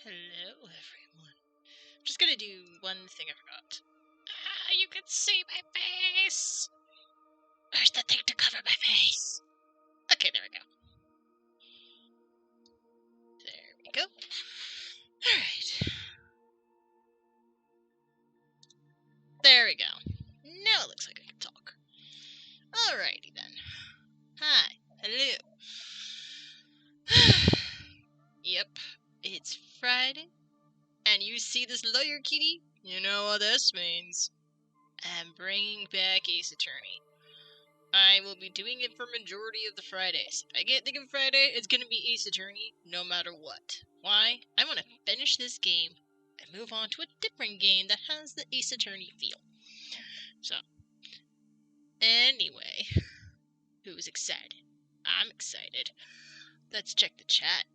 Hello, everyone. I'm just gonna do one thing I forgot. You can see my face! Where's the thing to cover my face? Okay, there we go. There we go. Alright. There we go. Now it looks like I can talk. Alrighty then. Hi. Hello. Yep. It's Friday. And you see this lawyer kitty? You know what this means. I'm bringing back Ace Attorney. I will be doing it for majority of the Fridays. If I can't think of Friday, it's gonna be Ace Attorney, no matter what. Why? I want to finish this game and move on to a different game that has the Ace Attorney feel. So, anyway, who's excited? I'm excited. Let's check the chat.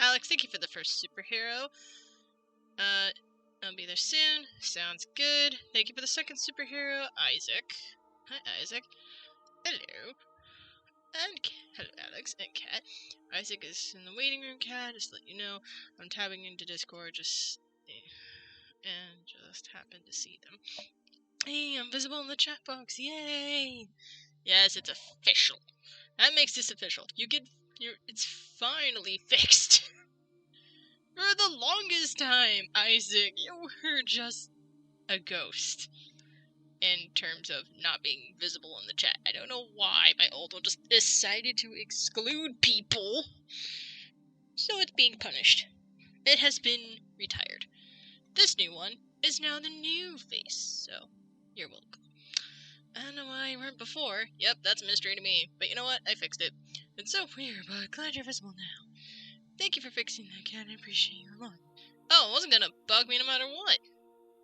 Alex, thank you for the first superhero. I'll be there soon. Sounds good. Thank you for the second superhero, Isaac. Hi, Isaac. Hello. And hello, Alex and Katt. Isaac is in the waiting room. Katt, just to let you know, I'm tabbing into Discord just happened to see them. Hey, I'm visible in the chat box. Yay! Yes, it's official. That makes this official. It's finally fixed. For the longest time, Isaac, you were just a ghost. In terms of not being visible in the chat. I don't know why my old one just decided to exclude people. So it's being punished. It has been retired. This new one is now the new face, so you're welcome. I don't know why you weren't before. Yep, that's a mystery to me. But you know what? I fixed it. It's so weird, but glad you're visible now. Thank you for fixing that, Katt. I appreciate you a lot. Oh, it wasn't gonna bug me no matter what.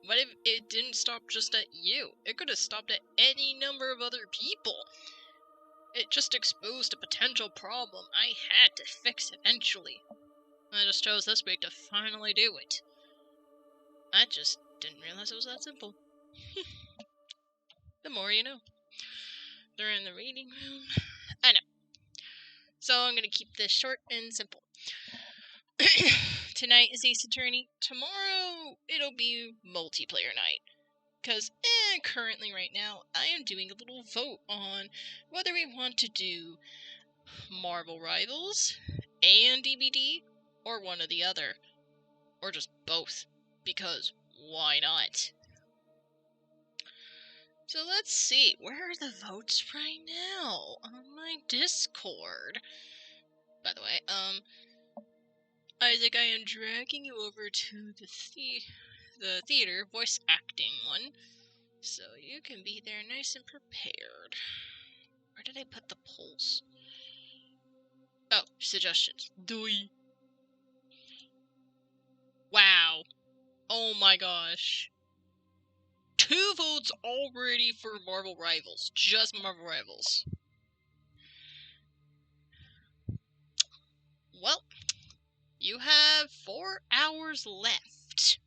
What if it didn't stop just at you? It could have stopped at any number of other people. It just exposed a potential problem I had to fix eventually. I just chose this week to finally do it. I just didn't realize it was that simple. The more you know. They're in the reading room. I know. So I'm gonna keep this short and simple. Tonight is Ace Attorney. Tomorrow it'll be multiplayer night. Because currently right now I am doing a little vote on whether we want to do Marvel Rivals and DBD or one or the other. Or just both. Because why not? So let's see. Where are the votes right now? On my Discord. By the way, Isaac, I am dragging you over to the theater voice acting one, so you can be there nice and prepared. Where did I put the polls? Oh, suggestions. Doi. Wow. Oh my gosh. 2 votes already for Marvel Rivals. Just Marvel Rivals. Well, you have 4 hours left.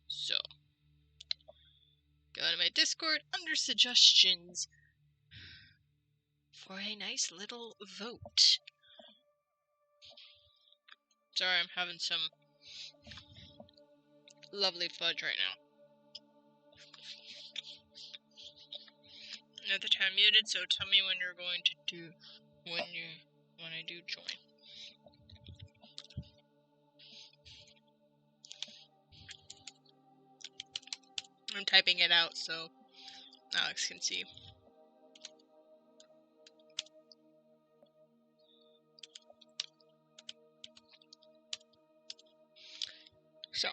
So, go to my Discord under suggestions for a nice little vote. Sorry, I'm having some lovely fudge right now. Another time muted, so tell me when you're going to do when I do join. I'm typing it out so Alex can see. So,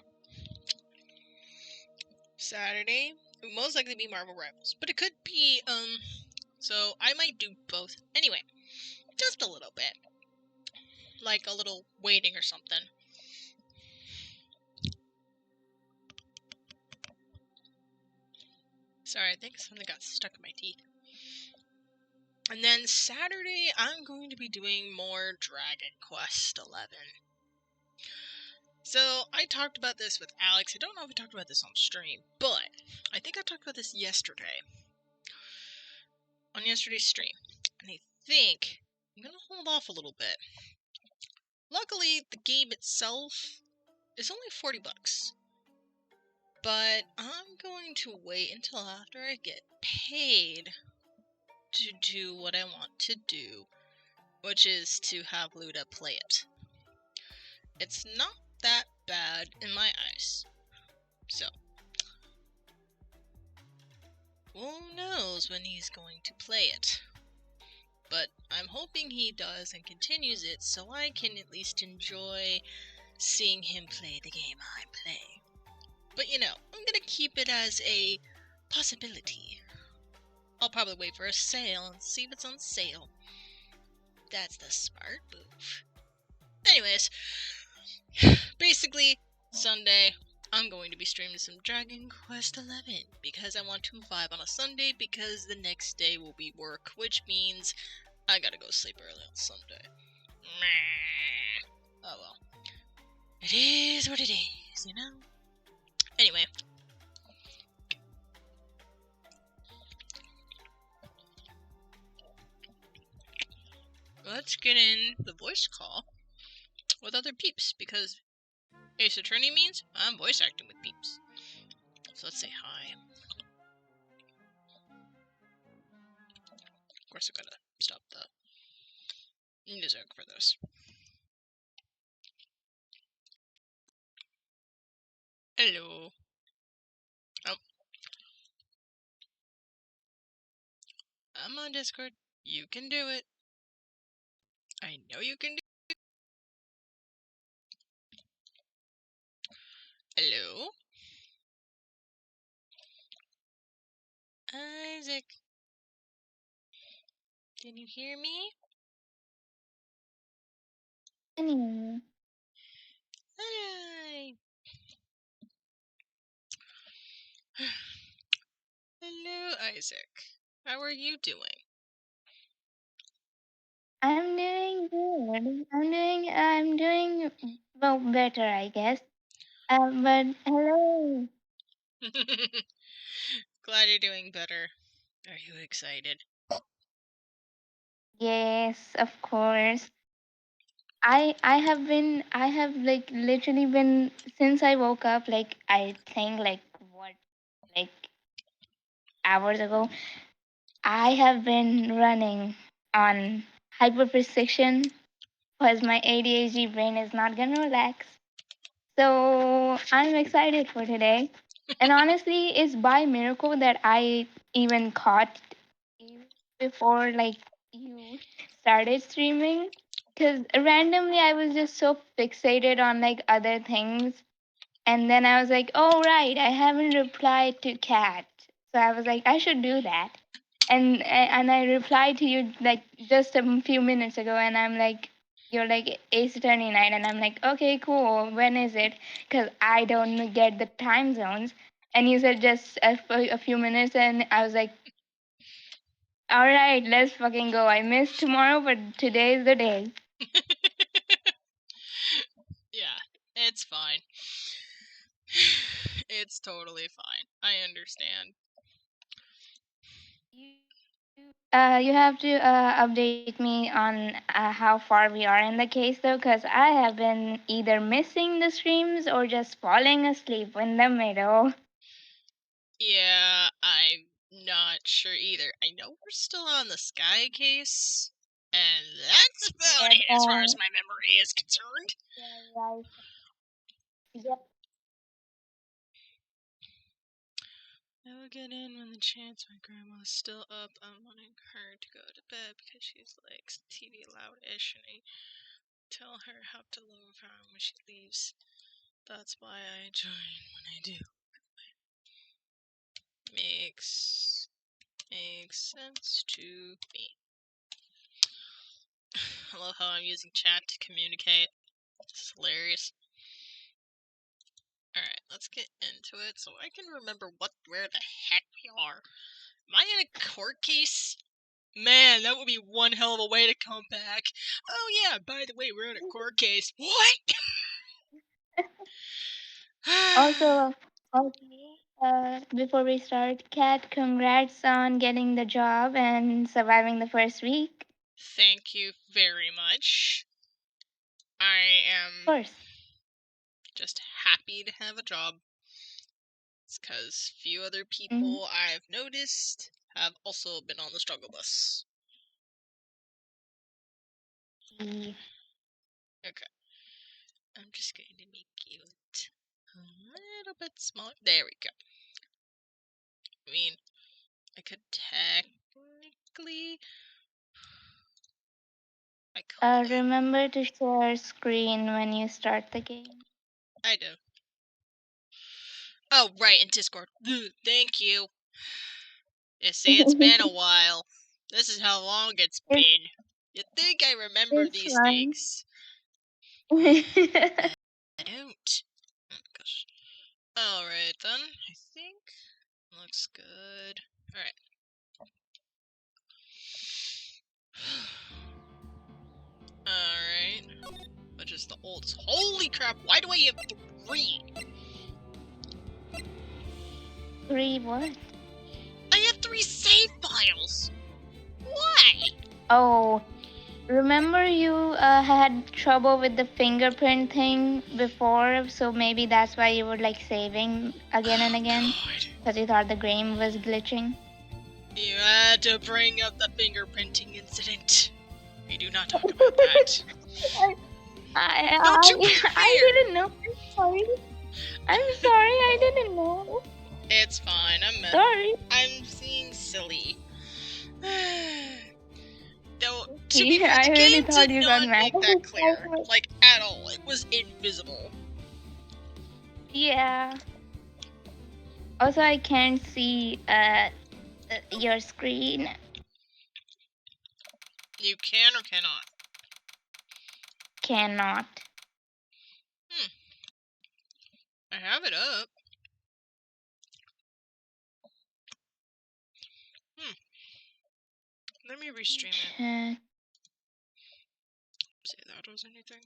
Saturday, it will most likely be Marvel Rivals, but it could be, so I might do both. Anyway, just a little bit. Like a little waiting or something. Sorry, I think something got stuck in my teeth. And then Saturday, I'm going to be doing more Dragon Quest XI. So, I talked about this with Alex. I don't know if I talked about this on stream, but I think I talked about this yesterday. On yesterday's stream. And I think I'm going to hold off a little bit. Luckily, the game itself is only $40. But I'm going to wait until after I get paid to do what I want to do, which is to have Luda play it. It's not that bad in my eyes. So, who knows when he's going to play it. But I'm hoping he does and continues it so I can at least enjoy seeing him play the game I play. But you know, I'm gonna keep it as a possibility. I'll probably wait for a sale and see if it's on sale. That's the smart move. Anyways, basically, Sunday, I'm going to be streaming some Dragon Quest XI because I want to vibe on a Sunday because the next day will be work, which means I gotta go sleep early on Sunday. Oh well. It is what it is, you know? Anyway. Let's get in the voice call with other peeps because Ace Attorney means I'm voice acting with peeps. So let's say hi. Of course, I gotta stop the music for this. Hello. Oh. I'm on Discord. You can do it. I know you can do it. Hello? Isaac. Can you hear me? Anyway, Hi. Hello, Isaac. How are you doing? I'm doing good. I'm doing well better, I guess. But hello. Glad you're doing better. Are you excited? Yes, of course. I have like literally been since I woke up. Like I think like what like hours ago. I have been running on hyperprecision because my ADHD brain is not gonna relax. So I'm excited for today. And honestly, it's by miracle that I even caught you before like you started streaming. Cause randomly I was just so fixated on like other things. And then I was like, oh right, I haven't replied to Kat. So I was like, I should do that. And I replied to you like just a few minutes ago, and I'm like, you're like Ace Attorney night, and I'm like, okay, cool. When is it? Because I don't get the time zones. And you said just a few minutes, and I was like, all right, let's fucking go. I missed tomorrow, but today is the day. Yeah, it's fine. It's totally fine. I understand. You have to update me on how far we are in the case, though, because I have been either missing the streams or just falling asleep in the middle. Yeah, I'm not sure either. I know we're still on the Sky case, and that's about Yeah, it as far as my memory is concerned. yeah, right. Yep. I will get in when the chance my grandma's still up. I'm wanting her to go to bed because she's like TV loud-ish, and I tell her how to lower her when she leaves. That's why I join when I do. Makes sense to me. I love how I'm using chat to communicate. It's hilarious. Alright, let's get into it so I can remember where the heck we are. Am I in a court case? Man, that would be one hell of a way to come back. Oh yeah, by the way, we're in a court case. What? Also, before we start, Kat, congrats on getting the job and surviving the first week. Thank you very much. I Of am course. just happy to have a job. It's because few other Mm-hmm. people I've noticed have also been on the struggle bus. Yeah. Okay. I'm just going to make it a little bit smaller. There we go. I mean, I could technically... Remember to share screen when you start the game. I do. Oh, right, in Discord. Thank you. You see, it's been a while. This is how long it's been. You'd think I remember It's these fun. things. I don't. Oh, gosh. Alright then, I think looks good. Alright. Alright. Which is the oldest? Holy crap, why do I have 3? 3 what? I have 3 save files! Why? Oh, remember you had trouble with the fingerprint thing before, so maybe that's why you were like saving again and again, God. because you thought the game was glitching. You had to bring up the fingerprinting incident. We do not talk about that. No, to be fair, I didn't know. I'm sorry. I'm sorry. I didn't know. it's fine. Sorry. I'm being silly. Though, to be fair, I the really game thought did you got not mad. make that clear, like at all. It was invisible. Yeah. Also, I can't see your screen. You can or cannot. Cannot. I have it up. Let me restream it. Check. See if that does anything.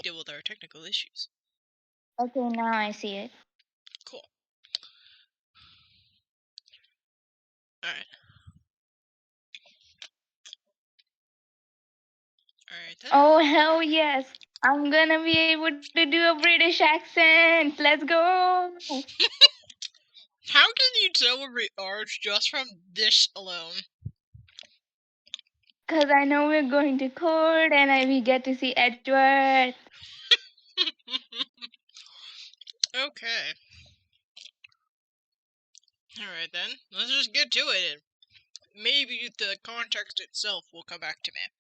Deal with our technical issues. Okay, now I see it. Cool. Alright. Alright then. Oh, hell yes. I'm gonna be able to do a British accent. Let's go. How can you tell we are just from this alone? Because I know we're going to court and we get to see Edgeworth. Okay. Alright then. Let's just get to it. Maybe the context itself will come back to me.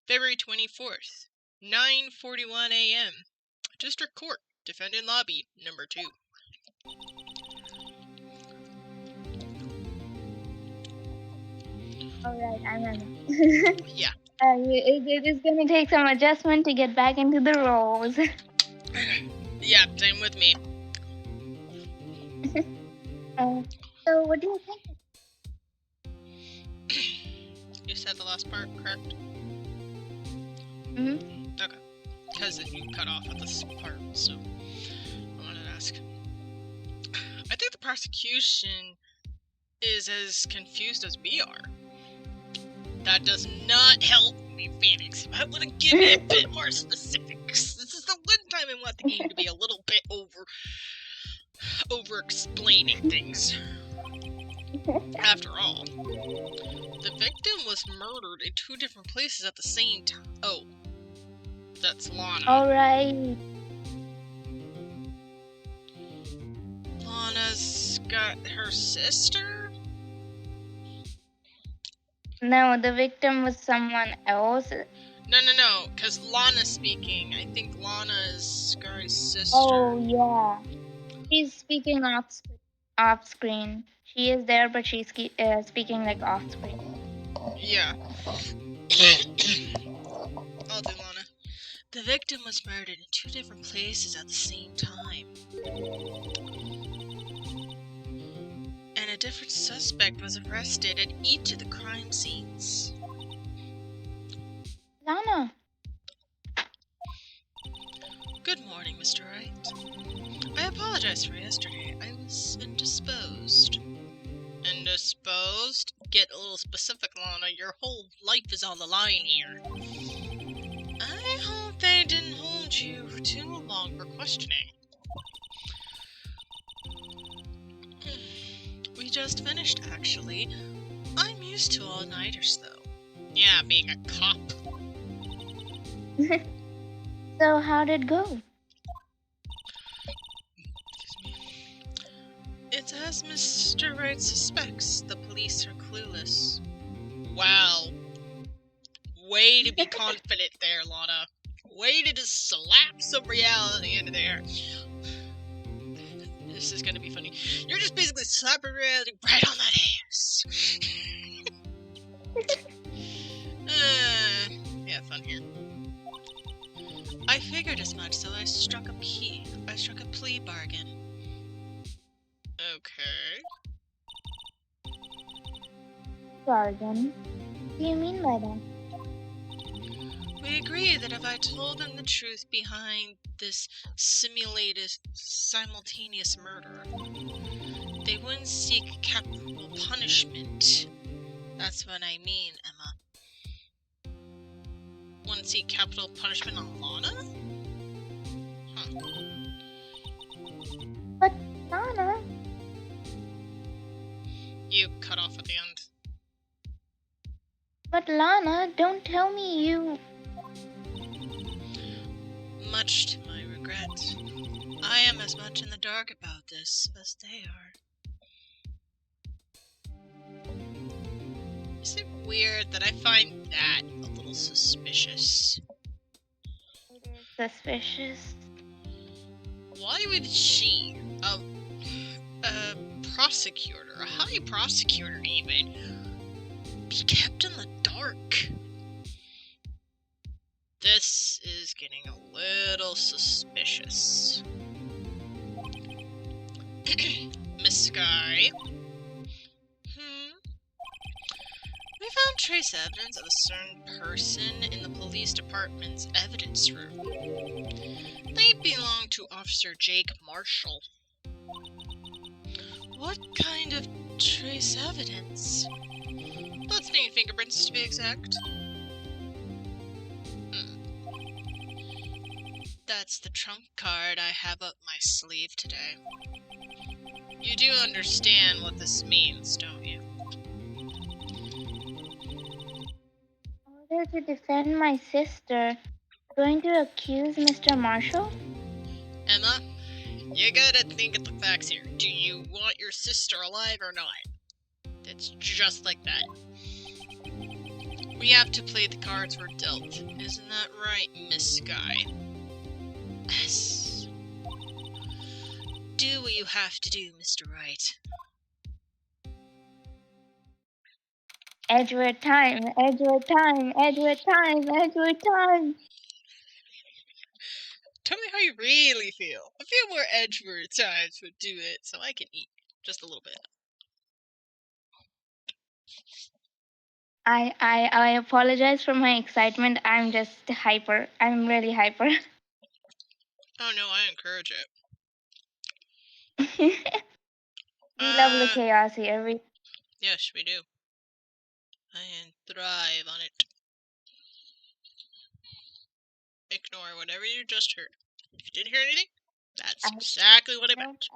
February 24th, 9:41 a.m. District Court, Defendant Lobby, number 2. Alright, I'm ready. Yeah. It is gonna take some adjustment to get back into the roles. Yeah, same with me. So, what do you think? You said the last part, correct? Mm-hmm. Okay. Because you cut off at this part, so I wanted to ask. I think the prosecution is as confused as we are. That does not help me, Pheonix. I want to give me a bit more specifics. This is the one time I want the game to be a little bit over-explaining things. After all, the victim was murdered in 2 different places at the same time. Oh, that's Lana. Alright. Lana's got her sister? No, the victim was someone else. No, because Lana's speaking. I think Lana is Scar's sister. Oh, yeah. She's speaking off screen. She is there, but she's speaking like off screen. Yeah. I'll do Lana. The victim was murdered in 2 different places at the same time. And a different suspect was arrested at each of the crime scenes. Lana. Good morning, Mr. Wright. I apologize for yesterday. I was indisposed. Indisposed? Get a little specific, Lana. Your whole life is on the line here. I hope they didn't hold you for too long for questioning. We just finished, actually. I'm used to all-nighters, though. Yeah, being a cop. So how did it go? It's as Mr. Wright suspects. The police are clueless. Wow. Way to be confident there, Lana. Way to just slap some reality into there. This is gonna be funny. You're just basically slapping reality right on that ass. Yeah, fun here. I figured as much, so I struck a plea bargain. Okay. Bargain? What do you mean by that? We agreed that if I told them the truth behind this simulated simultaneous murder, they wouldn't seek capital punishment. That's what I mean, Emma. Wouldn't seek capital punishment on Lana? Huh. But Lana... You cut off at the end. But Lana, don't tell me you... Much to my regret, I am as much in the dark about this as they are. Is it weird that I find that a little suspicious? It is suspicious. Why would she, a prosecutor, a high prosecutor even, be kept in the dark? This is getting a little suspicious. Miss Sky? We found trace evidence of a certain person in the police department's evidence room. They belong to Officer Jake Marshall. What kind of trace evidence? Blood-stained fingerprints, to be exact. That's the trump card I have up my sleeve today. You do understand what this means, don't you? In order to defend my sister, going to accuse Mr. Marshall? Emma, you gotta think of the facts here. Do you want your sister alive or not? It's just like that. We have to play the cards we're dealt. Isn't that right, Miss Sky? Yes. Do what you have to do, Mr. Wright. Edgewood time, Edgewood time, Edgewood time, Edgewood time. Tell me how you really feel. A few more Edgewood times would do it, so I can eat just a little bit. I apologize for my excitement. I'm just hyper. I'm really hyper. Oh no, I encourage it. We love the chaos here. Yes, we do. I thrive on it. Ignore whatever you just heard. If you didn't hear anything, that's exactly what I meant.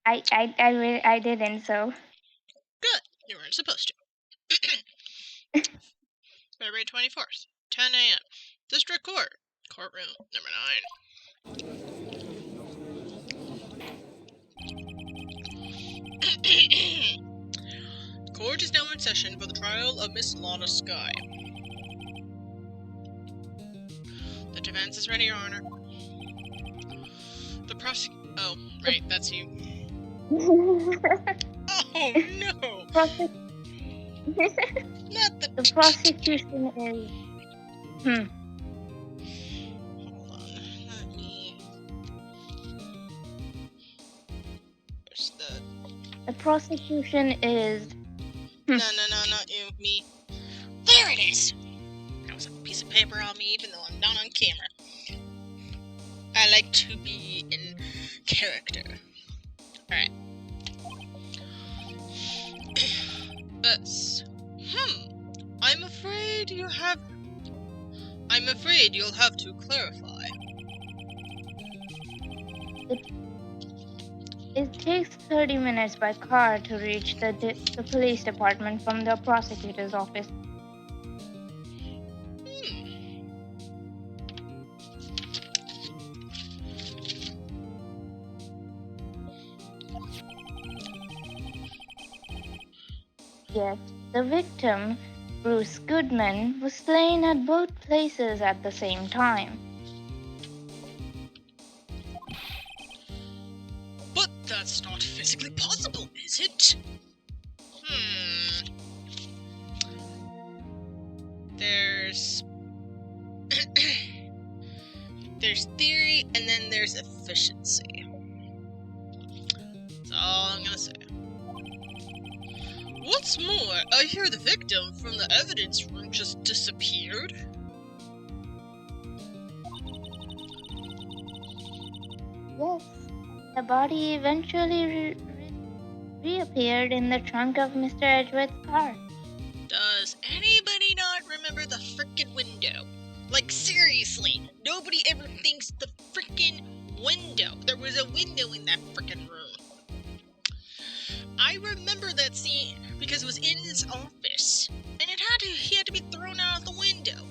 I did. I didn't. So good. You weren't supposed to. February 24th, 10 a.m. District Court, courtroom number 9. Court is now in session for the trial of Miss Lana Sky. The defense is ready, Your Honor. The oh, right, that's you. Oh no! Not the prosecution is. Hold on, let me. Where's the prosecution is. No, not you, me. There it is! That was a piece of paper on me, even though I'm not on camera. I like to be in character. Alright. I'm afraid you'll have to clarify. It takes 30 minutes by car to reach the police department from the prosecutor's office. Yet, the victim, Bruce Goodman, was slain at both places at the same time. But that's not physically possible, is it? There's... there's theory, and then there's efficiency. That's all I'm gonna say. What's more, I hear the victim from the evidence room just disappeared. Yes, the body eventually reappeared in the trunk of Mr. Edgeworth's car. Does anybody not remember the frickin' window? Like, seriously, nobody ever thinks the frickin' window. There was a window in that frickin' room. I remember that scene because it was in his office, and he had to be thrown out of the window,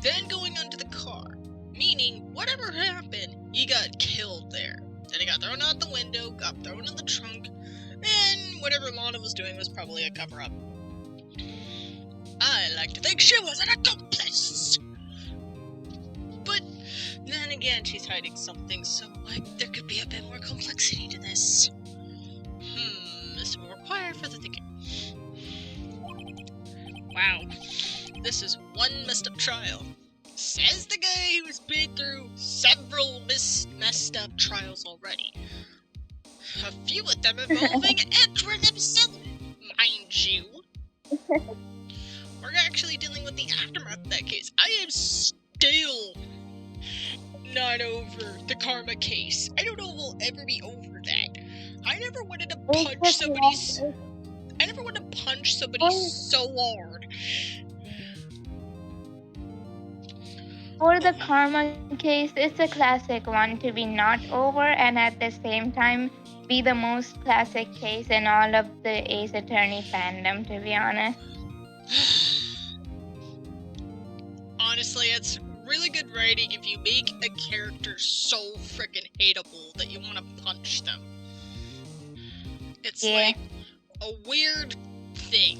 then going under the car. Meaning, whatever happened, he got killed there. Then he got thrown out the window, got thrown in the trunk, and whatever Lana was doing was probably a cover-up. I like to think she was an accomplice! But then again, she's hiding something, so there could be a bit more complexity to this. This will require further thinking. Wow, this is one messed up trial. Says the guy who's been through several messed up trials already. A few of them involving Edward himself, mind you. We're actually dealing with the aftermath of that case. I am still not over the karma case. I don't know if we'll ever be over that. I never wanted to punch somebody so hard. For the karma case, it's a classic one to be not over and at the same time be the most classic case in all of the Ace Attorney fandom, to be honest. Honestly, it's really good writing if you make a character so freaking hateable that you want to punch them. It's like a weird thing.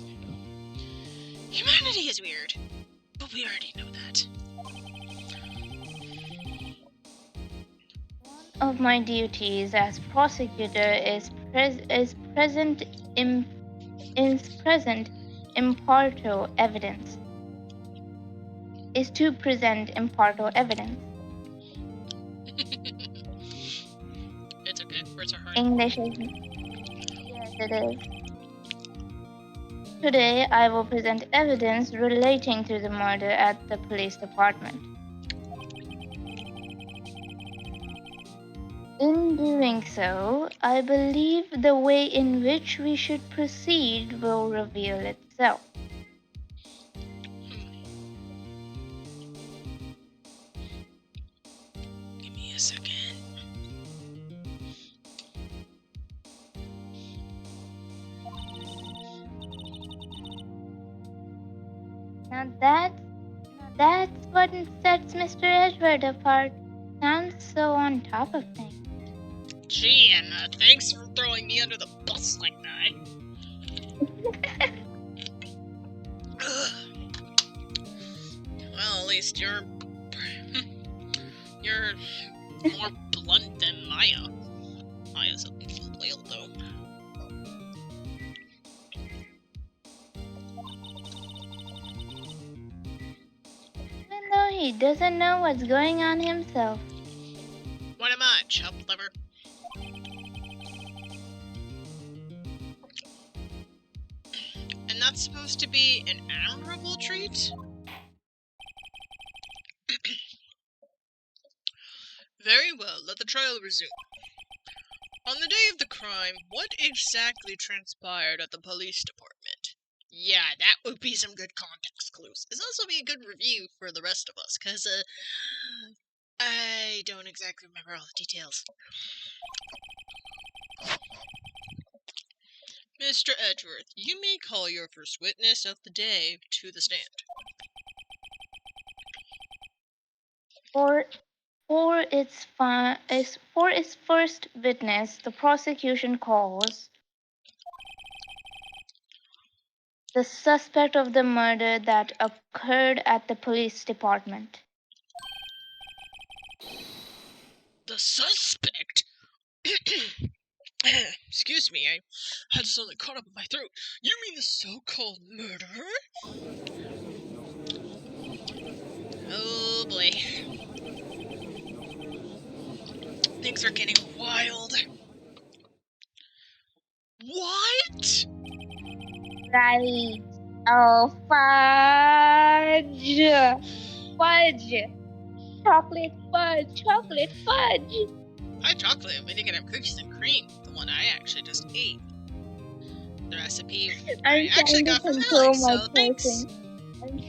Humanity is weird, but we already know that. One of my duties as prosecutor is present impartial evidence. Is to present impartial evidence. It's okay. Words are hard. English is... Yes, it is. Today, I will present evidence relating to the murder at the police department. In doing so, I believe the way in which we should proceed will reveal itself. Give me a second. Now that's what sets Mr. Edward apart. Sounds so on top of things. Gee, Anna, thanks for throwing me under the bus like that. Well, at least you're more blunt than Maya. Maya's a lethal whale, though. Even though he doesn't know what's going on himself. What am I, chub liver? And that's supposed to be an honorable treat? Very well, let the trial resume. On the day of the crime, what exactly transpired at the police department? Yeah, that would be some good context clues. It's also be a good review for the rest of us, because, I don't exactly remember all the details. Mr. Edgeworth, you may call your first witness of the day to the stand. For its first witness, the prosecution calls the suspect of the murder that occurred at the police department. The suspect? Excuse me, I had something caught up in my throat. You mean the so-called murderer? Oh boy. Things are getting wild. What? Right. Oh, fudge. Fudge. Chocolate fudge. High chocolate, we didn't have cookies and cream, the one I actually just ate. The recipe I actually I'm trying to got from control Ellie, my so thanks. cursing.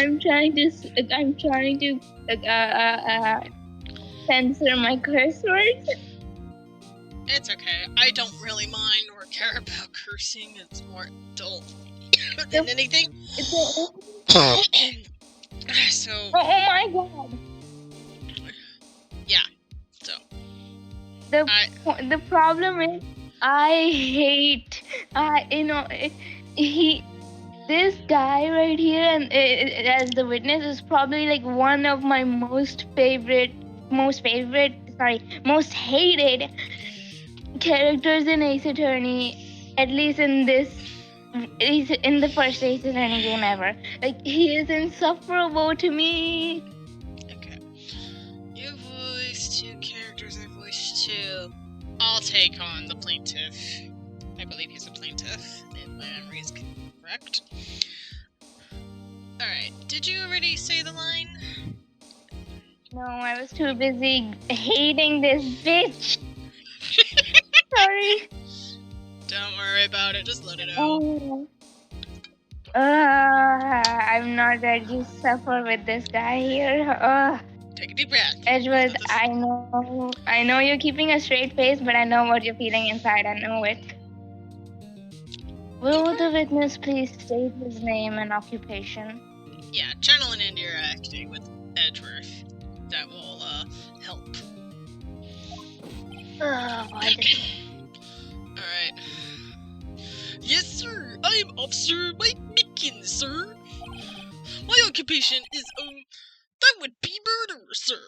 I'm trying to censor my curse words. It's okay. I don't really mind or care about cursing. It's more adult than anything. So. Oh my god. Yeah. So. The problem is this guy right here and as the witness is probably like one of my most hated characters in Ace Attorney, at least in the first Ace Attorney game ever. Like, he is insufferable to me. Okay. You voiced two characters, I voiced two. I'll take on the plaintiff. I believe he's a plaintiff, if my memory is correct. Alright, did you already say the line? No, I was too busy hating this bitch. Sorry. Don't worry about it, just let it out. Oh. I'm not ready to suffer with this guy here. Take a deep breath. Edgeworth, I know you're keeping a straight face, but I know what you're feeling inside. I know it. Will the witness please state his name and occupation? Yeah, channeling into your acting with Edgeworth. That will, help. Alright. Yes, sir. I am Officer Mike Mickens, sir. My occupation is, that would be murder, sir.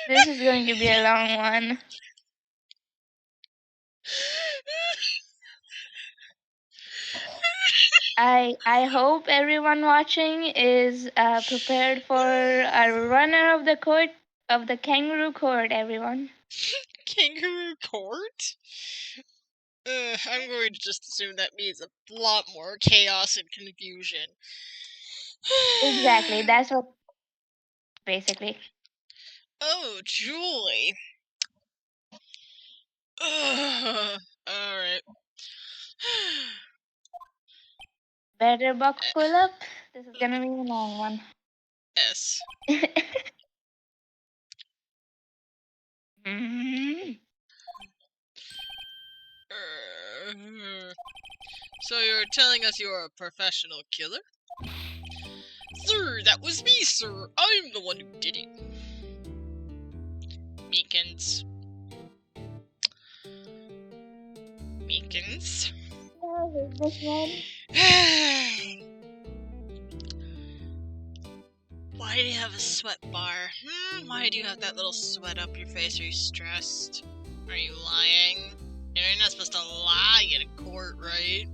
This is going to be a long one. I hope everyone watching is prepared for a runner of the kangaroo court, everyone. Kangaroo court? I'm going to just assume that means a lot more chaos and confusion. Exactly, that's what basically. Oh, Julie. Alright. Better buckle up. This is gonna be a long one. Yes. So you're telling us you're a professional killer? Sir, that was me, sir. I'm the one who did it. Meekins. Why do you have a sweat bar? Why do you have that little sweat up your face? Are you stressed? Are you lying? You're not supposed to lie in a court, right?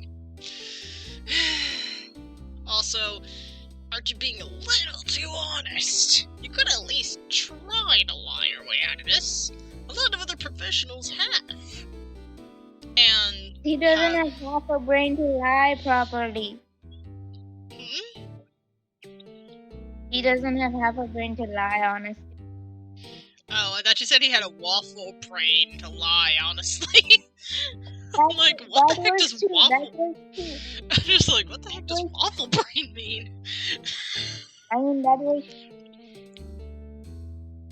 Also, aren't you being a little too honest? You could at least try to lie your way out of this. A lot of other professionals have. And he doesn't have half a brain to lie properly. He doesn't have a brain to lie, honestly. Oh, I thought you said he had a waffle brain to lie, honestly. I'm like, That what the heck was does true. That waffle... was true. I'm just like, what the heck does waffle brain mean? I mean, that was.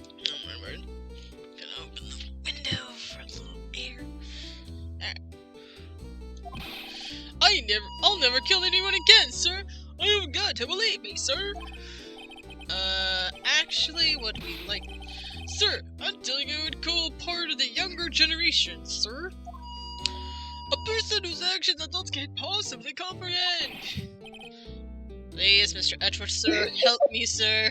Oh my word. Gonna open the window for a little air. I'll never kill anyone again, sir! I have got to believe me, sir! Actually, what do we like? Sir, I'm telling you, I'd call part of the younger generation, sir! A person whose actions adults can't possibly comprehend! Please, Mr. Edgeworth, sir, help me, sir!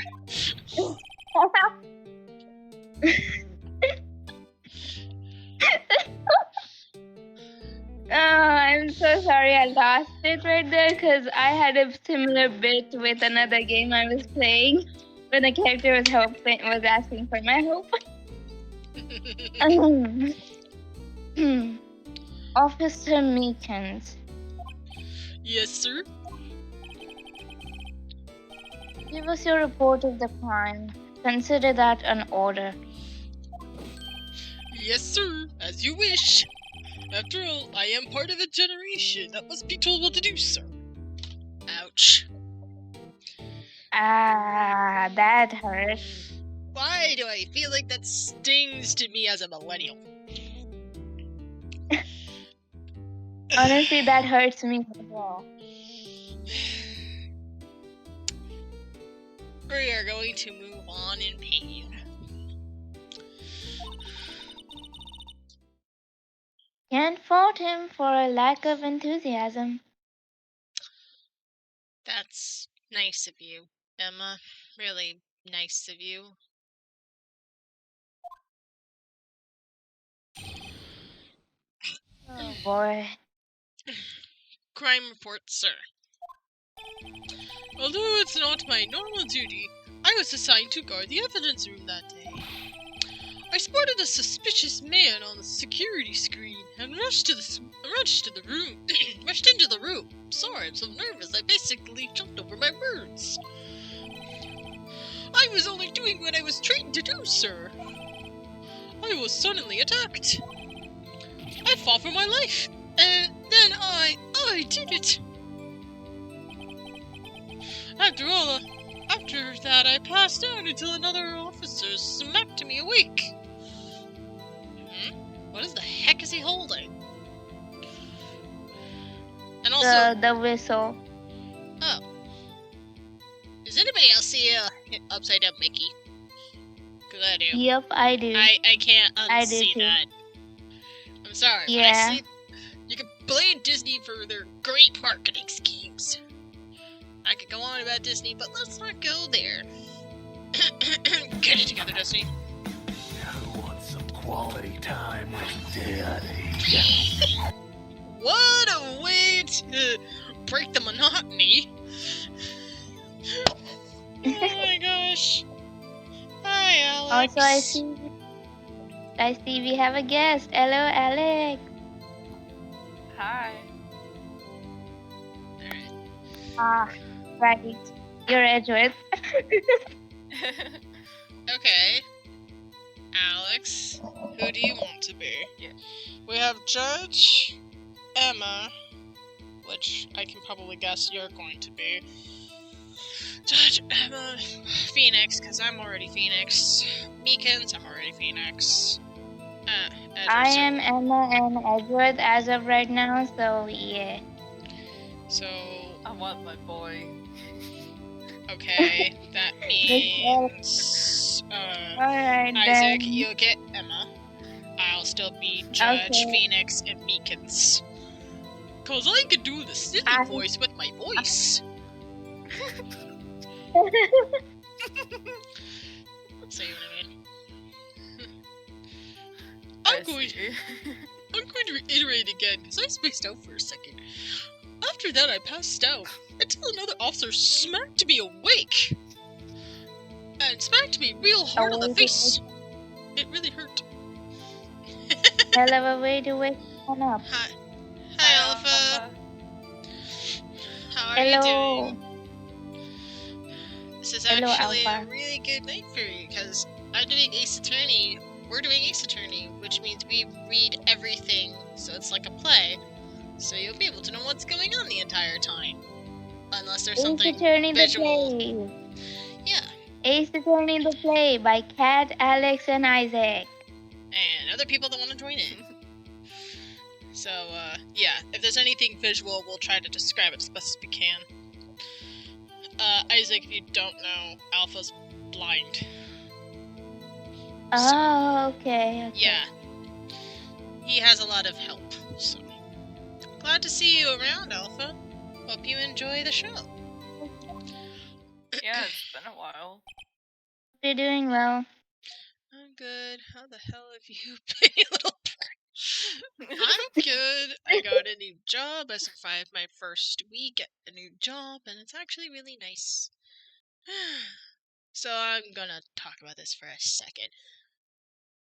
Oh, I'm so sorry I lost it right there because I had a similar bit with another game I was playing when the character was asking for my help. Officer Meekins, Yes, sir? give us your report of the crime. Consider that an order. Yes, sir, as you wish. After all, I am part of a generation that must be told what to do, sir. Ouch. Ah, that hurt. Why do I feel like that stings to me as a millennial? Honestly, that hurts me as well. We are going to move on in pain. Can't fault him for a lack of enthusiasm. That's nice of you, Emma. Really nice of you. Oh boy. Crime report, sir. Although it's not my normal duty, I was assigned to guard the evidence room that day. I spotted a suspicious man on the security screen and rushed into the room. Sorry, I'm so nervous I basically jumped over my words. I was only doing what I was trained to do, sir. I was suddenly attacked. I fought for my life, and then I did it. After that, I passed out until another officer smacked me awake. What the heck is he holding? And also, The whistle. oh, does anybody else see a upside down Mickey? Cause I do. Yep, I do. I can't I do unsee too. that. I'm sorry. Yeah. When I see, you can blame Disney for their great marketing schemes. I could go on about Disney, but let's not go there. Get it together, Disney. I want some quality time with Daddy. What a way to break the monotony. Oh my gosh. Hi, Alex. Also, I see we have a guest. Hello, Alex. Hi. Alright. Ah, right. You're Edgeworth. Okay. Alex, who do you want to be? Yeah. We have Judge, Emma, which I can probably guess you're going to be. Judge, Emma, Pheonix, because I'm already Pheonix. Meekins, I'm already Pheonix. I am Emma and Edgeworth as of right now, so yeah. So, I want my boy. okay, that means, Alright Isaac, then. you'll get Emma. I'll still be Judge, Okay. Pheonix, and Meekins. Cause I can do the silly voice with my voice. See what I mean? I'm going to reiterate again, because I spaced out for a second. After that, I passed out until another officer smacked me awake. And smacked me real hard on the face. It really hurt. Hell of a way to wake one up. Hi, Alpha. How are you Hello. doing? This is Hello, actually a Alpha. really good night for you, because I'm doing Ace Attorney. We're doing Ace Attorney, which means we read everything, so it's like a play. So you'll be able to know what's going on the entire time. Unless there's Ace something Attorney the visual. Play. Yeah. Ace Attorney the Play by Katt, Alex, and Isaac. And other people that want to join in. So, yeah, if there's anything visual, we'll try to describe it as best as we can. Isaac, if you don't know, Alpha's blind. Oh, okay. Yeah. He has a lot of help, so. Glad to see you around, Alpha. Hope you enjoy the show. Yeah, it's been a while. You're doing well. I'm good. How the hell have you been, you little I'm good. I got a new job. I survived my first week at a new job, and it's actually really nice. So I'm gonna talk about this for a second.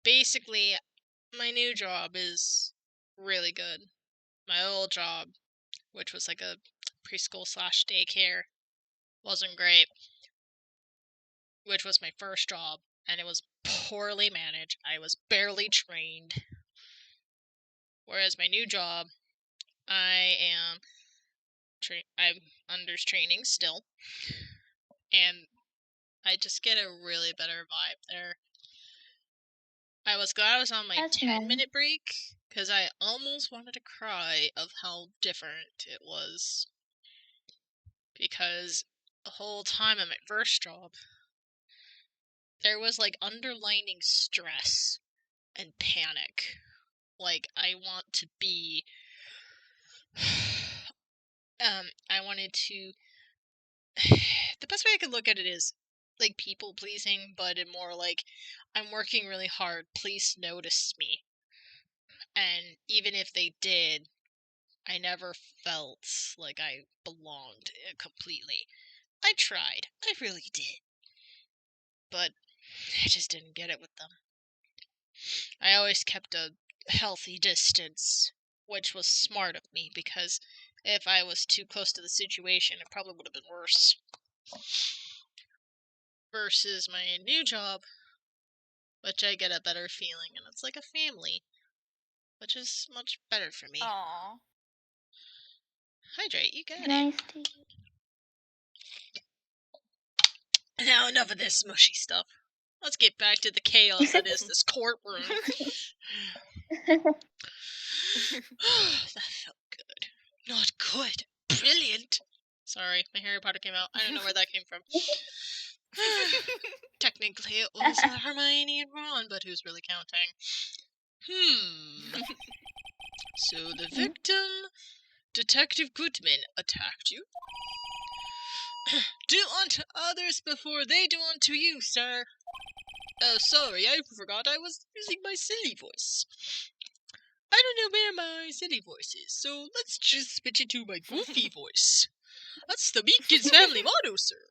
Basically, my new job is really good. My old job, which was like a preschool / daycare, wasn't great. Which was my first job, and it was poorly managed. I was barely trained. Whereas my new job, I'm under training still, and I just get a really better vibe there. I was glad I was on my That's 10-minute break, because I almost wanted to cry of how different it was. Because the whole time at my first job, there was like underlining stress and panic. Like, I want to be I wanted to. The best way I could look at it is like people pleasing, but in more like I'm working really hard. Please notice me. And even if they did, I never felt like I belonged completely. I tried. I really did. But I just didn't get it with them. I always kept a healthy distance, which was smart of me, because if I was too close to the situation, it probably would have been worse. Versus my new job, which I get a better feeling, and it's like a family, which is much better for me. Aww. Hydrate, you got it. nice to Now enough of this mushy stuff. Let's get back to the chaos that is this courtroom. That felt good. Not good. Brilliant. Sorry, my Harry Potter came out. I don't know where that came from. Technically, it was Hermione and Ron, but who's really counting? So the victim, Detective Goodman, attacked you? Do unto others before they do unto you, sir. Oh, sorry, I forgot I was using my silly voice. I don't know where my silly voice is, so let's just switch it to my goofy voice. That's the Meekins family motto, sir.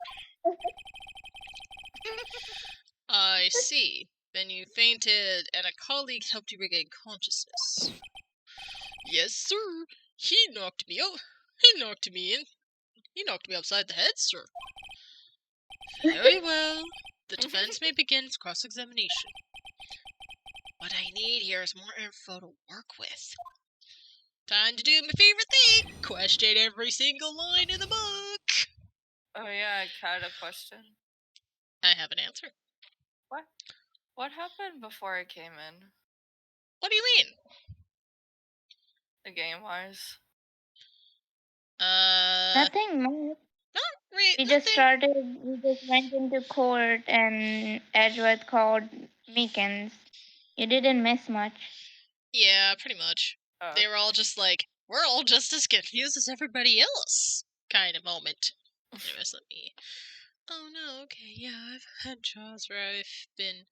I see. Then you fainted, and a colleague helped you regain consciousness. Yes, sir. He knocked me out. He knocked me in. He knocked me upside the head, sir. Very well. The defense may begin its cross-examination. What I need here is more info to work with. Time to do my favorite thing! Question every single line in the book! Oh yeah, I had a question. I have an answer. What happened before I came in? What do you mean? The game-wise? Nothing much. We just went into court and Edgeworth called Meekins. You didn't miss much. Yeah, pretty much. Oh. They were all just like, we're all just as confused as everybody else kind of moment. Anyways, let me... Oh no, okay, yeah, I've had jobs where I've been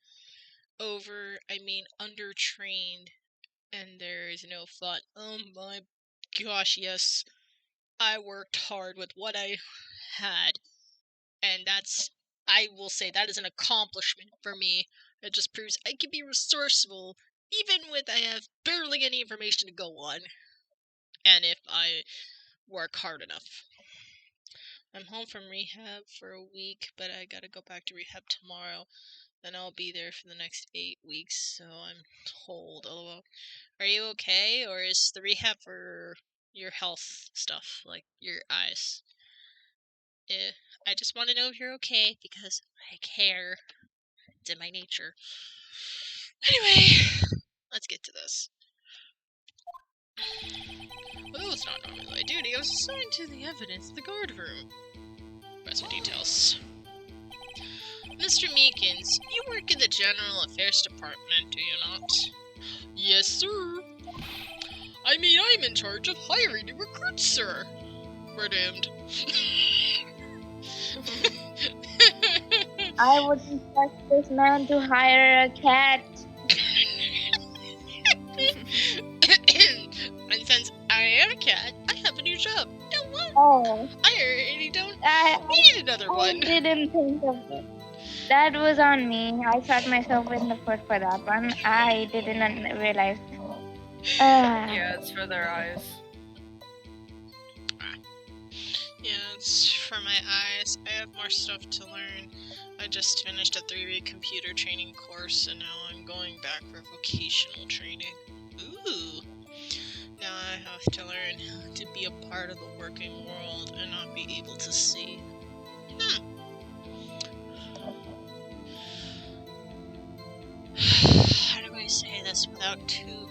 undertrained, and there is no fun. Oh my gosh, yes. I worked hard with what I had, and I will say that is an accomplishment for me. It just proves I can be resourceful, even with I have barely any information to go on, and if I work hard enough. I'm home from rehab for a week, but I gotta go back to rehab tomorrow. Then I'll be there for the next 8 weeks, so I'm told. LOL. Are you okay, or is the rehab for your health stuff, like your eyes? I just want to know if you're okay, because I care. It's in my nature. Anyway, let's get to this. Although it's not normally my duty, I was assigned to the evidence in the guard room. Rest of details. Mr. Meekins, you work in the General Affairs Department, do you not? Yes, sir. I mean, I'm in charge of hiring new recruits, sir. We're doomed. I wouldn't trust this man to hire a cat. And since I am a cat, I have a new job. No what? Oh, I already don't I need another one. didn't think of it. That was on me. I shot myself in the foot for that one. I didn't realize. Yeah, it's for their eyes. Yeah, it's for my eyes. I have more stuff to learn. I just finished a 3-week computer training course, and now I'm going back for vocational training. Ooh! Now I have to learn how to be a part of the working world and not be able to see. How do I say this without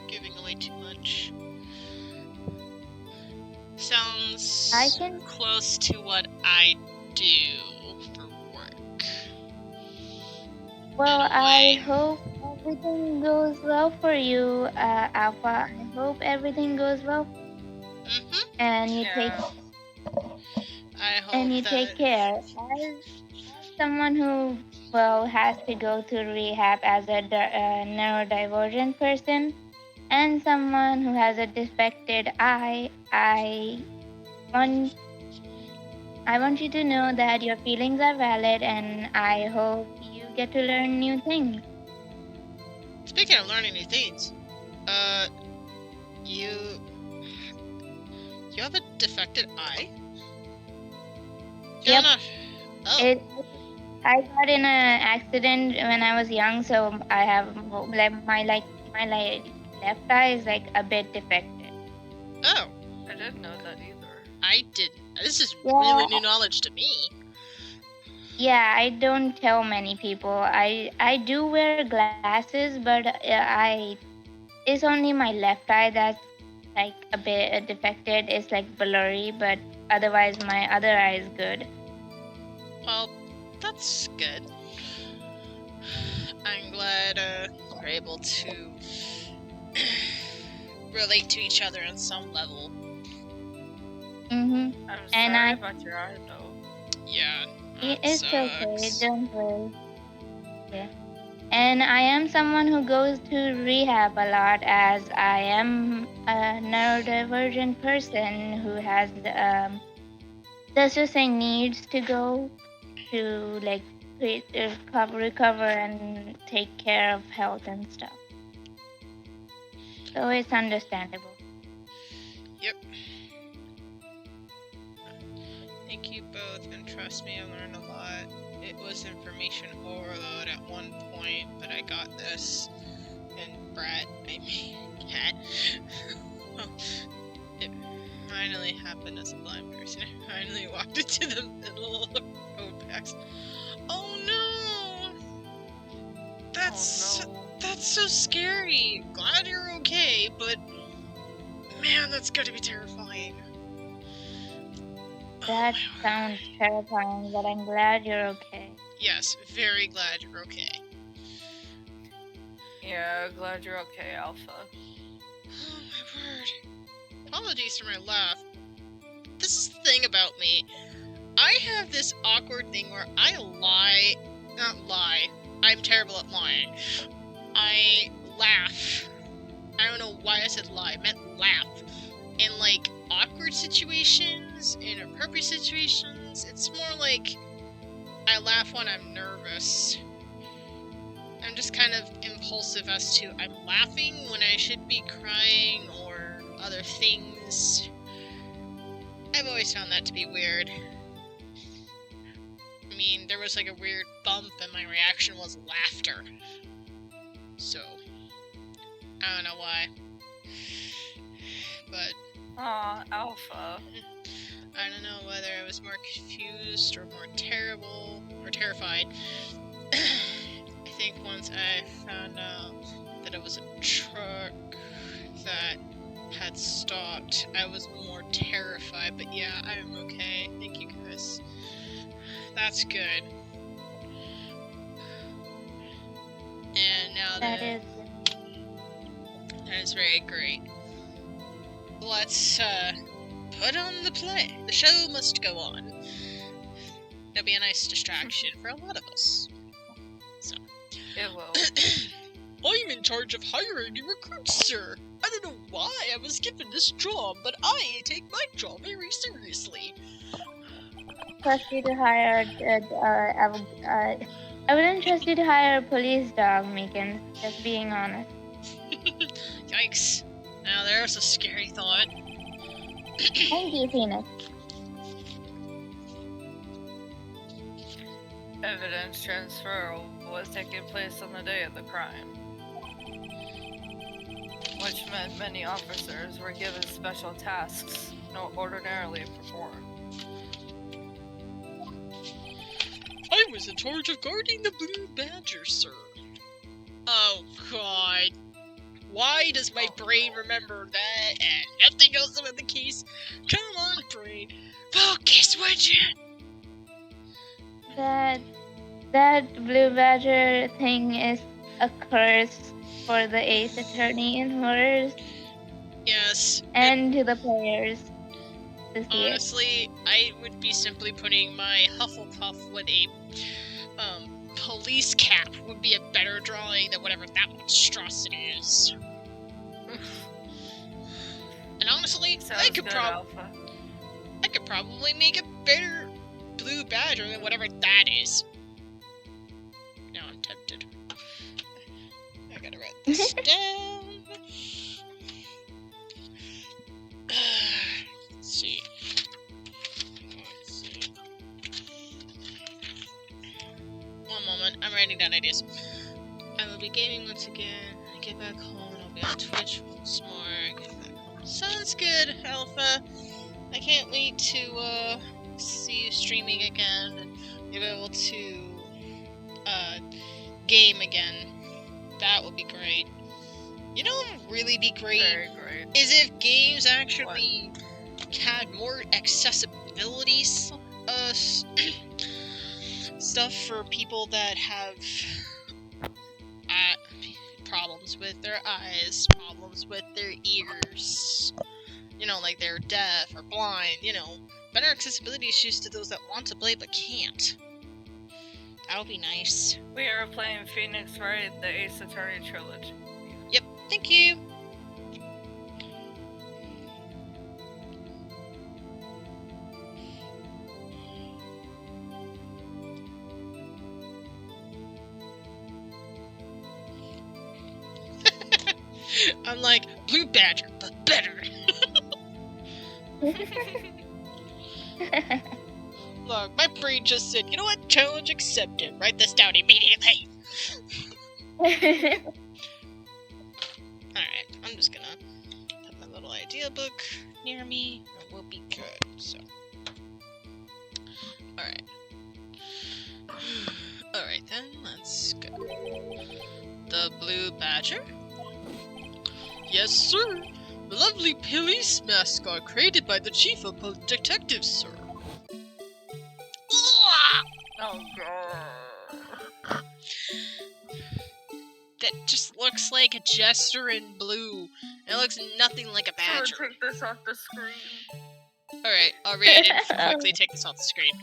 giving away too much? Sounds close to what I do for work. Well, In a I way. hope everything goes well for you, Alpha. I hope everything goes well, and you I hope take care. As someone who has to go through rehab as a neurodivergent person, and someone who has a defected eye, I want you to know that your feelings are valid, and I hope you get to learn new things. Speaking of learning new things, you have a defected eye? Yep. Oh. I got in an accident when I was young, so I have my left eye is like a bit defected. Oh. I didn't know that either. I didn't. This is really new knowledge to me. Yeah, I don't tell many people. I do wear glasses, but it's only my left eye that's like a bit defected. It's like blurry, but otherwise my other eye is good. Well, that's good. I'm glad we're able to relate to each other on some level. I'm sorry about your eye, though. Yeah. It's okay, don't worry. Yeah. And I am someone who goes to rehab a lot, as I am a neurodivergent person who has let's just say needs to go to like recover and take care of health and stuff. So it's understandable. Yep. Thank you both, and trust me, I learned a lot. It was information overload at one point, but I got this. And Brad, I mean, Katt. It finally happened as a blind person. I finally walked into the middle of the road packs. Oh no! That's so scary. Glad you're okay, but man, that's gotta be terrifying. That sounds terrifying, but I'm glad you're okay. Yes, very glad you're okay. Yeah, glad you're okay, Alpha. Oh my word. Apologies for my laugh. This is the thing about me. I have this awkward thing where I I'm terrible at lying. I laugh. I don't know why I said lie. I meant laugh. In like awkward situations, inappropriate situations. It's more like I laugh when I'm nervous. I'm just kind of impulsive as to I'm laughing when I should be crying or other things. I've always found that to be weird. I mean, there was like a weird bump and my reaction was laughter. So, I don't know why. But... Aw, Alpha. I don't know whether I was more confused or more terrible or terrified. I think once I found out that it was a truck that had stopped, I was more terrified. But yeah, I'm okay. Thank you guys. That's good. And now that is very great. Let's put on the play. The show must go on. That'll be a nice distraction for a lot of us. So. It will. I'm in charge of hiring new recruits, sir. I don't know why I was given this job, but I take my job very seriously. Trust you to hire. I wouldn't trust you to hire a police dog, Meekins. Just being honest. Yikes! Now there's a scary thought. Thank you, Pheonix. Evidence transfer was taking place on the day of the crime, which meant many officers were given special tasks not ordinarily performed. I was in charge of guarding the Blue Badger, sir. Oh god. Why does my brain remember that and nothing else about the case? Come on, brain. Focus, would you? That Blue Badger thing is a curse for the Ace Attorney in horrors. Yes. And to the players. Honestly, I would be simply putting my Hufflepuff with a police cap would be a better drawing than whatever that monstrosity is. And honestly, I could probably make a better Blue Badger than whatever that is. Now I'm tempted. I gotta write this down. Let's see. One moment, I'm writing down ideas. I will be gaming once again. I get back home and I'll be on Twitch once more. Get back home. Sounds good, Alpha. I can't wait to see you streaming again and you'll be able to game again. That would be great. You know what would really be great? Very great. Is if games actually had more accessibility stuff for people that have problems with their eyes, problems with their ears, you know, like they're deaf or blind, you know, better accessibility issues to those that want to play but can't. That would be nice. We are playing Pheonix, Wright, the Ace Attorney trilogy. Yep, thank you. I'm like, Blue Badger, but better. Look, my brain just said, you know what? Challenge accepted. Write this down immediately. Alright, I'm just gonna put my little idea book near me, and we'll be good, so. Alright. Alright then, let's go. The Blue Badger? Yes, sir. The lovely police mascot created by the chief of detectives, sir. Oh god. That just looks like a jester in blue. It looks nothing like a badger. Take this off the screen. Alright, I'll read it and quickly take this off the screen.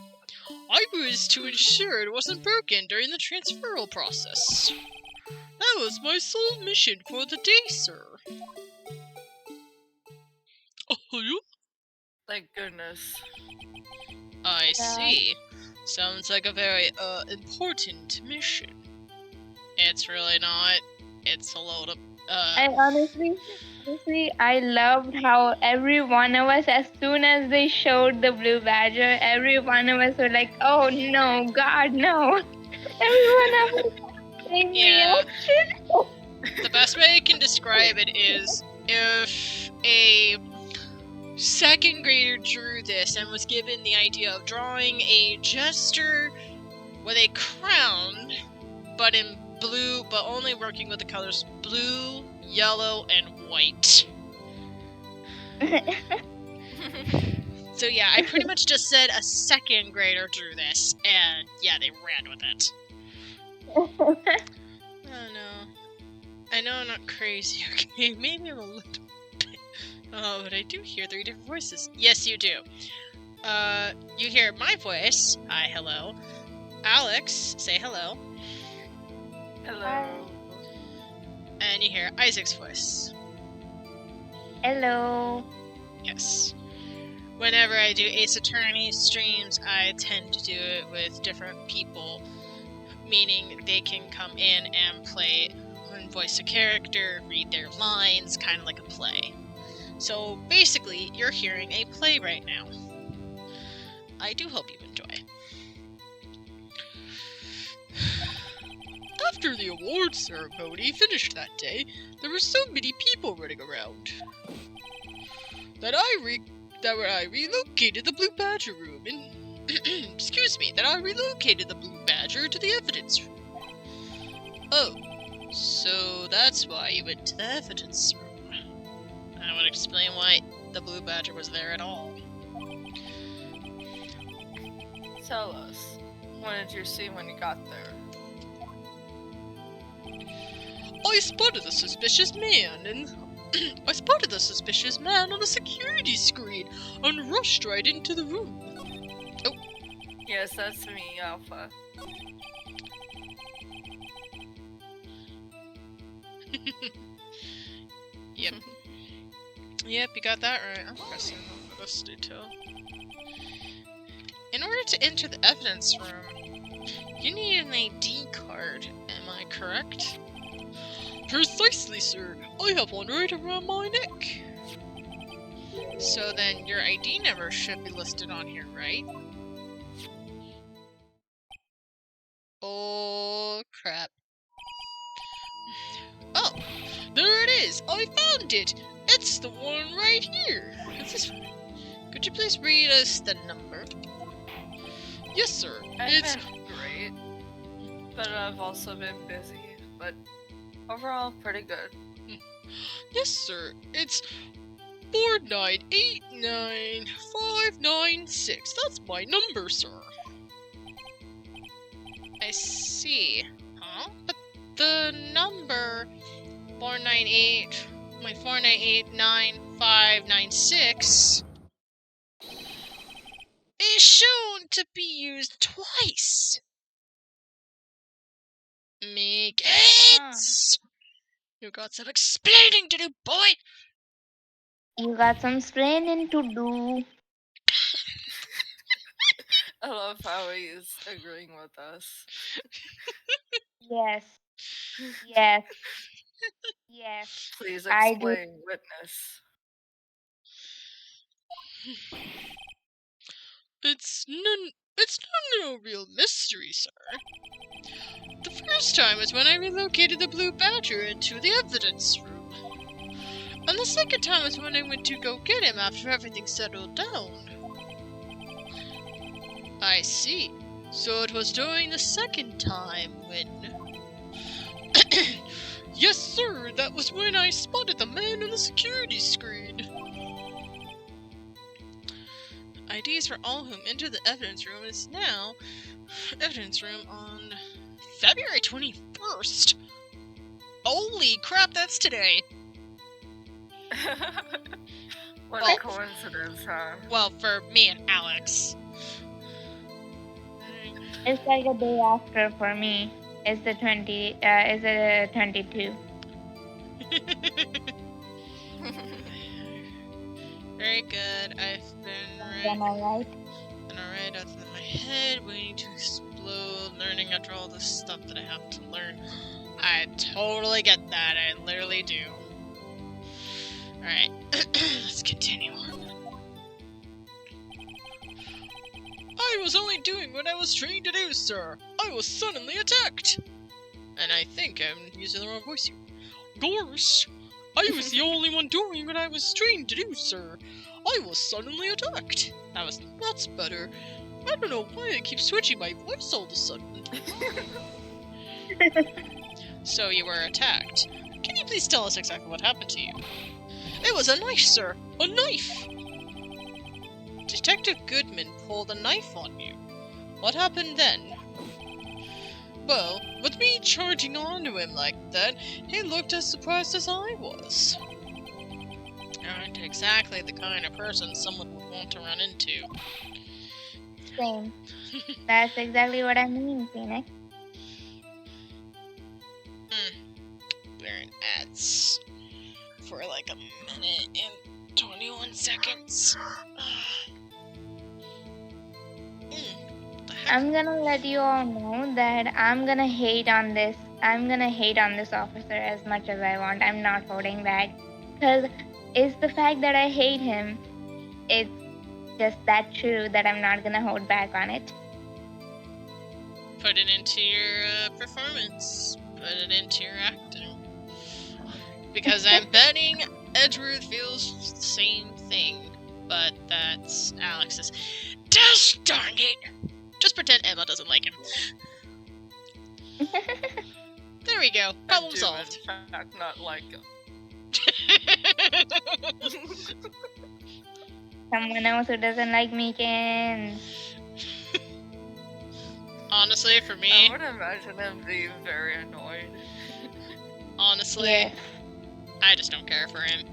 I was to ensure it wasn't broken during the transferal process. That was my sole mission for the day, sir. Oh, yeah? Thank goodness. I see. Sounds like a very, important mission. It's really not. It's a load of I honestly, I loved how every one of us, as soon as they showed the blue badger, every one of us were like, "Oh no, God, no!" Every one of us same Yeah. reaction. The best way I can describe it is if a second grader drew this and was given the idea of drawing a jester with a crown, but in blue, but only working with the colors blue, yellow, and white. So yeah, I pretty much just said a second grader drew this, and yeah, they ran with it. Oh no. I know I'm not crazy, okay? Maybe I'm a little bit. Oh, but I do hear 3 different voices. Yes, you do. You hear my voice. Hi, hello. Alex, say hello. Hello. And you hear Isaac's voice. Hello. Yes. Whenever I do Ace Attorney streams, I tend to do it with different people, meaning they can come in and play and voice a character, read their lines, kind of like a play. So basically, you're hearing a play right now. I do hope you enjoy. After the awards ceremony finished that day, there were so many people running around that I relocated the Blue Badger room and excuse me, that I relocated the Blue Badger to the evidence room. Oh, so that's why you went to the evidence room. I would explain why the Blue Badger was there at all. Tell us, what did you see when you got there? I spotted a suspicious man on the security screen and rushed right into the room. Oh. Yes, that's me, Alpha. Yep. Yep, you got that right. I'm pressing on this detail. In order to enter the evidence room, you need an ID card, am I correct? Precisely, sir. I have one right around my neck. So then your ID number should be listed on here, right? Oh, crap. Oh, there it is! I found it! It's the one right here! It's this one. Could you please read us the number? Yes, sir. It's been great, but I've also been busy, but overall pretty good. Yes, sir. It's 4989596. That's my number, sir. I see. Huh? But the number 4989596 is shown to be used twice. Make it! You got some explaining to do, boy! You got some explaining to do. I love how he's agreeing with us. Yes. Yes. Yes. Please I do. explain, witness. It's no real mystery, sir. The first time was when I relocated the Blue Badger into the evidence room. And the second time was when I went to go get him after everything settled down. I see. So it was during the second time when... Yes, sir, that was when I spotted the man on the security screen. IDs for all whom enter the evidence room is now evidence room on February 21st. Holy crap, that's today. What Well, a coincidence, huh? Well, for me and Alex. It's like a day after for me. It's the 22. Very good. I've been Am I right? alright out of my head, waiting to explode, learning after all the stuff that I have to learn. I totally get that. I literally do. Alright, let's continue on. I was only doing what I was trained to do, sir. I was suddenly attacked. And I think I'm using the wrong voice here. Gorse, I was the only one doing what I was trained to do, sir. I was suddenly attacked. That's better. I don't know why I keep switching my voice all of a sudden. So you were attacked. Can you please tell us exactly what happened to you? It was a knife, sir. A knife! Detective Goodman pulled a knife on you. What happened then? Well, with me charging onto him like that, he looked as surprised as I was. Aren't exactly the kind of person someone would want to run into. Same. That's exactly what I mean, Pheonix. We're in ads for like a minute and 21 seconds. I'm gonna let you all know that I'm gonna hate on this officer as much as I want. I'm not holding back. Because it's the fact that I hate him. It's just that true that I'm not gonna hold back on it. Put it into your performance. Put it into your acting. Because I'm betting Edward feels the same thing. But that's Alex's. Gosh darn it! Just pretend Emma doesn't like him. There we go. Problem solved. In fact, not like him. Someone else who doesn't like me can. Honestly, for me, I would imagine him being very annoyed. honestly, Yeah. I just don't care for him.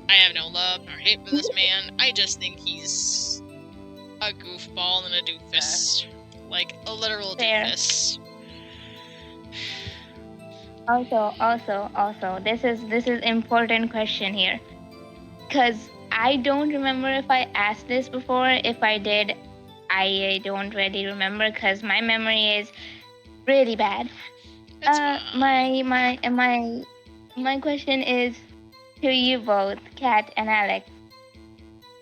I have no love nor hate for this man. I just think he's a goofball and a doofus. Like, a literal Fair. doofus. Also, this is important question here. Cause I don't remember if I asked this before. If I did, I don't really remember because my memory is really bad. It's fine. My question is to you both, Katt and Alex.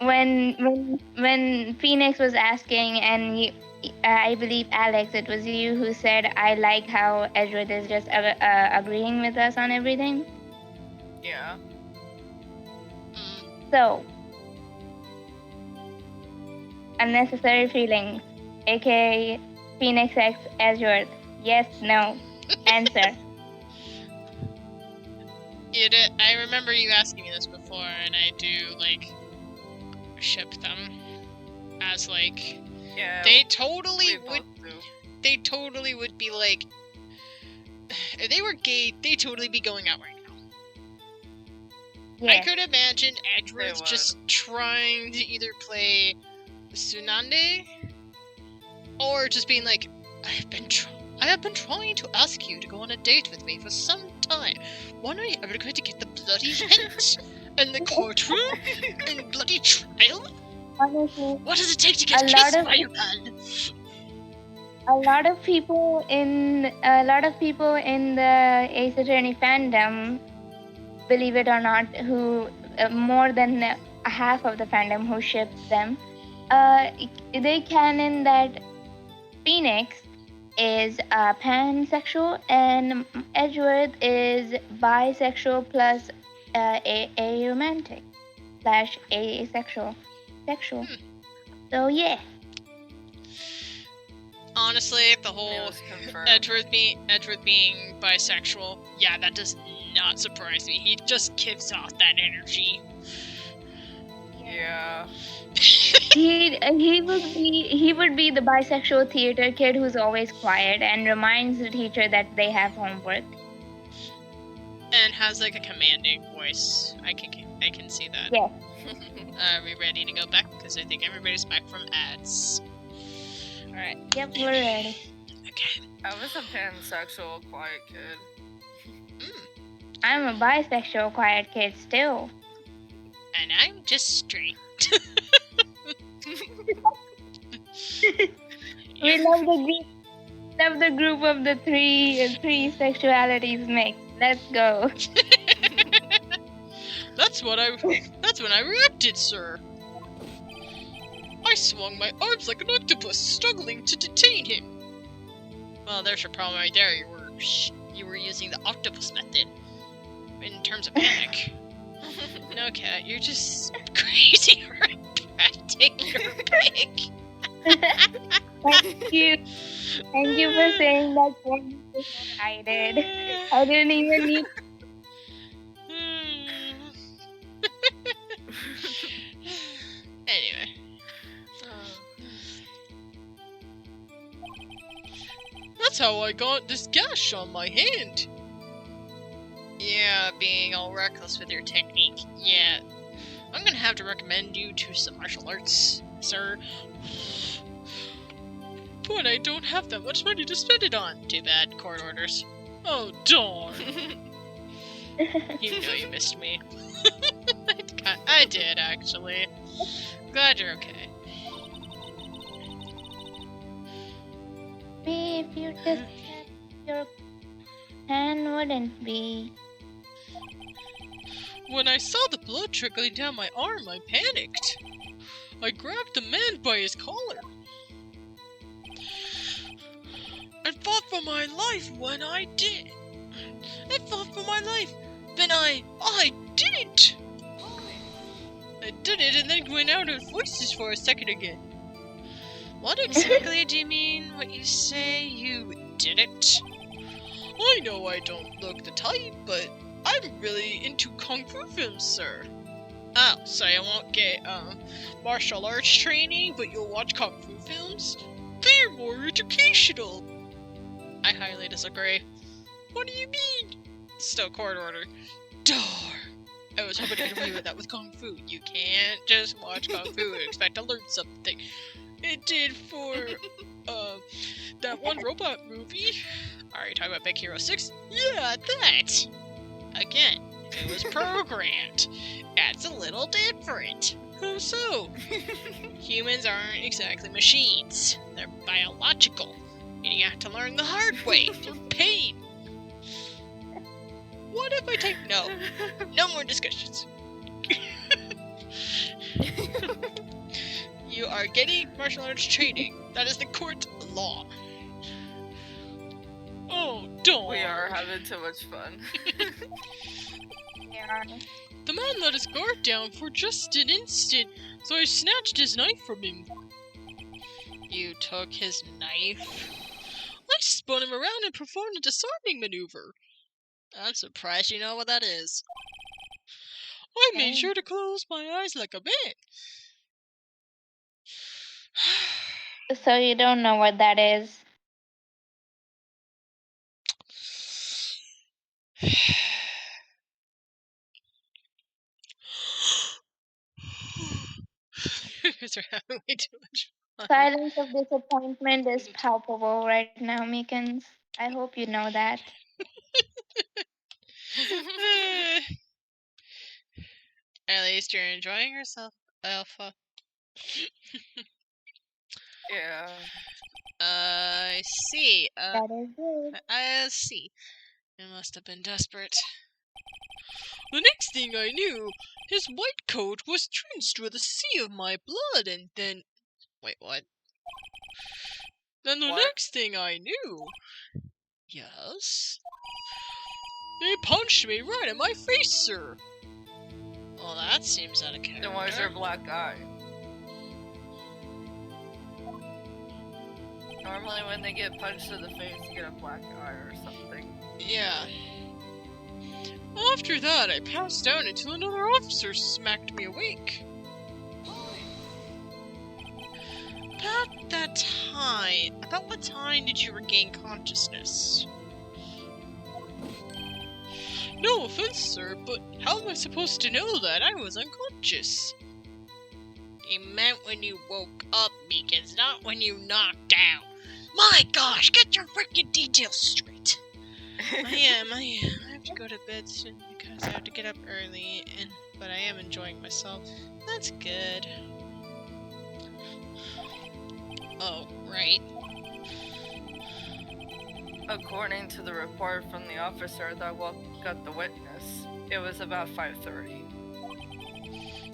When Pheonix was asking, and you, I believe Alex, it was you who said, "I like how Edward is just agreeing with us on everything." Yeah. So, unnecessary feelings, aka Pheonix X Edward. Yes, no. Answer. I remember you asking me this before, and I do, like, ship them as, like, Yeah. they totally we would, both do. they totally would be, like, if they were gay, they'd totally be going out right now. I Yeah. could imagine Edward's would. just trying to either play Tsunade, or just being like, I have been trying to ask you to go on a date with me for some time. When are you ever going to get the bloody hint? And the courtroom? And bloody trial? Honestly, What does it take to get A lot kissed of- by a man? a lot of people in the Ace Attorney fandom, believe it or not, who more than half of the fandom who ships them, they canon that Pheonix is pansexual and Edgeworth is bisexual plus aromantic / asexual sexual. So yeah. Honestly, the It whole was confirmed. Edward being bisexual, yeah, that does not surprise me. He just gives off that energy. Yeah. He would be the bisexual theater kid who's always quiet and reminds the teacher that they have homework. And has like a commanding voice. I can see that. Yes. Are we ready to go back? Because I think everybody's back from ads. Alright. Yep, we're ready. Okay. I was a pansexual quiet kid. I'm a bisexual quiet kid still. And I'm just straight. We love the green. love the group of the three sexualities mix. Let's go. That's when I reacted, sir. I swung my arms like an octopus, struggling to detain him. Well, there's your problem right there. You were using the octopus method in terms of panic. No, Cat, you're just crazy for attracting your pig. Thank you. Thank you for saying that for me before I did. I didn't even need. Anyway. That's how I got this gash on my hand. Yeah, being all reckless with your technique. Yeah. I'm gonna have to recommend you to some martial arts, sir. But I don't have that much money to spend it on. Too bad, court orders. Oh, darn. You know you missed me. I did, actually. Glad you're okay. Me, if you just kept your hand, wouldn't be. When I saw the blood trickling down my arm, I panicked. I grabbed the man by his collar. I fought for my life when I did. I fought for my life. Then I did it. I did it and then went out of voices for a second again. What exactly do you mean when you say you did it? I know I don't look the type, but I'm really into Kung Fu films, sir. Oh, so you won't get martial arts training, but you'll watch Kung Fu films? They're more educational. I highly disagree. What do you mean? Still court order. Darn. I was hoping to get away with that with Kung Fu. You can't just watch Kung Fu and expect to learn something. It did for, that one robot movie. Are you talking about Big Hero 6? Yeah, that! Again, it was programmed. That's a little different. How so? Humans aren't exactly machines. They're biological. And you have to learn the hard way, through pain. What if I take no more discussions. You are getting martial arts training. That is the court law. Oh, don't. We are having too much fun. Yeah. The man let his guard down for just an instant, so I snatched his knife from him. You took his knife? I spun him around and performed a disarming maneuver. I'm surprised you know what that is. I made sure to close my eyes like a man. So you don't know what that is. You guys are having way too much fun. Silence of disappointment is palpable right now, Meekins. I hope you know that. At least you're enjoying yourself, Alpha. Yeah. I see. That is good. I see. It must have been desperate. The next thing I knew, his white coat was drenched with a sea of my blood, and then... Wait, what? Then the What? next thing I knew... Yes? He punched me right in my face, sir! Well, that seems out of character. Then why is there a black eye? Normally when they get punched in the face, you get a black eye or something. Yeah. After that, I passed out until another officer smacked me awake. About what time did you regain consciousness? No offense, sir, but how am I supposed to know that I was unconscious? He meant when you woke up, Meekins, not when you knocked out. My gosh, get your freaking details straight. I am. I have to go to bed soon because I have to get up early, but I am enjoying myself. That's good. Oh, right. According to the report from the officer that woke up the witness, it was about 5:30.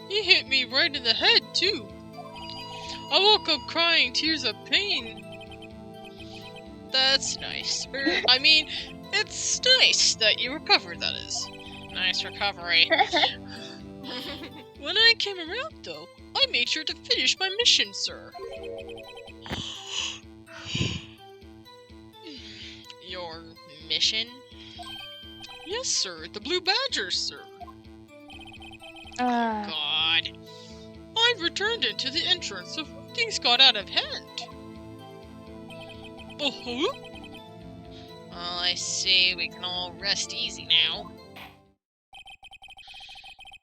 He hit me right in the head, too. I woke up crying tears of pain. That's nice. I mean, it's nice that you recovered, that is. Nice recovery. When I came around, though, I made sure to finish my mission, sir. Your mission? Yes, sir. The Blue Badger, sir. God. I returned into the entrance, so things got out of hand. Oh-huh. Well, I see. We can all rest easy now.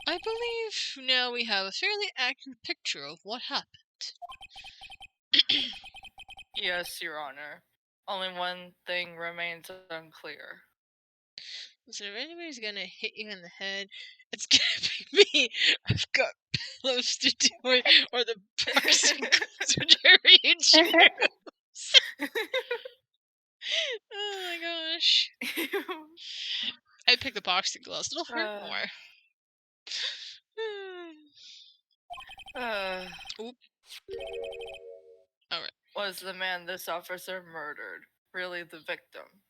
I believe now we have a fairly accurate picture of what happened. Yes, Your Honor. Only one thing remains unclear. So if anybody's gonna hit you in the head, it's gonna be me. I've got pillows to do it, or the boxing gloves which Jerry choose. Oh my gosh. I picked the boxing gloves. It'll hurt more. Oop. Alright. Was the man this officer murdered really the victim?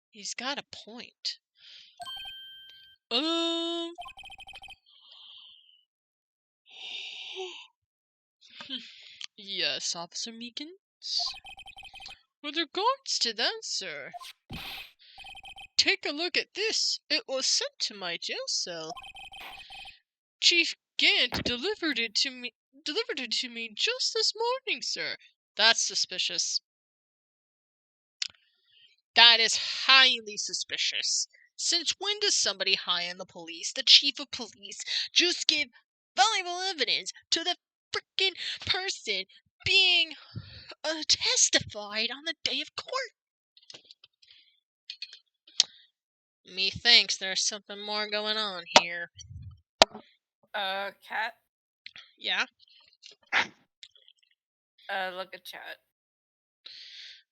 He's got a point. Yes, Officer Meekins? With regards to that, sir, take a look at this. It was sent to my jail cell. Chief Gant delivered it to me just this morning, sir. That's suspicious. That is highly suspicious. Since when does somebody high in the police, the chief of police, just give valuable evidence to the frickin' person being testified on the day of court? Methinks there's something more going on here. Katt? Yeah? Look at chat.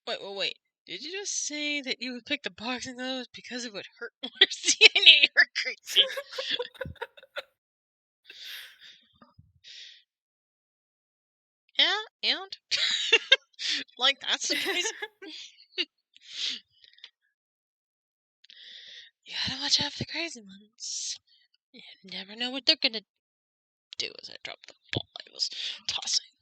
Wait. Did you just say that you would pick the boxing gloves because it would hurt more? See, I knew you were crazy. Yeah, and? Like, that's surprising. You gotta watch out for the crazy ones. You never know what they're gonna do. As I dropped the ball I was tossing.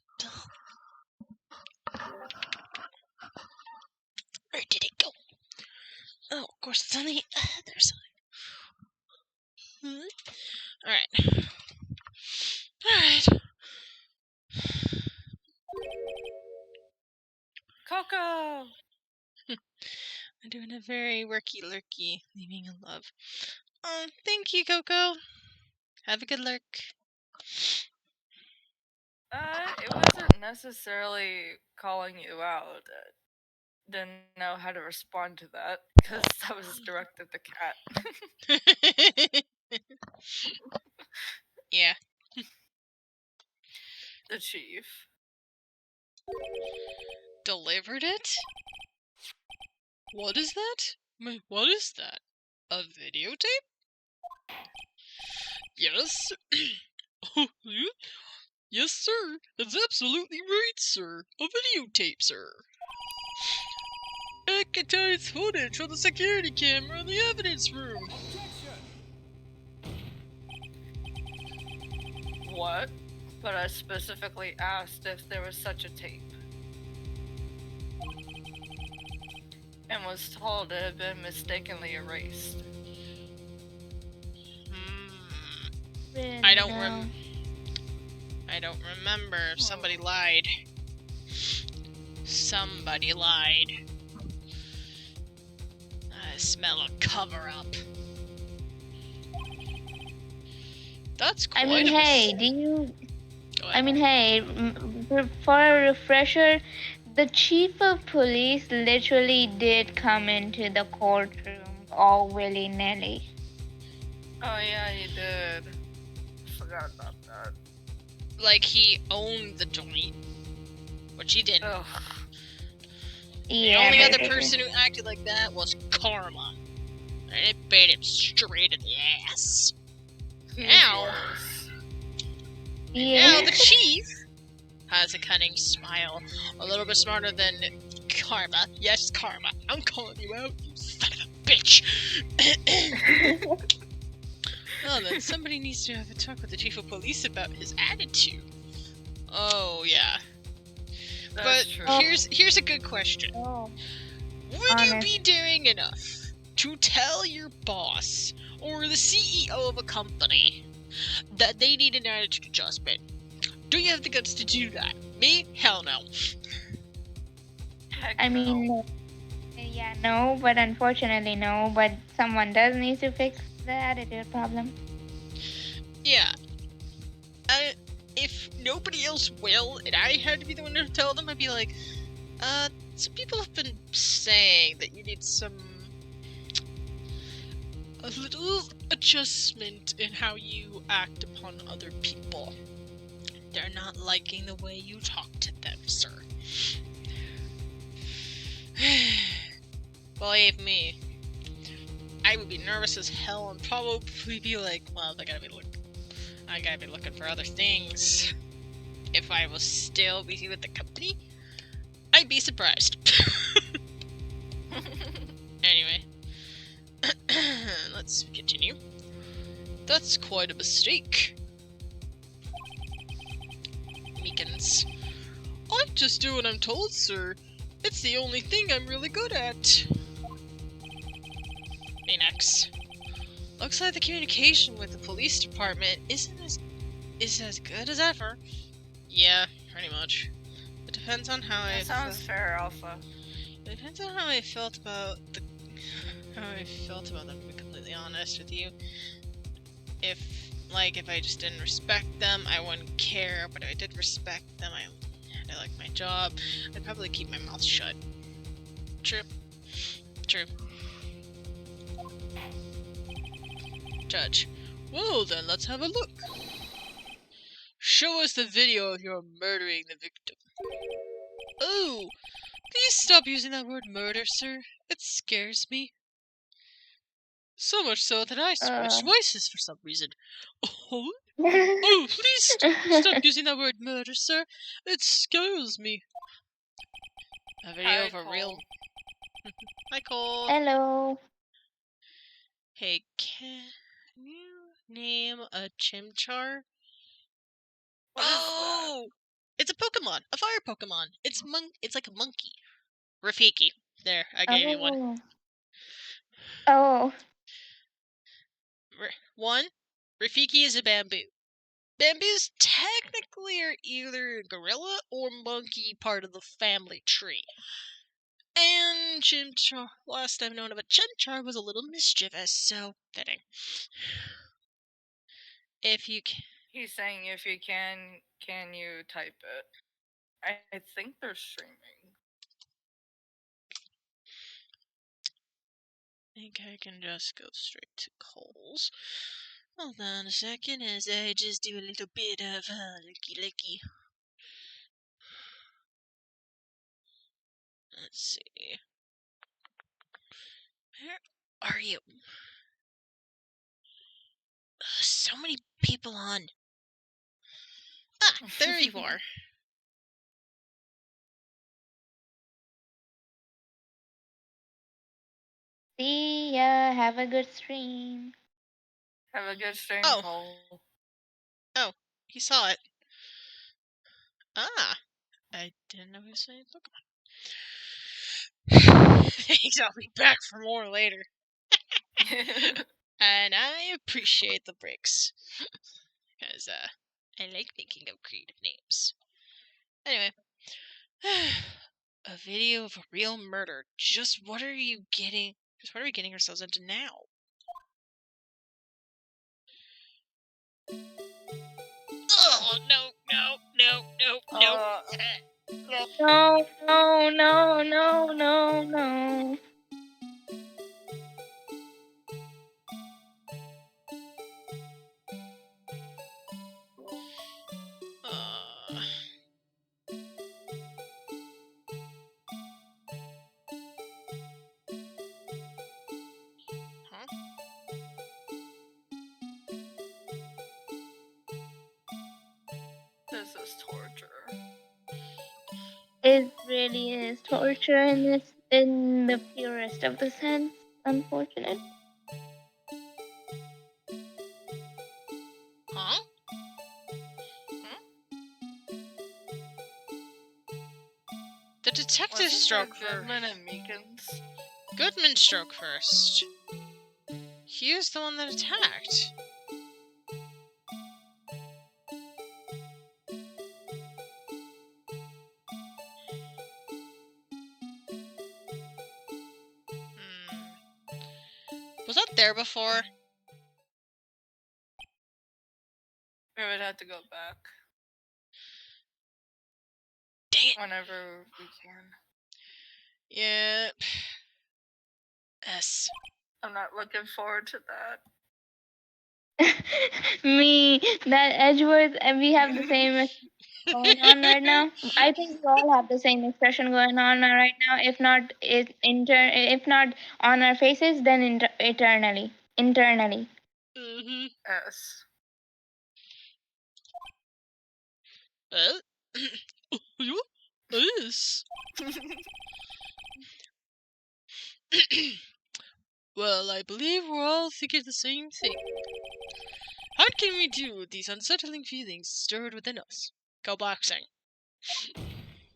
Where did it go? Oh, of course it's on the other side. Alright. Coco! I'm doing a very worky-lurky leaving a love. Thank you, Coco. Have a good lurk. It wasn't necessarily calling you out. Didn't know how to respond to that, because that was directed to Katt. Yeah. The chief. Delivered it? What is that? What is that? A videotape? Yes. Yes, sir. That's absolutely right, sir. A videotape, sir. It contains footage from the security camera in the evidence room. What? But I specifically asked if there was such a tape. And was told it had been mistakenly erased. I don't remember. Somebody lied. Somebody lied. I smell a cover-up. That's quite for a refresher, the chief of police literally did come into the courtroom all willy-nilly. Oh yeah, you did. Forgot about that. Like he owned the joint. Which he didn't. Ugh. The only other basically. person who acted like that was Karma. And it bit him straight in the ass. He's Now- worse. Now Yeah. the chief has a cunning smile. A little bit smarter than Karma. Yes, Karma. I'm calling you out, you son of a bitch. Well then, somebody needs to have a talk with the chief of police about his attitude. Oh yeah. That's But true. here's a good question. Oh. Would you Honest. be daring enough to tell your boss or the CEO of a company that they need an attitude adjustment? Do you have the guts to do that? Me? Hell no. Heck I mean, no. yeah, no, but unfortunately, no. But someone does need to fix the attitude problem. Yeah. If nobody else will, and I had to be the one to tell them, I'd be like, some people have been saying that you need a little adjustment in how you act upon other people. They're not liking the way you talk to them, sir. Believe me, I would be nervous as hell and probably be like, well, I gotta be looking for other things. If I was still busy with the company, I'd be surprised. Anyway, let's continue. That's quite a mistake. Meekins. I just do what I'm told, sir. It's the only thing I'm really good at. Pheonix. Looks like the communication with the police department is as good as ever. Yeah, pretty much. It depends on how That sounds fair, Alpha. It depends on how I felt about them, to be completely honest with you. If I just didn't respect them, I wouldn't care, but if I did respect them, I like my job, I'd probably keep my mouth shut. True. Judge. Well then, let's have a look. Show us the video of your murdering the victim. Oh! Please stop using that word murder, sir. It scares me. So much so that I switched voices for some reason. Oh, please stop using that word murder, sir. It scares me. A video of a real... Hi, Cole. Hello. Hey, can you name a chimchar? What is that? It's a Pokemon. A fire Pokemon. It's like a monkey. Rafiki. There, I gave you one. Oh. One, Rafiki is a bamboo. Bamboos technically are either gorilla or monkey part of the family tree. And Chimchar, last I've known of a Chimchar was a little mischievous, so fitting. If you can... He's saying if you can you type it? I think they're streaming. I think I can just go straight to Cole's. Hold on a second as I just do a little bit of licky. Let's see. Where are you? So many people on. Ah, there you are. See ya. Have a good stream. Have a good stream, Oh. Cole. Oh, he saw it. Ah, I didn't know he was saying Pokemon. Thanks, I'll be back for more later. And I appreciate the breaks. Because, I like thinking of creative names. Anyway. A video of a real murder. Just what are we getting ourselves into now? Oh, no. No. This is torture. It really is torture in the purest of the sense, unfortunate. Huh? The detective Wasn't stroke that first. Goodman and Meekins? Goodman stroke first. He was the one that attacked. Was that there before? We would have to go back Dang it. whenever we can. Yep. S. I'm not looking forward to that. Me, that Edgeworth, and we have the same going on right now. I think we all have the same expression going on right now. If not on our faces, then internally. Mm-hmm. Yes. Yes. Well, I believe we're all thinking the same thing. How can we deal with these unsettling feelings stirred within us? Go boxing.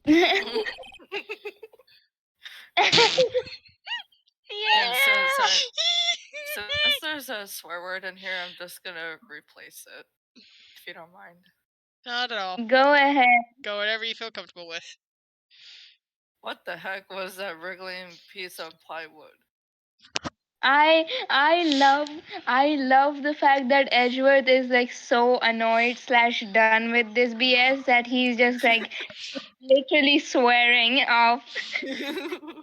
Yeah. And since there's a swear word in here, I'm just gonna replace it, if you don't mind. Not at all. Go ahead. Go whatever you feel comfortable with. What the heck was that wriggling piece of plywood? I love the fact that Edgeworth is like so annoyed slash done with this BS that he's just like literally swearing off.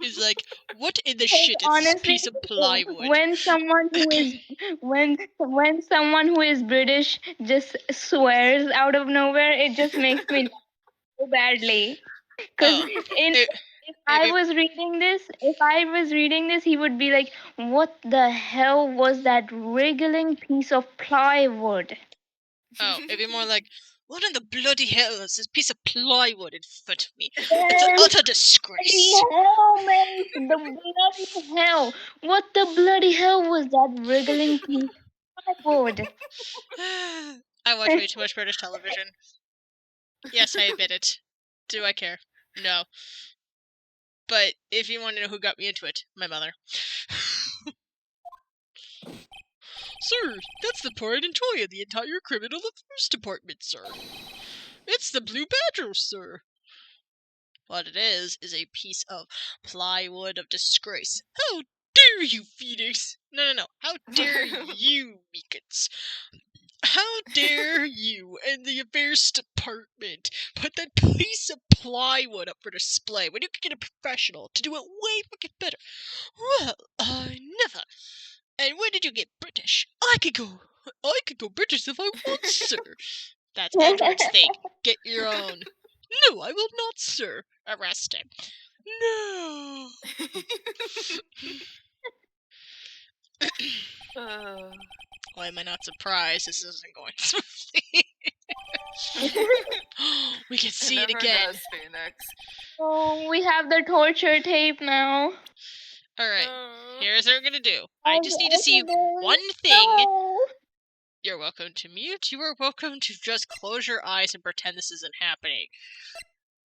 He's like, what in the shit is this Honestly, piece of plywood? when someone who is British just swears out of nowhere, it just makes me laugh so badly. Because Oh, if I it- was reading this, he would be like, "What the hell was that wriggling piece of plywood?" it'd be more like, what in the bloody hell is this piece of plywood in front of me? It's an Yes, utter bloody disgrace. hell, mate! The bloody hell! What the bloody hell was that wriggling piece of plywood? I watch way too much British television. Yes, I admit it. Do I care? No. But if you want to know who got me into it, my mother. Sir, that's the pride and joy of the entire criminal affairs department, sir. It's the Blue Badger, sir. What it is a piece of plywood of disgrace. How dare you, Pheonix? No. How dare you, Meekins? How dare you and the affairs department put that piece of plywood up for display when you could get a professional to do it way fucking better? Well, I never. And when did you get British? I could go British if I want, sir. That's Edward's thing. Get your own. No, I will not, sir. Arrest him. No. Why am I not surprised this isn't going smoothly? We can see it never again. does, Pheonix. Oh, we have the torture tape now. Alright, here's what we're gonna do. I just need to see one thing. No. You're welcome to mute. You are welcome to just close your eyes and pretend this isn't happening.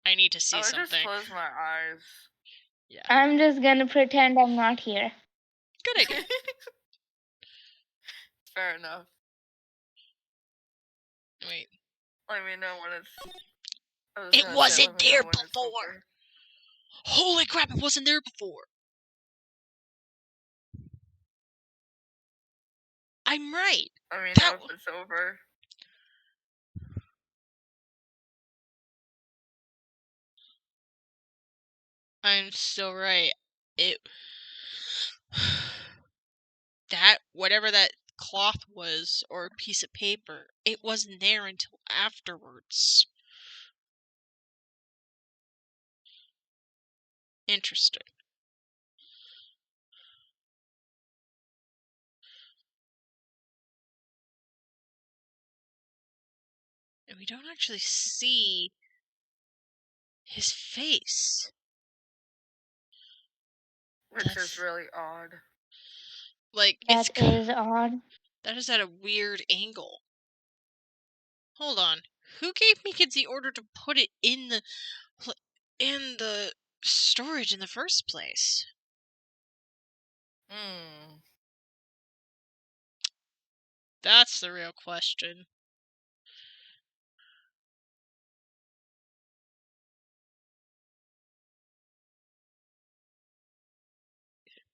I need to see I something. just close my eyes. Yeah, I'm just gonna pretend I'm not here. good idea. Fair enough. Wait. Let me know when it's. It wasn't let me know there when it's before. over. Holy crap, it wasn't there before. I'm right. Let me know That if it's over. I'm still right. It that whatever that cloth was or piece of paper, it wasn't there until afterwards. Interesting. and we don't actually see his face. Which That's- is really odd. Like, That is odd. that is at a weird angle. Hold on. Who gave me kids the order to put it in the storage in the first place? That's the real question.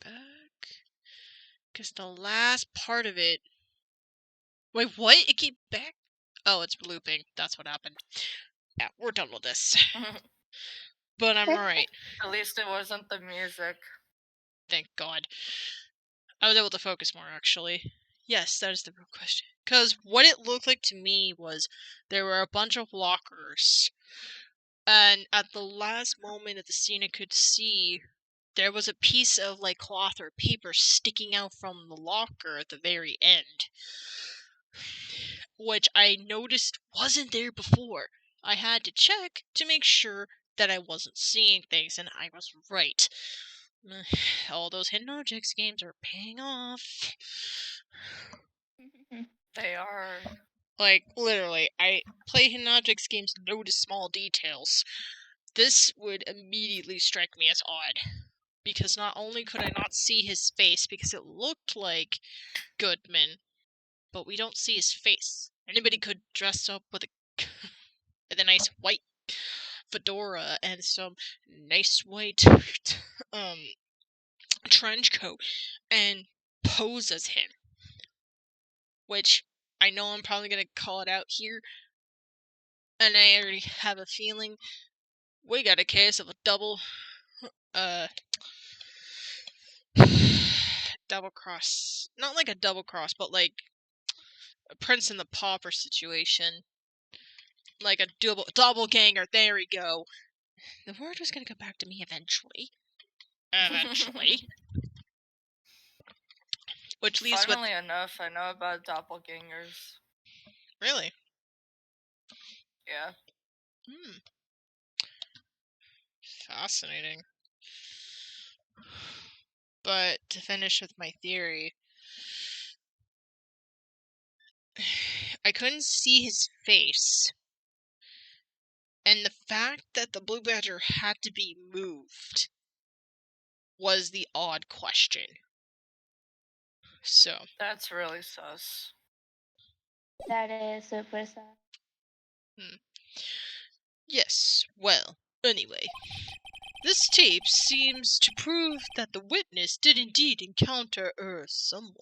Back. Because the last part of it. Wait, what? It came back? Oh, it's looping. That's what happened. Yeah, we're done with this. But I'm right. At least it wasn't the music. Thank God. I was able to focus more, actually. Yes, that is the real question. Because what it looked like to me was there were a bunch of lockers. And at the last moment of the scene, I could see there was a piece of like cloth or paper sticking out from the locker at the very end, which I noticed wasn't there before. I had to check to make sure that I wasn't seeing things, and I was right. All those hidden objects games are paying off. They are. Like, literally, I play hidden objects games to notice small details. This would immediately strike me as odd. Because not only could I not see his face because it looked like Goodman, but we don't see his face. Anybody could dress up with a nice white fedora and some nice white trench coat and pose as him. Which I know I'm probably gonna call it out here, and I already have a feeling we got a case of a double cross. Not like a double cross, but like a Prince and the Pauper situation. Like a doppelganger, there we go. The word was gonna come back to me eventually. Which leaves Funnily enough, I know about doppelgangers. Really? Yeah. Fascinating. But to finish with my theory, I couldn't see his face. And the fact that the Blue Badger had to be moved was the odd question. So. That's really sus. That is super sad. Yes, well, anyway. This tape seems to prove that the witness did indeed encounter someone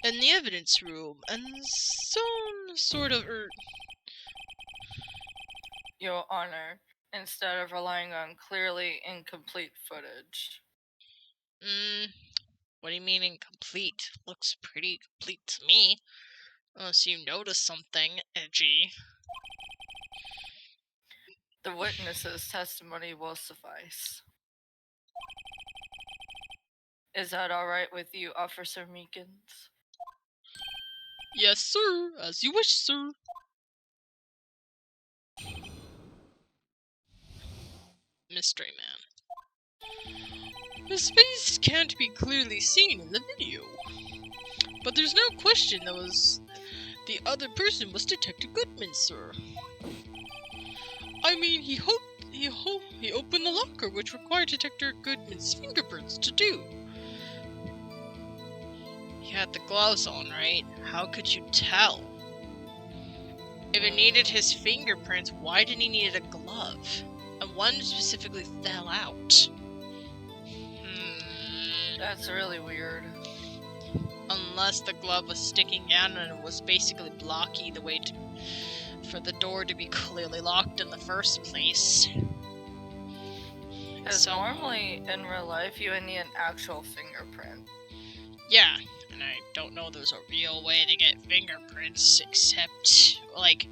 in the evidence room, and some sort of Your Honor, instead of relying on clearly incomplete footage. What do you mean incomplete? Looks pretty complete to me. Unless you notice something edgy. The witness's testimony will suffice. Is that alright with you, Officer Meekins? Yes, sir. As you wish, sir. Mystery Man. His face can't be clearly seen in the video. But there's no question the other person was Detective Goodman, sir. I mean, he opened the locker, which required Detective Goodman's fingerprints to do. He had the gloves on, right? How could you tell? If it needed his fingerprints, why did he need a glove? And one specifically fell out. That's really weird. Unless the glove was sticking down and it was basically blocking the way for the door to be clearly locked in the first place. Because normally, in real life, you would need an actual fingerprint. Yeah, and I don't know there's a real way to get fingerprints except, like,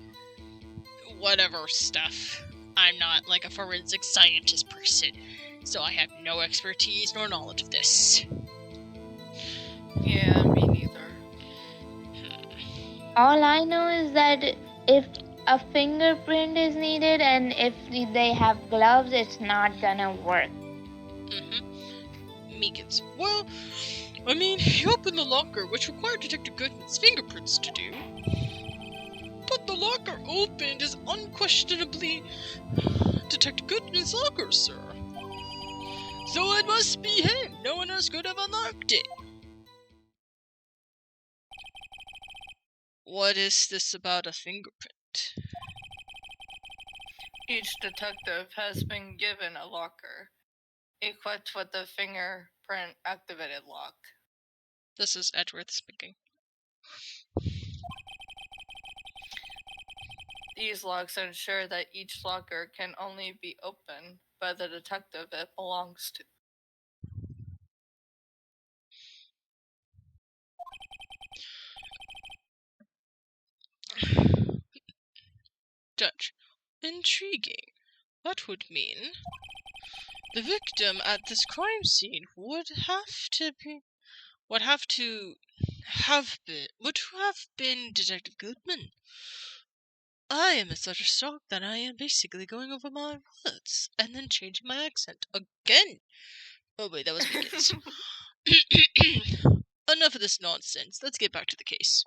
whatever stuff. I'm not, like, a forensic scientist person, so I have no expertise nor knowledge of this. Yeah, me neither. All I know is that if a fingerprint is needed and if they have gloves, it's not gonna work. Meekins. Well, I mean, you opened the locker, which required Detective Goodman's fingerprints to do. But the locker opened is unquestionably Detective Goodman's locker, sir. So it must be him. No one else could have unlocked it. What is this about a fingerprint? Each detective has been given a locker, equipped with the fingerprint activated lock. This is Edgeworth speaking. These locks ensure that each locker can only be opened by the detective it belongs to. Judge. Intriguing. That would mean the victim at this crime scene would have been Detective Goodman. I am in such a shock that I am basically going over my words and then changing my accent again. Oh wait, that was Meekins. Enough of this nonsense. Let's get back to the case.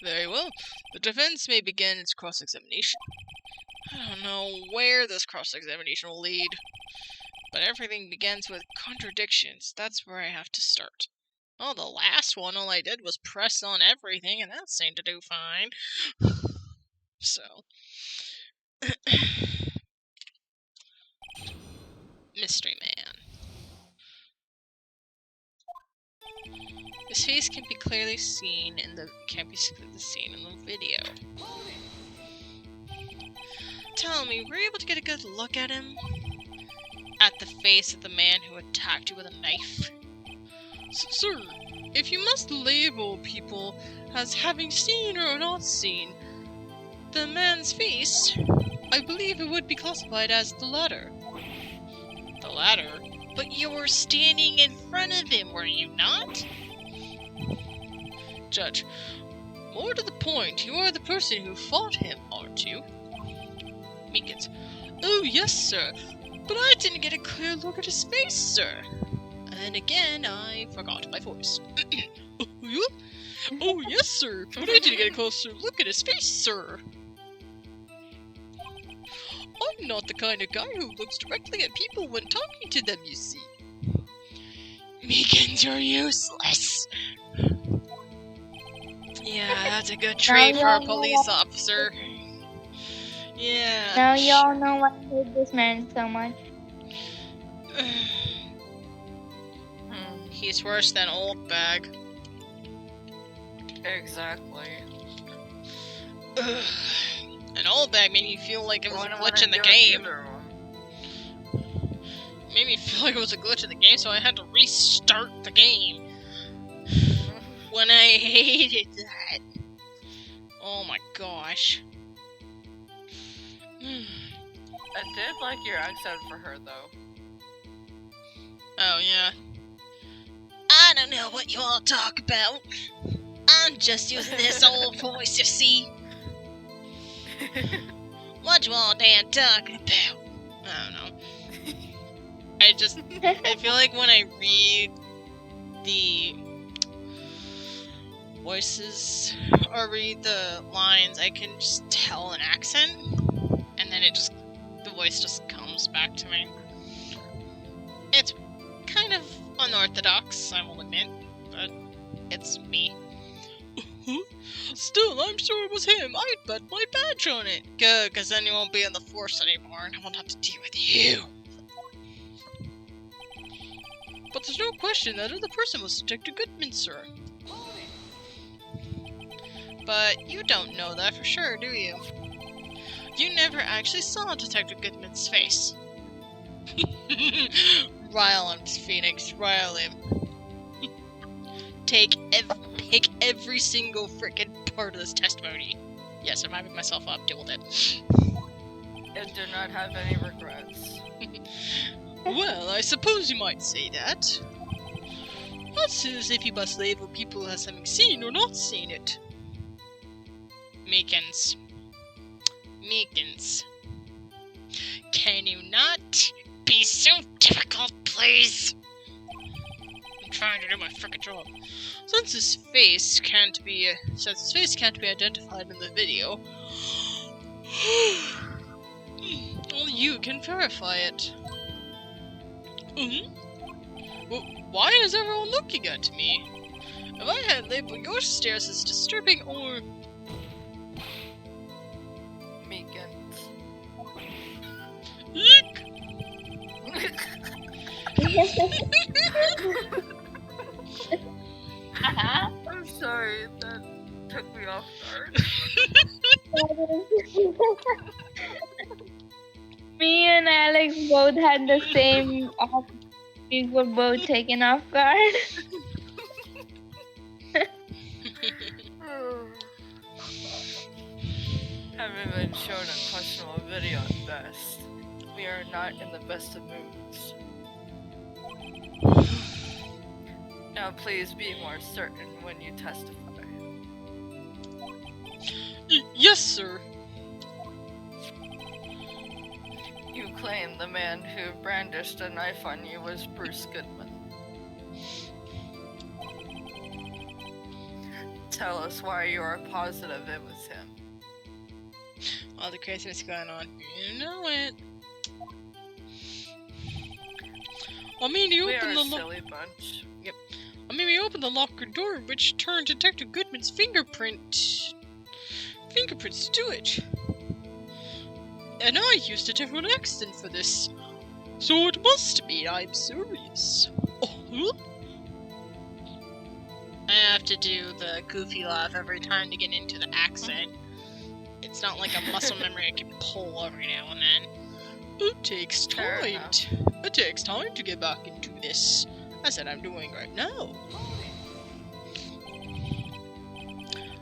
Very well. The defense may begin its cross-examination. I don't know where this cross-examination will lead, but everything begins with contradictions. That's where I have to start. Oh, the last one, all I did was press on everything, and that seemed to do fine. So. Mystery Man. His face can be clearly seen in the video. Tell me, were you able to get a good look at him? At the face of the man who attacked you with a knife? Sir, if you must label people as having seen or not seen the man's face, I believe it would be classified as the latter. The latter? But you were standing in front of him, were you not? Judge, more to the point, you are the person who fought him, aren't you? Meekins. Oh, yes, sir. But I didn't get a clear look at his face, sir. And again, I forgot my voice. Oh, yes, sir. But I didn't get a closer look at his face, sir. I'm not the kind of guy who looks directly at people when talking to them, you see. Meekins, you're useless. Yeah, that's a good trait for a police officer. Yeah. Now y'all know why I hate this man so much. He's worse than Old Bag. Exactly. An Old Bag made me feel like it was a glitch in the game. Made me feel like it was a glitch in the game, so I had to restart the game. When I hated that. Oh my gosh. I did like your accent for her, though. Oh, yeah. I don't know what you all talk about. I'm just using this old voice, you see. What you all damn talking about? I don't know. I feel like when I read the voices or read the lines, I can just tell an accent, and then the voice just comes back to me. It's kind of unorthodox, I will admit, but it's me. Still, I'm sure it was him. I'd bet my badge on it. Good, because then you won't be in the force anymore, and I won't have to deal with you. But there's no question that other person was Detective Goodman, sir. But you don't know that for sure, do you? You never actually saw Detective Goodman's face. Rile him, Pheonix, rile him. Pick every single frickin' part of this testimony. Yes, I'm hyping myself up, deal with it. And do not have any regrets. Well, I suppose you might say that. That's as if you must label people as having seen or not seen it. Meekins. Meekins. Can you not be so difficult, please? I'm trying to do my frickin' job. Since his face can't be identified in the video, only you can verify it. Well, why is everyone looking at me? If I had labeled your stares as disturbing or... Meekins. Eek! I'm sorry, that took me off guard. Me and Alex both had the same we were both taken off guard. Having been shown a questionable video at best, we are not in the best of moods. Now please be more certain when you testify. Yes, sir. You claim the man who brandished a knife on you was Bruce Goodman. Tell us why you are positive it was him. All the craziness going on. You know it. I mean, you We are opened a the silly bunch. we opened the locker door, which turned Detective Goodman's fingerprints to it. And I used a different accent for this. So it must be I'm serious. Oh, I have to do the goofy laugh every time to get into the accent. It's not like a muscle memory I can pull every now and then. It takes Fair time. enough. It takes time to get back into this. As I'm doing right now.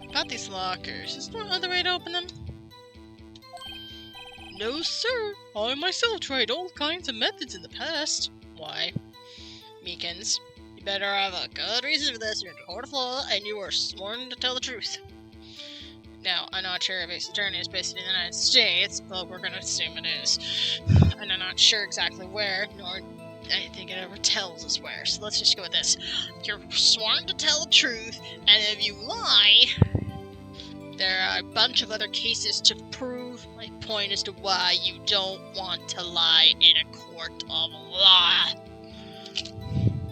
About these lockers, is there no other way to open them? No, sir. I myself tried all kinds of methods in the past. Why? Meekins, you better have a good reason for this. You're in a court of law, and you are sworn to tell the truth. Now, I'm not sure if it's attorney is based in the United States, but we're gonna assume it is. And I'm not sure exactly where, nor I think it ever tells us where. So let's just go with this. You're sworn to tell the truth, and if you lie, there are a bunch of other cases to prove my point as to why you don't want to lie in a court of law.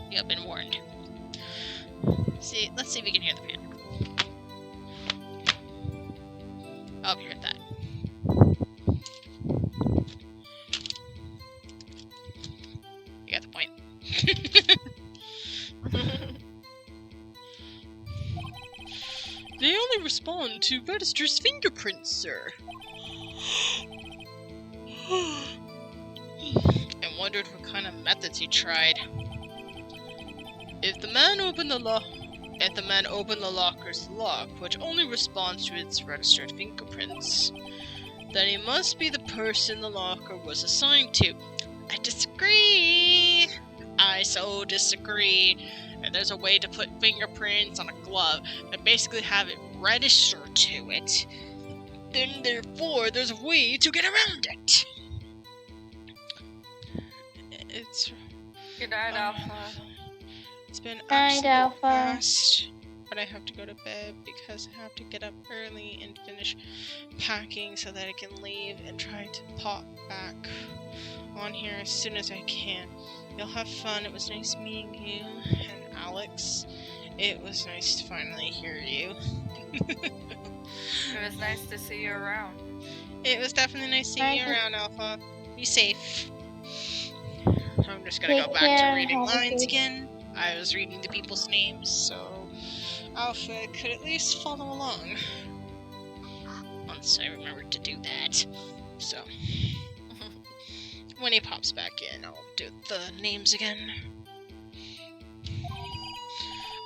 You have been warned. See, let's see if we can hear the piano. I hope you heard that. You got the point. They only respond to register's fingerprints, sir. I wondered what kind of methods he tried. If the man opened the locker's lock, which only responds to its registered fingerprints, then he must be the person the locker was assigned to. I disagree. I so disagree. And there's a way to put fingerprints on a glove and basically have it register to it. Then therefore there's a way to get around it. It's Good night, Alpha. It's been Night, absolute Alpha. fast, but I have to go to bed because I have to get up early and finish packing so that I can leave and try to pop back on here as soon as I can. You'll have fun. It was nice meeting you, and Alex, it was nice to finally hear you. It was nice to see you around. It was definitely nice seeing you Bye. around, Alpha. Be safe. I'm just gonna Take go back to care. reading Have a lines good- again. I was reading the people's names, so Alpha could at least follow along. Once I remembered to do that. So, when he pops back in, I'll do the names again.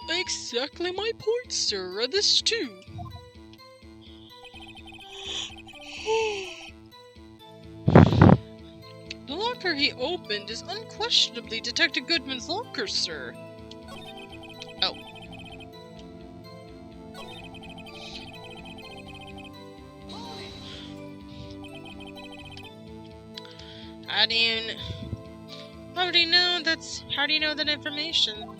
Exactly my point, sir. This too. The locker he opened is unquestionably Detective Goodman's locker, sir. Oh. How do you know that information?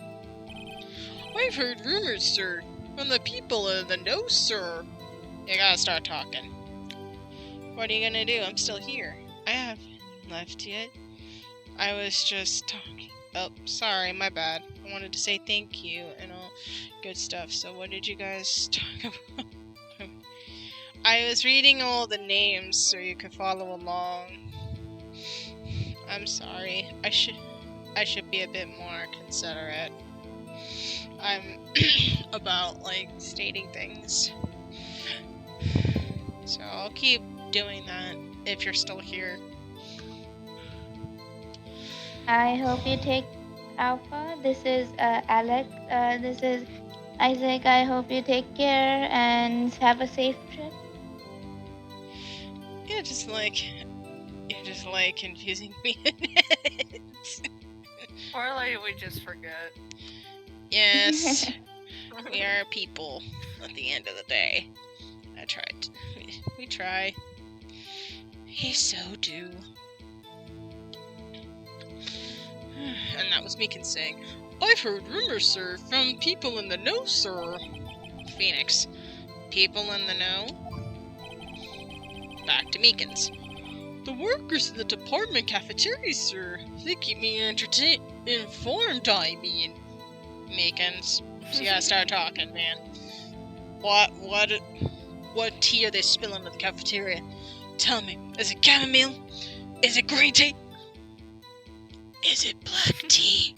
I've heard rumors, sir, from the people in the know, sir. You gotta start talking. What are you gonna do? I'm still here. I haven't left yet. I was just talking. Oh, sorry, my bad. I wanted to say thank you and all good stuff. So what did you guys talk about? I was reading all the names so you could follow along. I'm sorry. I should be a bit more considerate. I'm about stating things. So I'll keep doing that if you're still here. I hope you take Alpha. This is Alex. This is Isaac. I hope you take care and have a safe trip. You're just confusing me. Or we just forget. Yes, we are people at the end of the day. I tried. We try. We so do. And that was Meekin saying, I've heard rumors, sir, from people in the know, sir. Pheonix. People in the know? Back to Meekins. The workers in the department cafeteria, sir. They keep me informed, I mean. Meekins. So you gotta start talking, man. What tea are they spilling in the cafeteria? Tell me, is it chamomile? Is it green tea? Is it black tea?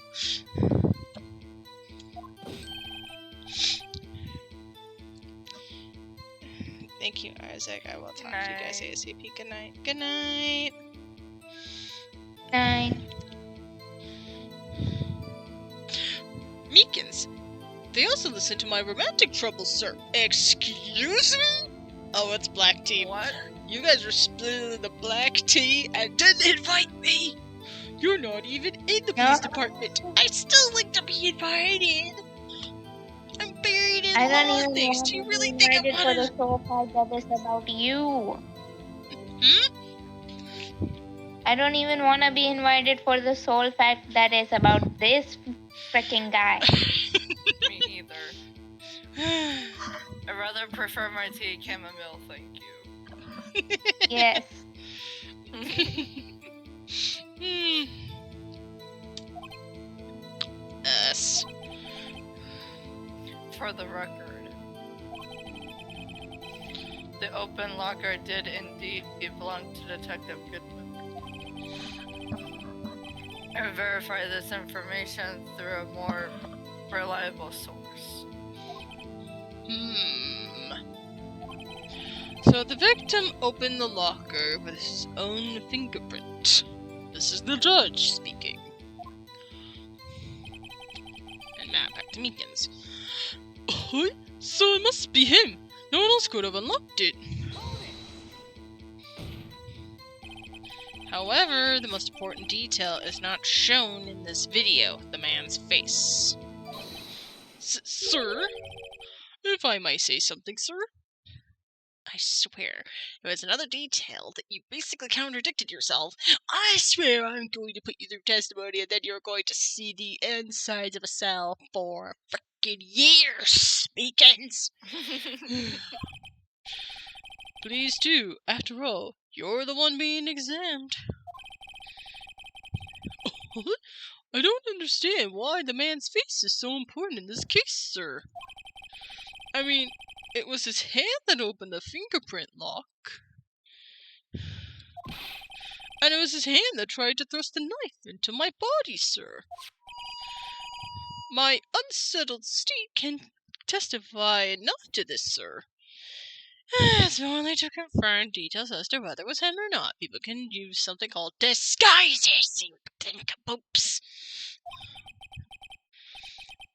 Thank you, Isaac. I will talk to you guys ASAP. Good night. Good night. Night. Meekins. They also listen to my romantic troubles, sir. Excuse me? Oh, it's black tea. What? You guys are splitting the black tea and didn't invite me. You're not even in the police department. I still like to be invited. I'm buried in I don't law even things. want Do you to really be think I invited for want the to? soul part that is about you. Hmm? I don't even want to be invited for the soul fact that is about this freaking guy. Me either. I'd rather prefer my tea chamomile, thank you. Yes. Yes. For the record, the open locker did indeed belong to Detective Goodman. I verify this information through a more reliable source. So the victim opened the locker with his own fingerprint. This is the judge speaking. And now back to Meekins. Oh, so it must be him. No one else could have unlocked it. However, the most important detail is not shown in this video, the man's face. Sir? If I might say something, sir? I swear, it was another detail that you basically contradicted yourself. I swear I'm going to put you through testimony and then you're going to see the insides of a cell for frickin' years, Meekins! Please do, after all, you're the one being examined. I don't understand why the man's face is so important in this case, sir. I mean, it was his hand that opened the fingerprint lock. And it was his hand that tried to thrust the knife into my body, sir. My unsettled state can testify enough to this, sir. It's only to confirm details as to whether it was him or not. People can use something called disguises, you nincompoops.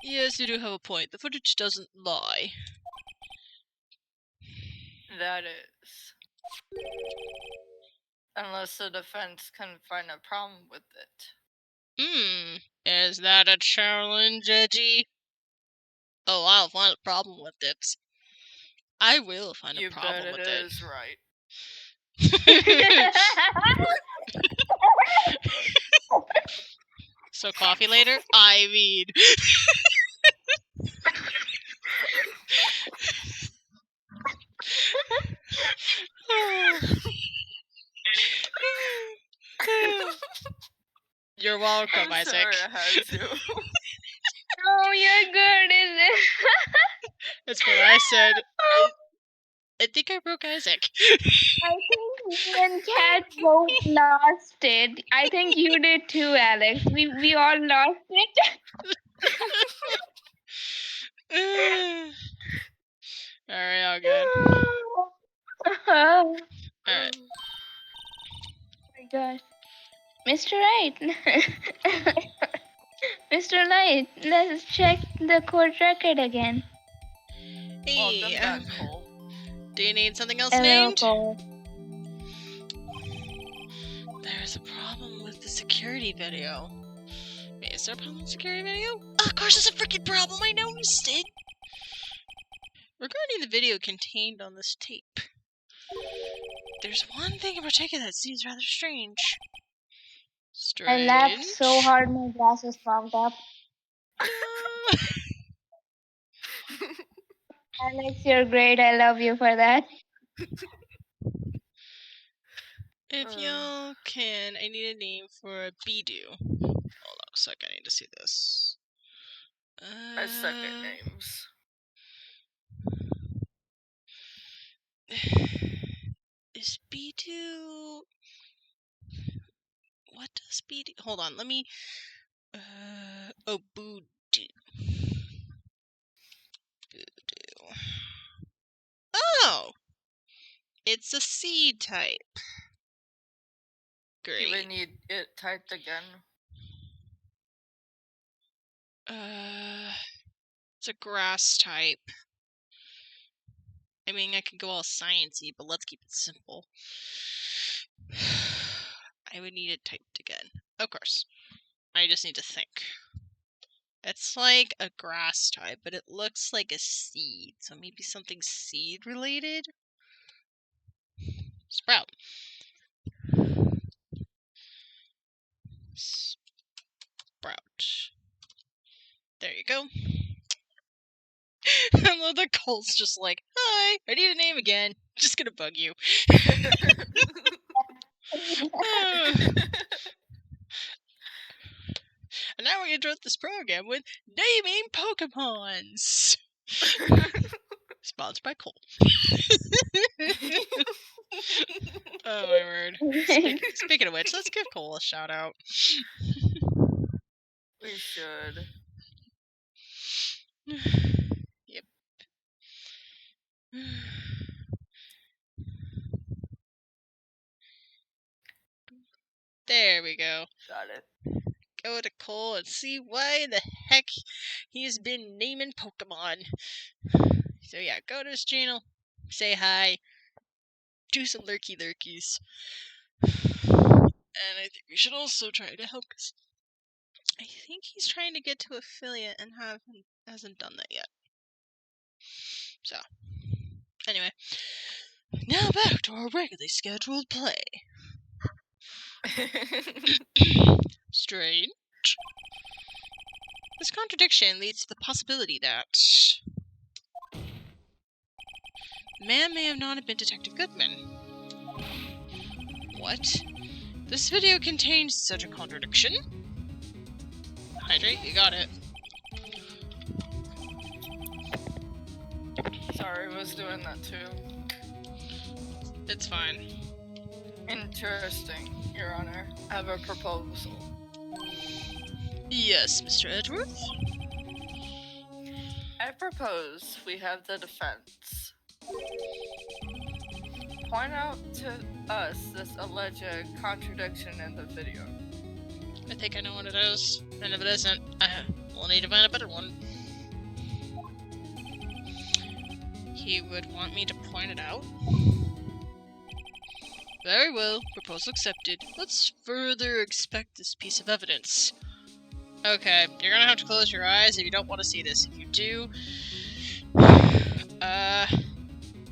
Yes, you do have a point. The footage doesn't lie. That is. Unless the defense can find a problem with it. Is that a challenge, Edgy? Oh, I'll find a problem with it. I will find a problem with it. You bet it is, right. So coffee later? I mean... You're welcome, I'm Isaac. sorry I had to. No, you're good, is it? That's what I said. I think I broke Isaac. I think me and Kat both lost it. I think you did too, Alex. We all lost it. Alright, all good. Oh Alright. my gosh. Mr. Wright. Mr. Light, let's check the court record again. Hey, Welcome back, Cole. do you need something else Hello, named? Cole. There's a problem with the security video. Wait, is there a problem with the security video? Oh, of course there's a freaking problem, I noticed it! Regarding the video contained on this tape, there's one thing in particular that seems rather strange. I laughed so hard my glasses fogged up. Alex, you're great. I love you for that. If y'all can, I need a name for a Be-Do. Hold on a sec, I need to see this. I suck at names. Is Be-Do... What does Be-Do... Hold on, let me... Oh, Boo-Do. Boo-Do. Oh! It's a seed type. Great. Do we need it typed again? It's a grass type. I mean, I could go all sciencey, but let's keep it simple. I would need it typed again. Of course. I just need to think. It's like a grass type, but it looks like a seed. So maybe something seed related? Sprout. Sprout. There you go. I love that Cole's just like, hi, I need a name again. Just gonna bug you. And now we're gonna interrupt this program with naming Pokemons. Sponsored by Cole. Oh my word. Speaking of which, let's give Cole a shout out. We should. Yep. There we go. Got it. Go to Cole and see why the heck he's been naming Pokemon. So yeah, go to his channel, say hi, do some lurkies. And I think we should also try to help, because I think he's trying to get to affiliate and hasn't done that yet. So, anyway, now back to our regularly scheduled play. Strange. This contradiction leads to the possibility that man may have not been Detective Goodman. What? This video contains such a contradiction? Hydrate, you got it. Sorry, I was doing that too. It's fine. Interesting, Your Honor. I have a proposal. Yes, Mr. Edgeworth? I propose we have the defense point out to us this alleged contradiction in the video. I think I know what it is. And if it isn't, we'll need to find a better one. He would want me to point it out? Very well, proposal accepted. Let's further inspect this piece of evidence. Okay, you're gonna have to close your eyes if you don't want to see this. If you do,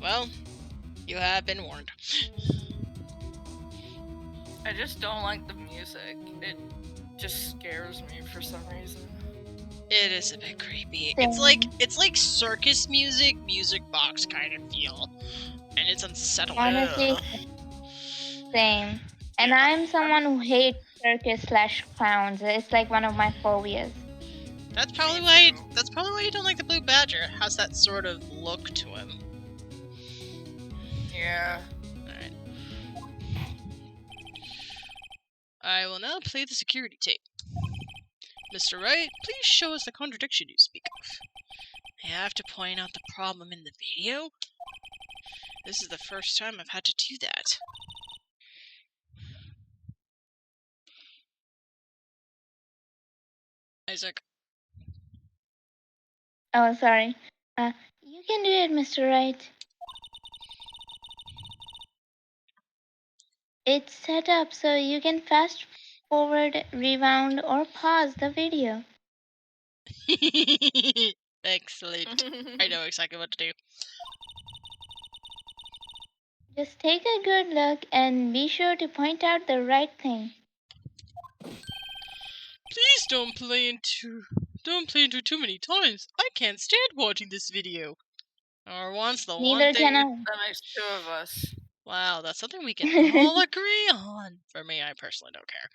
well, you have been warned. I just don't like the music. It just scares me for some reason. It is a bit creepy. Same. It's like circus music box kind of feel, and it's unsettling. Honestly, same. And Yeah. I'm someone who hates circus/clowns. It's like one of my phobias. That's probably Me why. too. That's probably why you don't like the Blue Badger. It has that sort of look to him. Yeah. Alright. I will now play the security tape. Mr. Wright, please show us the contradiction you speak of. I have to point out the problem in the video. This is the first time I've had to do that. Isaac. Oh, sorry. You can do it, Mr. Wright. It's set up so you can fast forward, rewound, or pause the video. Excellent. I know exactly what to do. Just take a good look and be sure to point out the right thing. Please don't play into too many times. I can't stand watching this video. Or once the Neither one thing. can I. That makes two of us. Wow, that's something we can all agree on. For me, I personally don't care.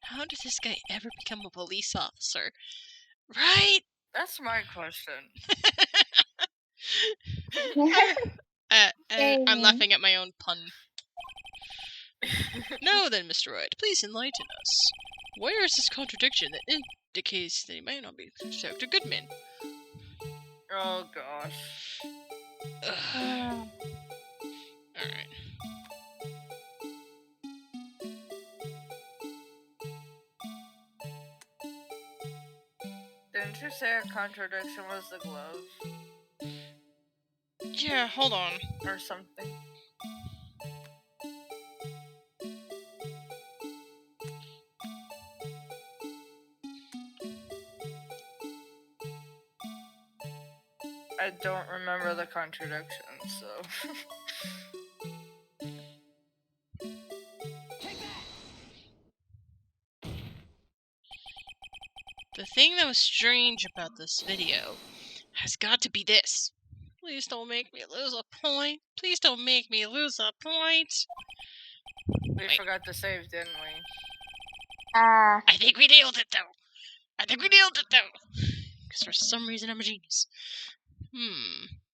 How did this guy ever become a police officer? Right? That's my question. I'm laughing at my own pun. Now then, Mr. Wright, please enlighten us. Where is this contradiction that indicates they may not be Detective Goodman? Oh gosh. Alright. Didn't you say a contradiction was the glove? Yeah, hold on. Or something? I don't remember the contradiction, so... The thing that was strange about this video has got to be this. Please don't make me lose a point. Please don't make me lose a point. We Wait. forgot to save, didn't we? Ah, I think we nailed it, though. Because for some reason I'm a genius.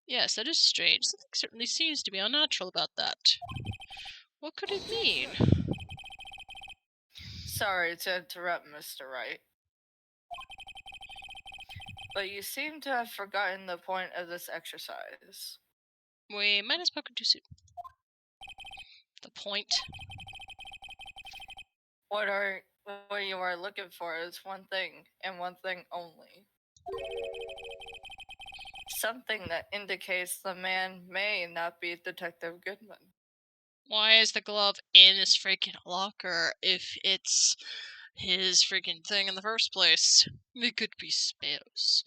Yes, that is strange. Something certainly seems to be unnatural about that. What could it mean? Sorry to interrupt, Mr. Wright. But you seem to have forgotten the point of this exercise. We might have spoken too soon. The point? What you are looking for is one thing, and one thing only. Something that indicates the man may not be Detective Goodman. Why is the glove in his freaking locker if it's his freaking thing in the first place? It could be spares.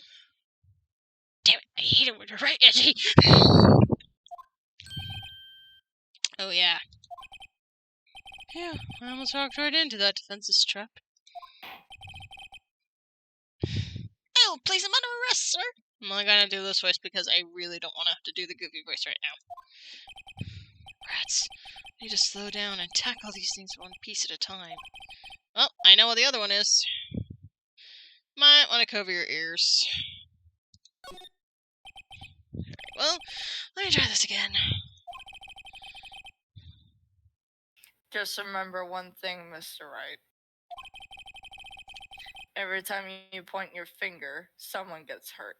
Damn it, I hate it when you're right, Edgy! Oh yeah. Yeah, I almost walked right into that defenseless trap. I'll place him under arrest, sir! I'm only gonna do this voice because I really don't want to have to do the goofy voice right now. Rats. I need to slow down and tackle these things one piece at a time. Well, I know what the other one is. Might want to cover your ears. Alright, well, let me try this again. Just remember one thing, Mr. Wright. Every time you point your finger, someone gets hurt.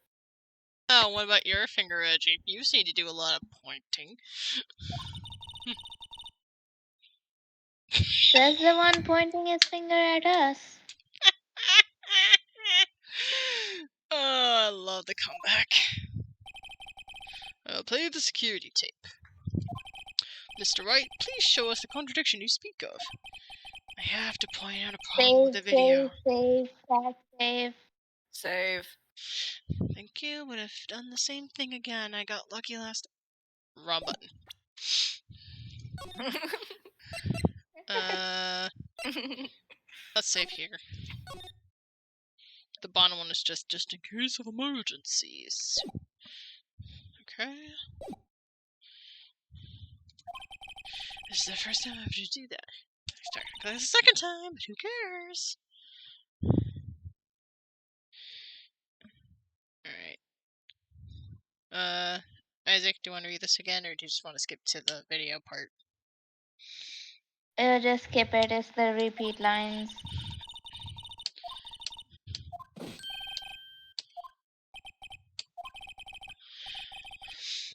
Oh, what about your finger, Edgy? You seem to do a lot of pointing. says the one pointing his finger at us. Oh, I love the comeback. I'll play the security tape. Mr. Wright, please show us the contradiction you speak of. I have to point out a problem with the video. Save, Katt, save. Save. Thank you, would have done the same thing again. I got lucky last... Wrong button. Let's save here. The bottom one is just in case of emergencies. Okay. This is the first time I have to do that. Technically, it's the second time, but who cares? Alright. Isaac, do you want to read this again, or do you just want to skip to the video part? Just skip it. It's the repeat lines.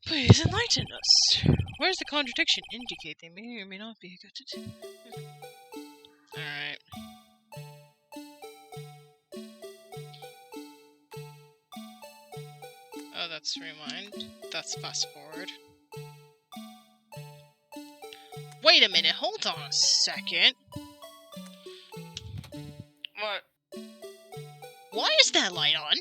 Please enlighten us. Where's the contradiction indicate they may or may not be a good... Alright. Oh, that's rewind. That's fast forward. Wait a minute, hold on a second. What? Why is that light on?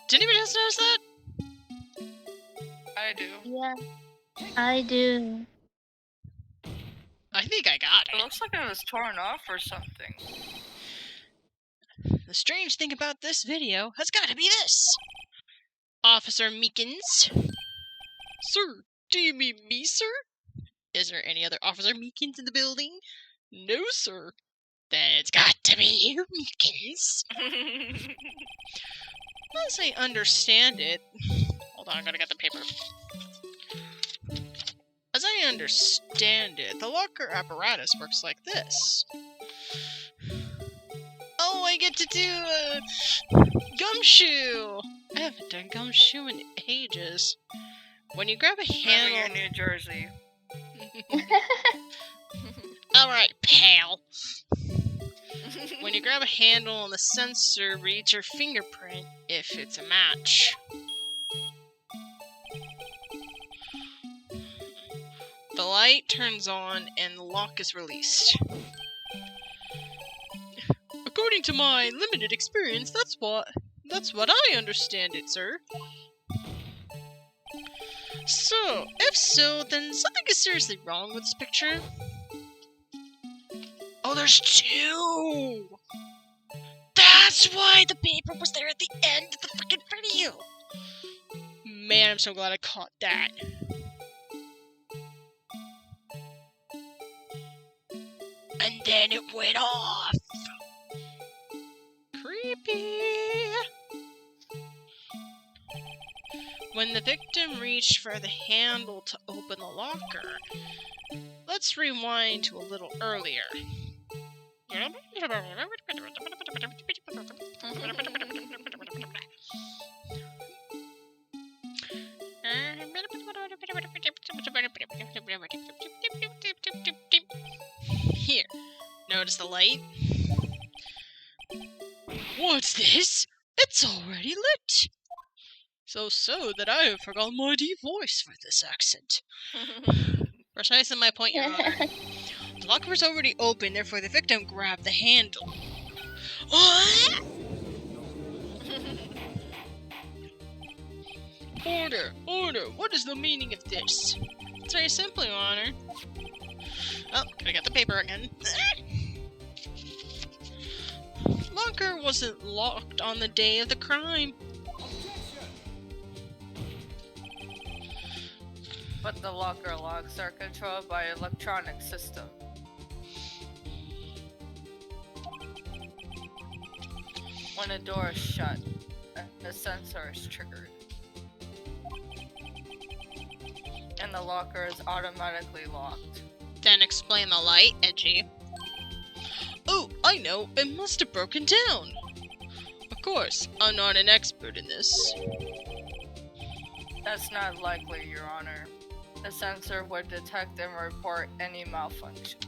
Did anybody else notice that? I do. Yeah, I do. I think I got It it. looks like it was torn off or something. The strange thing about this video has got to be this. Officer Meekins. Sir, do you mean me, sir? Is there any other Officer Meekins in the building? No, sir. Then it's got to be you, Meekins. As I understand it... Hold on, I gotta get the paper. As I understand it, the locker apparatus works like this. Oh, I get to do gumshoe! I haven't done gumshoe in ages. When you grab a Maybe handle... in New Jersey. Alright, pal. When you grab a handle on the sensor, reads your fingerprint if it's a match. The light turns on and the lock is released. According to my limited experience, that's what I understand it, sir. So, if so, then something is seriously wrong with this picture. Oh, there's two! That's why the paper was there at the end of the freaking video! Man, I'm so glad I caught that. And then it went off! Creepy! When the victim reached for the handle to open the locker, let's rewind to a little earlier. Here, notice the light? What's this? It's already lit! So that I have forgotten my deep voice for this accent. Precisely my point, Your Honor. The locker was already open, therefore the victim grabbed the handle. Order! What is the meaning of this? It's very simple, Your Honor. Oh, gotta get the paper again. Locker wasn't locked on the day of the crime. But the locker locks are controlled by an electronic system. When a door is shut, a sensor is triggered. And the locker is automatically locked. Then explain the light, Edgy. Oh, I know, it must have broken down. Of course, I'm not an expert in this. That's not likely, Your Honor. The sensor would detect and report any malfunction.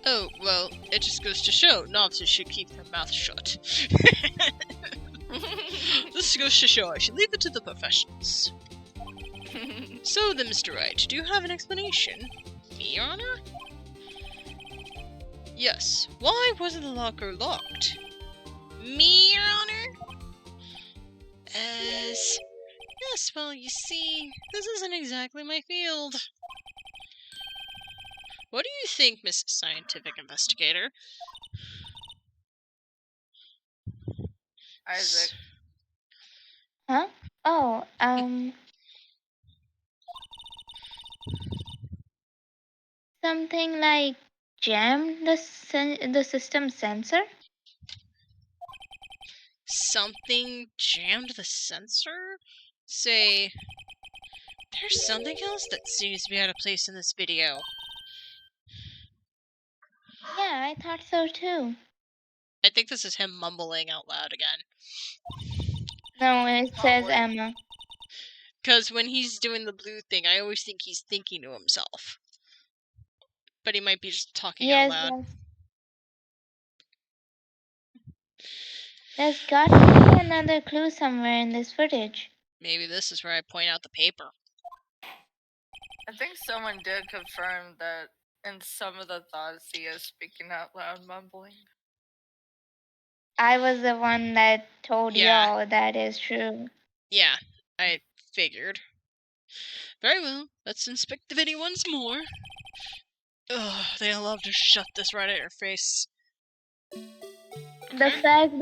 Oh, well, it just goes to show novices should keep their mouth shut. This goes to show I should leave it to the professionals. So then, Mr. Wright, do you have an explanation? Me, Your Honor? Yes. Why wasn't the locker locked? Me, Your Honor? Yes, well, you see, this isn't exactly my field. What do you think, Miss Scientific Investigator? Isaac. Huh? Oh, something like jam the system sensor? Something jammed the sensor? Say, there's something else that seems to be out of place in this video. Yeah, I thought so too. I think this is him mumbling out loud again. No, it says Probably. Emma. Because when he's doing the blue thing, I always think he's thinking to himself. But he might be just talking out Yes, loud. there's got to be another clue somewhere in this footage. Maybe this is where I point out the paper. I think someone did confirm that in some of the thoughts he is speaking out loud, mumbling. I was the one that told Yeah. y'all that is true. Yeah, I figured. Very well, let's inspect the video once more. Ugh, they love to shut this right at your face. The fact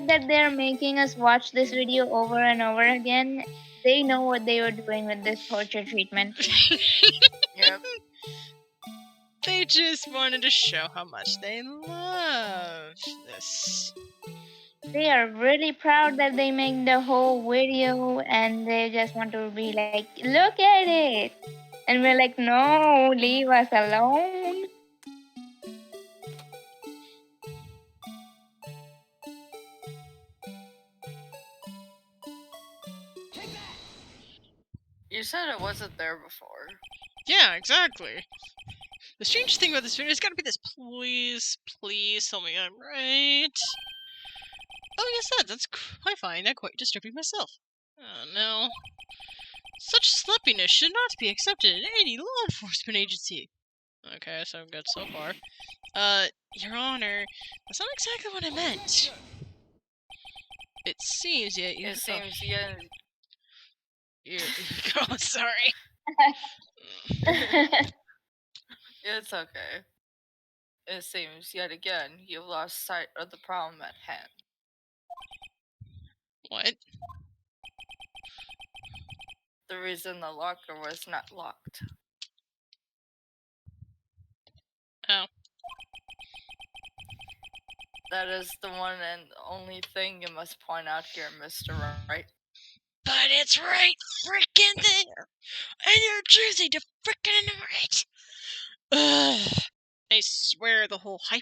that they're making us watch this video over and over again, they know what they were doing with this torture treatment. Yep. They just wanted to show how much they love this. They are really proud that they make the whole video and they just want to be like, look at it. And we're like, no, leave us alone. You said it wasn't there before. Yeah, exactly. The strange thing about this video has got to be this. Please tell me I'm right. Oh, yes, that's quite fine. I'm quite disturbing myself. Oh, no. Such sloppiness should not be accepted in any law enforcement agency. Okay, so good so far. Your Honor, that's not exactly what I meant. It seems that you... It seems yet. Oh, sorry. It's okay. It seems yet again you've lost sight of the problem at hand. What? The reason the locker was not locked. Oh. That is the one and only thing you must point out here, Mr. Wright. But it's right freaking there! And you're choosing to freaking ignore it! Ugh. I swear the whole my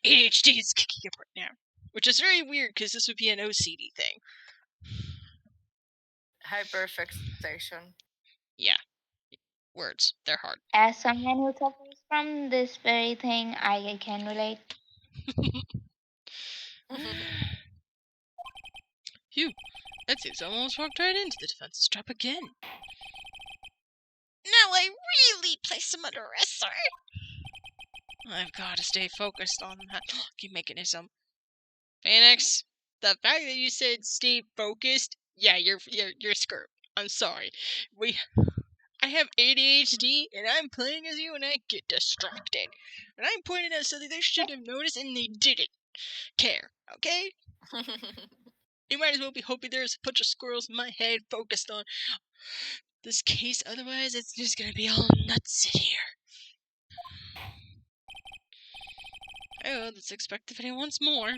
ADHD is kicking up right now. Which is very weird because this would be an OCD thing. Hyperfixation. Yeah. Words. They're hard. As someone who suffers from this very thing, I can relate. Phew. That seems I almost walked right into the defense's trap again. Now I really place him under arrest, sir. I've got to stay focused on that locking mechanism. Pheonix, the fact that you said stay focused, yeah, you're screwed. I'm sorry. I have ADHD, and I'm playing as you, and I get distracted. And I'm pointing out something they should have noticed, and they didn't care, okay? You might as well be hoping there's a bunch of squirrels in my head focused on this case, otherwise it's just gonna be all nuts in here. Oh, let's expect the video once more.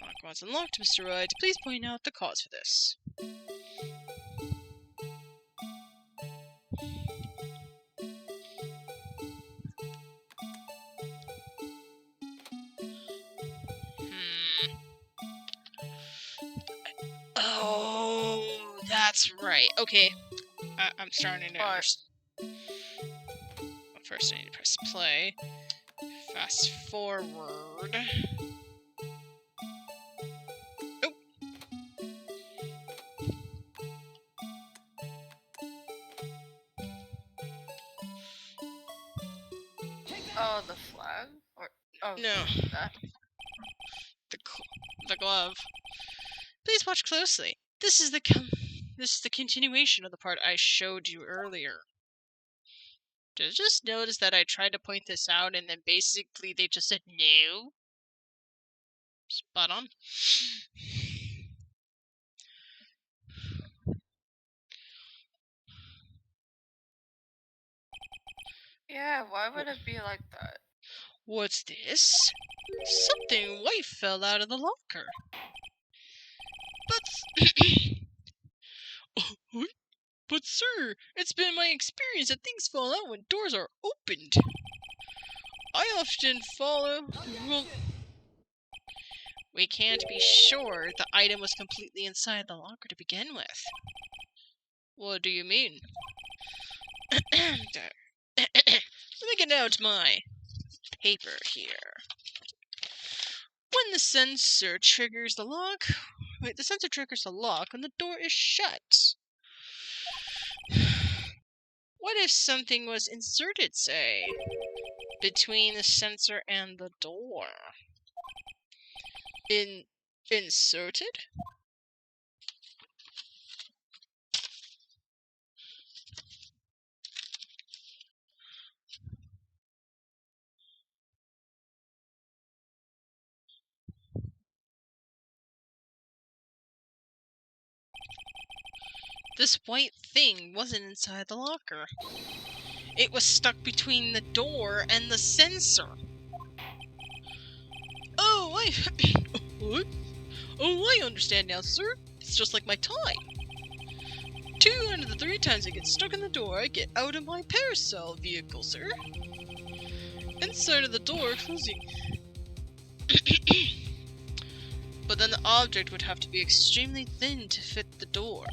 Lock once unlocked, Mr. Wright. Please point out the cause for this. Oh, that's right. Okay, I'm starting to understand. First, I need to press play. Fast forward. Oh. Oh, the flag? Or No, that? the glove. Please watch closely. This is the continuation of the part I showed you earlier. Just notice that I tried to point this out and then basically they just said no? Spot on. Yeah, why would it be like that? What's this? Something white fell out of the locker. But... But sir, it's been my experience that things fall out when doors are opened. I often follow... Well, we can't be sure the item was completely inside the locker to begin with. What do you mean? Let me get out my paper here. When the sensor triggers the lock... Wait, the sensor triggers the lock when the door is shut. What if something was inserted, say, between the sensor and the door? Inserted? This white thing wasn't inside the locker. It was stuck between the door and the sensor. Oh, what? Oh, I understand now, sir. It's just like my tie. 2 out of the 3 times I get stuck in the door, I get out of my parasol vehicle, sir. Inside of the door, closing. But then the object would have to be extremely thin to fit the door.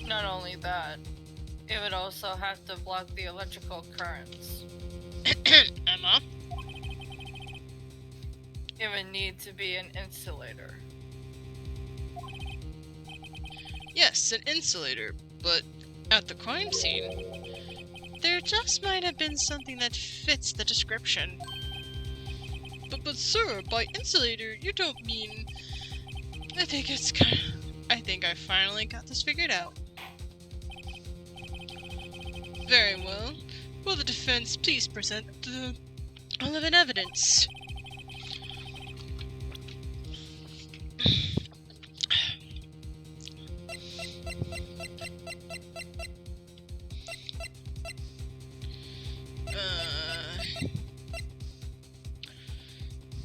Not only that, it would also have to block the electrical currents. Emma? It would need to be an insulator. Yes, an insulator, but at the crime scene, there just might have been something that fits the description. But sir, by insulator, you don't mean... I think I finally got this figured out. Very well. Will the defense please present the relevant evidence?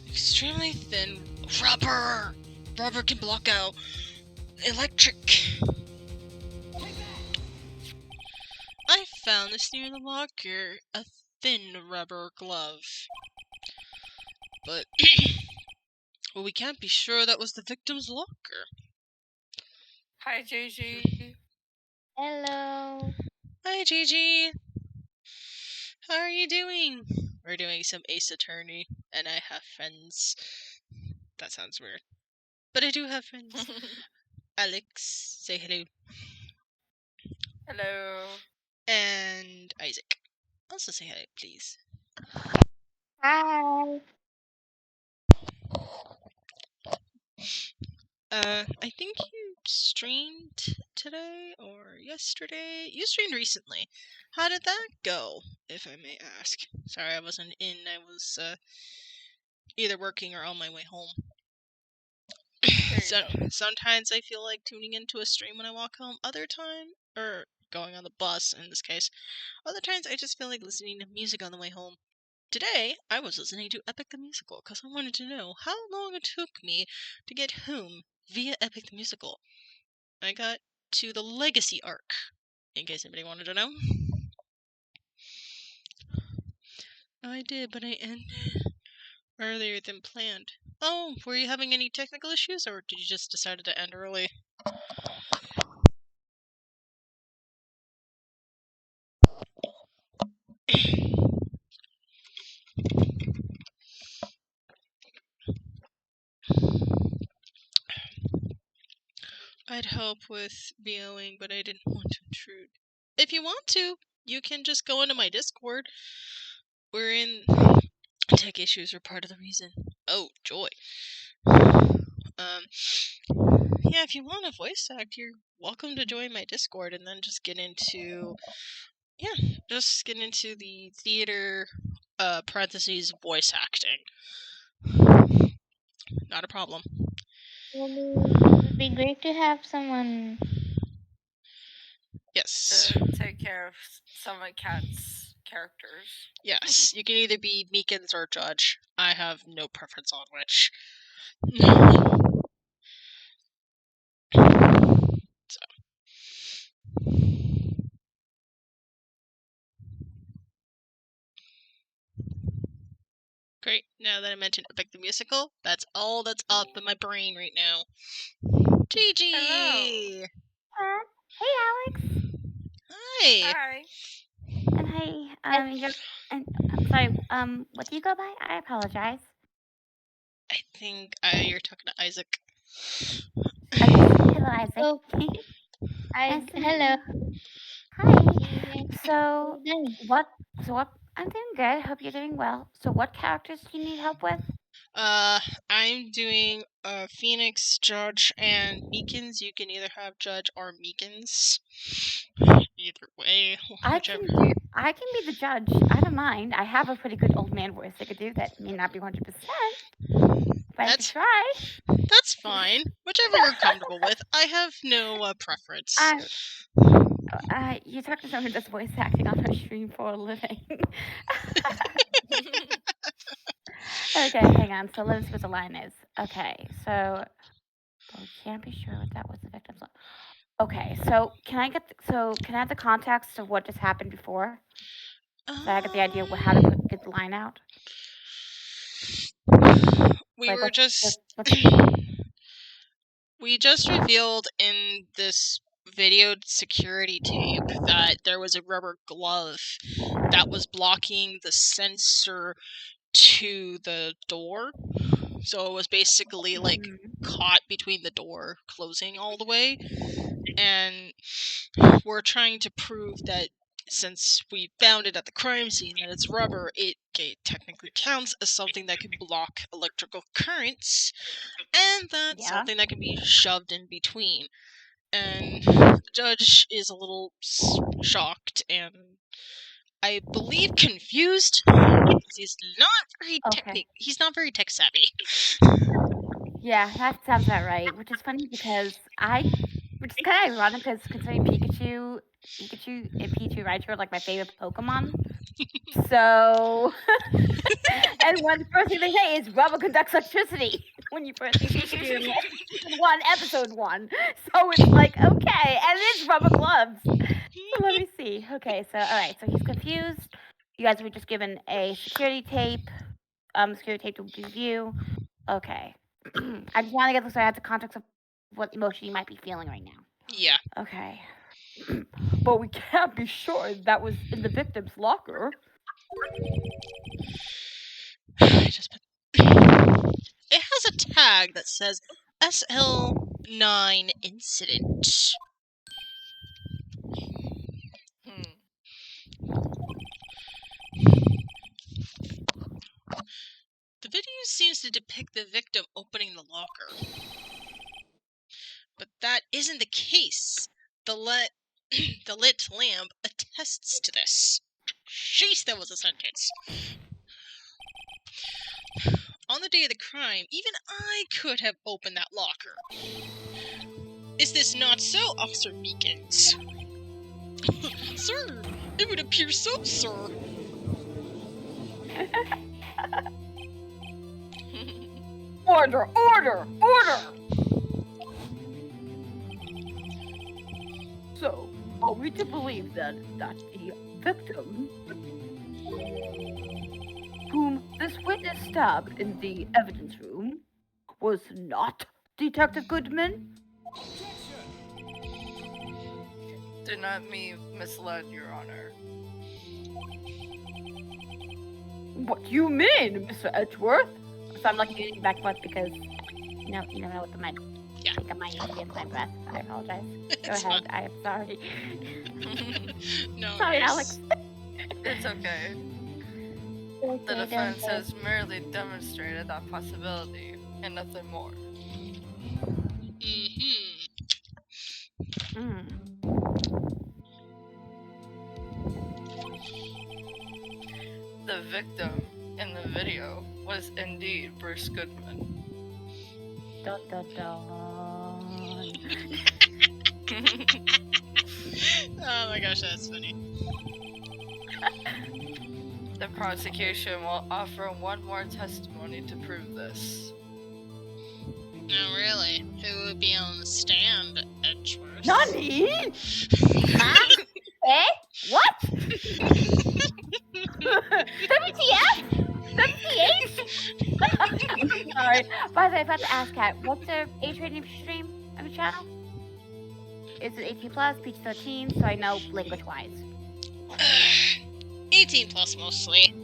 Extremely thin rubber! Rubber can block out electric. I found this near the locker, a thin rubber glove. But well, we can't be sure that was the victim's locker. Hi, Gigi. Hello. Hi, Gigi. How are you doing? We're doing some Ace Attorney, and I have friends. That sounds weird. But I do have friends. Alex, say hello. Hello. And Isaac. Also say hello, please. Hi. I think you streamed today or yesterday? You streamed recently. How did that go, if I may ask? Sorry, I wasn't in. I was, either working or on my way home. Sometimes I feel like tuning into a stream when I walk home. Other time, or going on the bus in this case. Other times I just feel like listening to music on the way home. Today, I was listening to Epic the Musical because I wanted to know how long it took me to get home via Epic the Musical. I got to the Legacy arc, in case anybody wanted to know. I did, but I ended earlier than planned. Oh, were you having any technical issues, or did you just decide to end early? I'd help with VOing, but I didn't want to intrude. If you want to, you can just go into my Discord. we're in tech issues are part of the reason. Oh, joy. Yeah, if you want a voice act, you're welcome to join my Discord and then just get into the theater parentheses voice acting. Not a problem. It would be great to have someone. Yes. To take care of some of Katt's characters. Yes. You can either be Meekins or Judge. I have no preference on which. Great. Now that I mentioned Epic the Musical, that's all that's up in my brain right now. Gigi! Hello. Hey, Alex. Hi! Hi. And hey, and I'm sorry. What do you go by? I apologize. I think you're talking to Isaac. Oh yes. Hello, Isaac. Oh, Nice to meet hello. you. Hi. So Then, what? I'm doing good. Hope you're doing well. So what characters do you need help with? I'm doing Pheonix, Judge, and Meekins. You can either have Judge or Meekins. Either way, I whichever. can be the judge. I don't mind. I have a pretty good old man voice I could do. That may not be 100%, but I could That's try. that's fine. Whichever you're comfortable with. I have no preference. You talk to someone who does voice acting on her stream for a living. Okay, hang on. So let's see what the line is. Okay, so but we can't be sure what that was the victim's. Okay, so can I have the context of what just happened before? So I get the idea of how to get the line out. We Like, were let's- just let's- we just revealed in this videoed security tape that there was a rubber glove that was blocking the sensor to the door. So it was basically like caught between the door closing all the way. And we're trying to prove that since we found it at the crime scene that it's rubber, it technically counts as something that can block electrical currents, and that's Yeah. something that can be shoved in between. And the judge is a little shocked and I believe confused because he's not very tech savvy. Yeah, that sounds about right. Which is funny because which is kind of ironic because considering Pikachu and Pichu Raichu are like my favorite Pokemon. So, and one first thing they say is rubber conducts electricity when you first see Pikachu in season 1, episode 1. So it's like okay, and it's rubber gloves. So let me see. Okay, so all right, so he's confused. You guys were just given a security tape to review. Okay. I just want to get this so I have the context of what emotion you might be feeling right now. Yeah. Okay. But we can't be sure that was in the victim's locker. I just put... It has a tag that says SL9 incident. The video seems to depict the victim opening the locker. But that isn't the case. The lit lamp attests to this. Jeez, that was a sentence. On the day of the crime, even I could have opened that locker. Is this not so, Officer Meekins? Sir, it would appear so, sir. Order! So, are we to believe then that the victim, whom this witness stabbed in the evidence room, was not Detective Goodman? Do not be misled, Your Honor. What do you mean, Mr. Edgeworth? So I'm like getting back forth because you never know what the mic. Yeah. I think I might need to get my breath. I apologize. Go It's ahead. I am sorry. No Sorry, worries. Alex. It's okay. The defense has merely demonstrated that possibility, and nothing more. The victim in the video was indeed Bruce Goodman. Dun, dun, dun. Oh my gosh, that's funny. The prosecution will offer one more testimony to prove this. No, really. Who would be on the stand, Edgeworth? Nani? Huh? Eh? What? WTF? WTH? Sorry. By the way, I forgot to ask Katt, what's the age rating for stream on the channel? Is it 18 plus, PG-13, so I know language-wise? 18 plus mostly.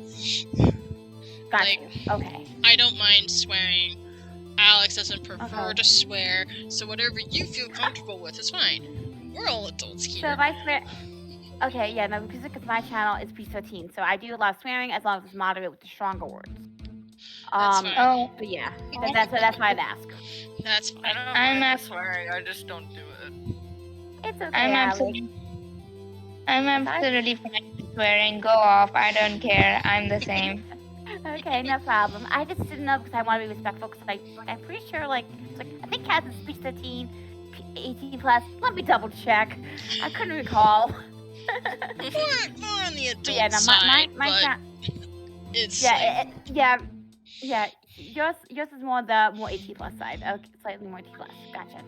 Gotcha. Like, okay. I don't mind swearing. Alex doesn't prefer Okay. to swear, so whatever you feel comfortable with is fine. We're all adults here. So if I swear... Okay, yeah, no, because my channel is PG-13, so I do a lot of swearing as long as it's moderate with the stronger words. That's fine. Oh, But yeah, that's why I'd ask. That's fine. I don't I'm mind a- swearing, I just don't do it. It's okay, I'm Alex. absolutely fine with swearing. Go off. I don't care. I'm the same. Okay, no problem. I just didn't know because I want to be respectful because I'm pretty sure like I think Katt is speech 13, 18 plus. Let me double check. I couldn't recall. More on the adult But yeah, no, side, my but it's yeah, yeah. Yours is more the 18 plus side. Okay, slightly more 18 plus. Gotcha.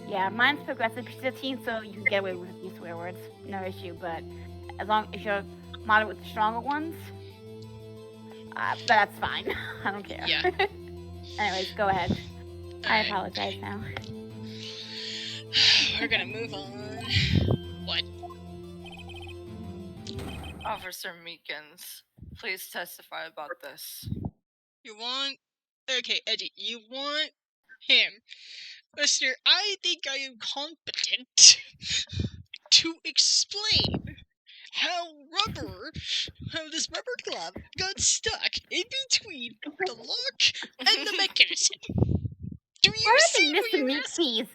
Yeah, mine's progressive PG-13, so you can get away with a few swear words, no issue. But as long as you're moderate with the stronger ones, that's fine. I don't care. Yeah. Anyways, go ahead. I Alright. apologize now. We're gonna move on. What? Officer Meekins, please testify about this. You want? Okay, Eddie, you want him. Mister, I think I am competent to explain how this rubber glove got stuck in between the lock and the mechanism. Do you see what Mr. you Meek, asked? please.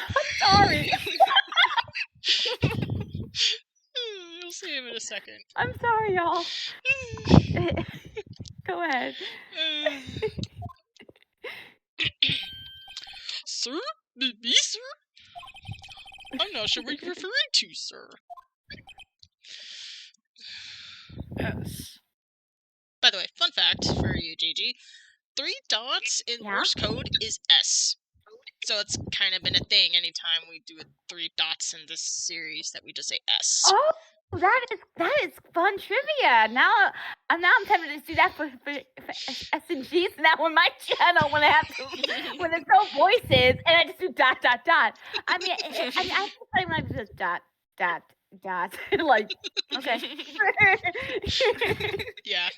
I'm sorry. You'll see him in a second. I'm sorry, y'all. Go ahead. Sir? Me, sir? I'm not sure what you're referring to, sir. Yes. By the way, fun fact for you, Gigi. 3 dots in Yeah? Morse code is S. So it's kind of been a thing anytime we do 3 dots in this series that we just say S. Oh, that is fun trivia. Now I'm tempted to do that for S&Gs now on my channel when there's no voices and I just do dot dot dot. I mean, I think when I do just dot dot dot like okay. Yeah.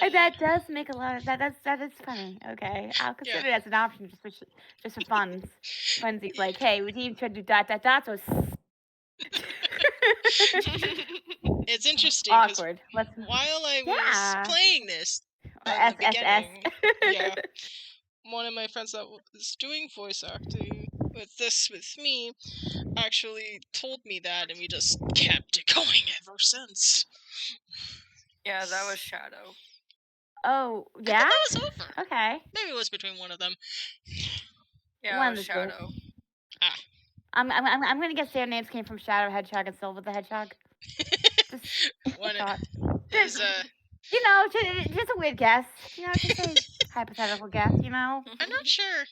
And that does make a lot of that is funny. Okay, I'll consider it as an option just for funsies. Like, hey, we need to do dot dot dot. So It's interesting because awkward. while I was playing this at S the S S. beginning, yeah, one of my friends that was doing voice acting with me actually told me that, and we just kept it going ever since. Yeah, that was Shadow. Oh, I yeah? thought that was over. Okay. Maybe it was between one of them. Yeah, One it was of the Shadow. I'm gonna guess their names came from Shadow Hedgehog and Silver the Hedgehog. Just One thought. is You know, just a weird guess. You know, just a hypothetical guess. You know. I'm not sure.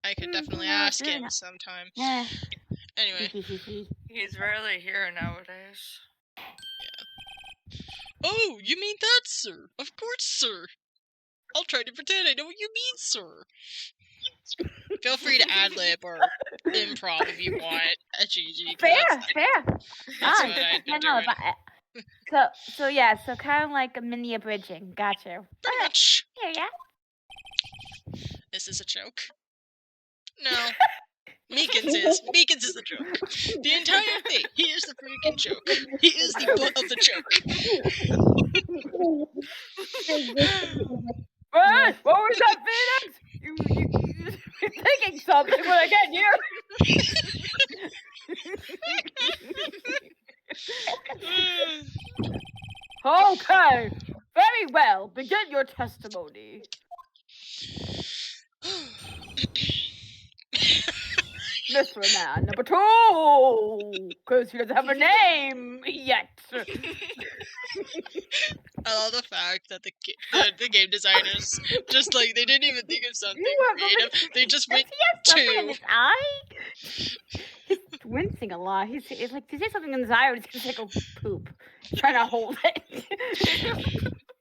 I could definitely no, ask really him not. sometime. Yeah. Anyway. He's rarely here nowadays. Oh, you mean that, sir? Of course, sir. I'll try to pretend I know what you mean, sir. Feel free to ad-lib or improv if you want, Gigi. Fair. That's what I've been doing. So kind of like a mini abridging. Gotcha. Pretty much. Yeah. Is this a joke? No. Meekins is the joke. The entire thing. He is the freaking joke. He is the butt of the joke. What was that, Pheonix? You're thinking something when I get here. Okay, very well. Begin your testimony. Mystery Man number 2, because he doesn't have a name yet. I love the fact that the game designers just like they didn't even think of something creative. They just went Something in to. his eye. He's wincing a lot. He's like, to say something in his eye, he's gonna take a poop. He's trying to hold it.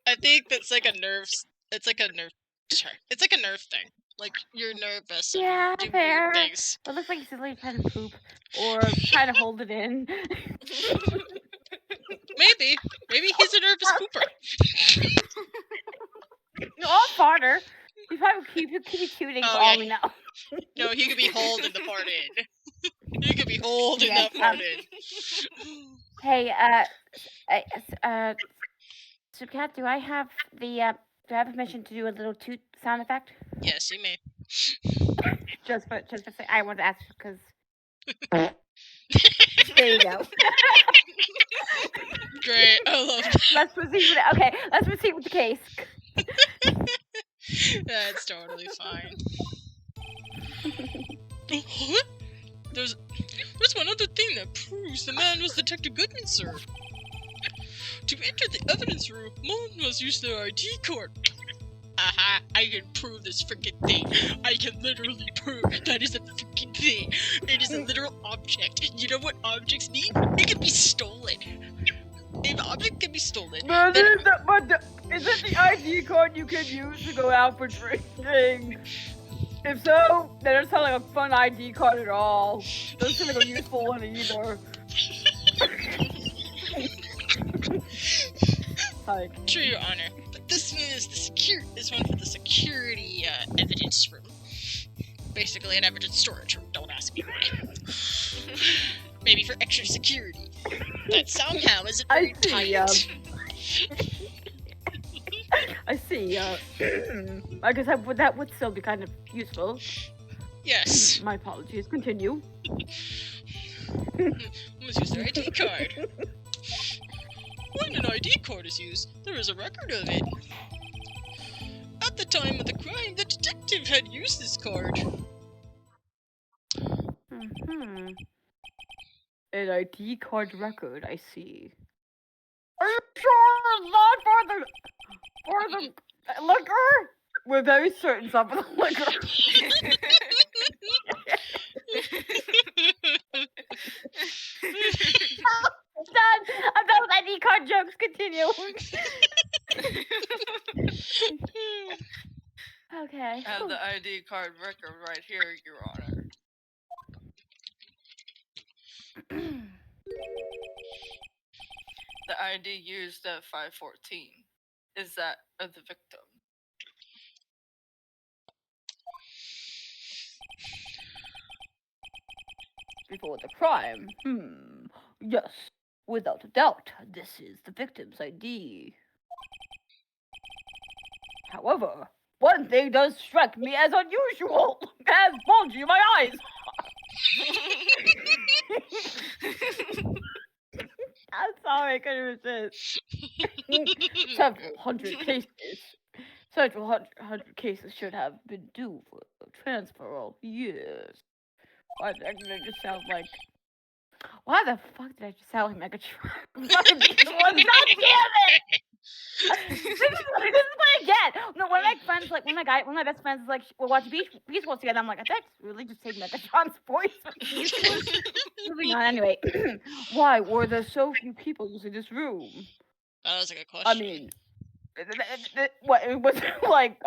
I think that's like a nerve. It's like a nerve. It's like a nerve thing. Like you're nervous. And Yeah, you do fair. weird things. It looks like he's literally trying to poop or trying to hold it in. Maybe he's a nervous pooper. No, I'm farter. He probably could be shooting for all we know. No, he could be holding the part in. He could be holding that part in. Hey, so Katt, do I have permission to do a little toot sound effect? Yes, you may. Just for say, I wanted to ask because. There you go. Great, I love that. Let's proceed with it. Okay, let's proceed with the case. That's totally fine. There's one other thing that proves the man was Detective Goodman, sir. To enter the evidence room, one must use their ID card. Aha, I can prove this freaking thing. I can literally prove that is a freaking thing. It is a literal object. You know what objects mean? It can be stolen. If an object can be stolen, But is it the ID card you can use to go out for drinking? If so, then it doesn't sound like a fun ID card at all. Doesn't seem like a useful one either. Like, true, Your Honor. But this one is one for the security evidence room. Basically, an evidence storage room. Don't ask me why. Maybe for extra security. That somehow isn't very tight. I see. I guess that would still be kind of useful. Yes. My apologies. Continue. Must use their ID card. When an ID card is used, there is a record of it. At the time of the crime, the detective had used this card. Mm-hmm. An ID card record, I see. Are you sure it's not for the liquor? We're very certain it's not for the liquor. I'm done with ID card jokes. Continue. Okay. I have the ID card record right here, Your Honor. The ID used at 514 is that of the victim. Before the crime. Yes, without a doubt, this is the victim's ID. However, one thing does strike me as unusual. It has bulgy in my eyes. I'm sorry, I couldn't resist. Several hundred cases should have been due for transfer all years. Why did I just sound like... Why the fuck did I just sound like Megatron? God damn it! This is what I get. No, one of my best friends is like, we're watching Beach Boys together. I'm like, I think really just take Megatron's voice. Moving on, anyway. Why were there so few people using this room? That was a good question. I mean, what, it was like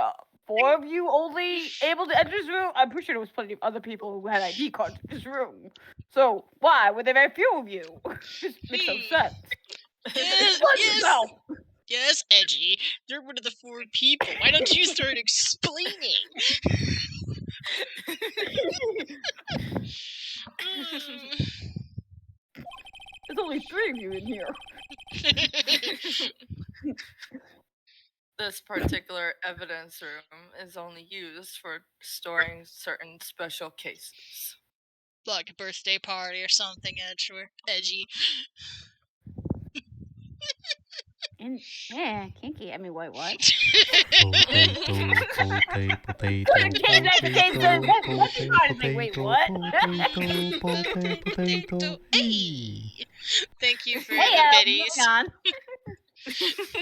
4 of you only able to enter this room? I'm pretty sure there was plenty of other people who had ID cards in this room. So why were there very few of you? This makes no sense. Yes, Edgy. You're one of the 4 people. Why don't you start explaining? this particular evidence room is only used for storing certain special cases. Like a birthday party or something edgy. And yeah, kinky. I mean, wait, what? Potato, potato, potato, Okay, that's the case. potato, That's the part. It's like, wait, what? potato. Hey! Thank you for Hey, the moving biddies. on.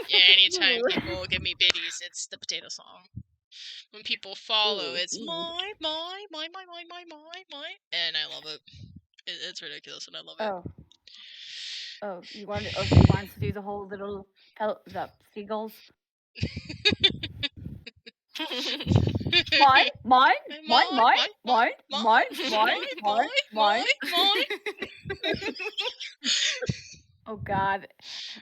Yeah, anytime people give me biddies, it's the potato song. When people follow, Ooh, it's ee. my, and I love it. It's ridiculous, and I love it. Oh, you wanted to do the whole little the seagulls? Mine. Oh God,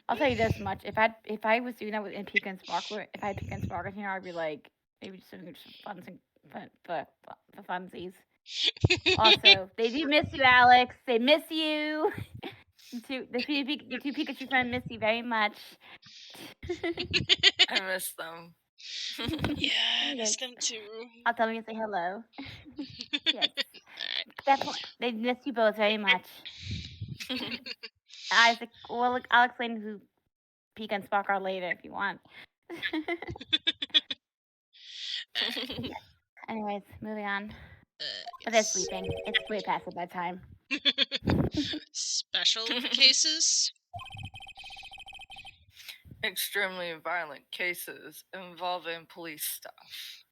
I'll tell you this much: if I was doing that with in Pika and Sparkler, if I had Pika and Sparkler here, I'd be like maybe just doing some for funsies. Also, they do miss you, Alex. They miss you. The two Pikachu friends miss you very much. I miss them. Yeah, I miss them too. I'll tell them to say hello. Yes, Alright. definitely. They miss you both very much. Isaac, well, I'll explain who Pika and Spark are later if you want. Anyways, moving on. But they're sleeping. It's way past their bedtime. Special cases? Extremely violent cases involving police stuff.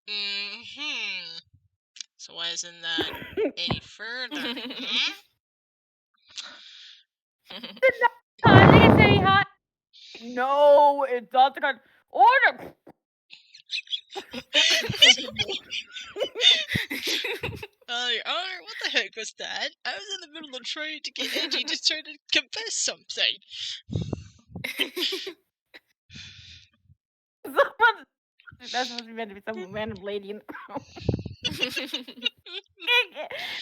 Mm-hmm. So why isn't that any further? I think it's very hot. No, it's not the kind. Order. Your Honor, what the heck was that? I was in the middle of trying to get edgy, just trying to confess something. That's supposed to be meant to be some random lady in the room.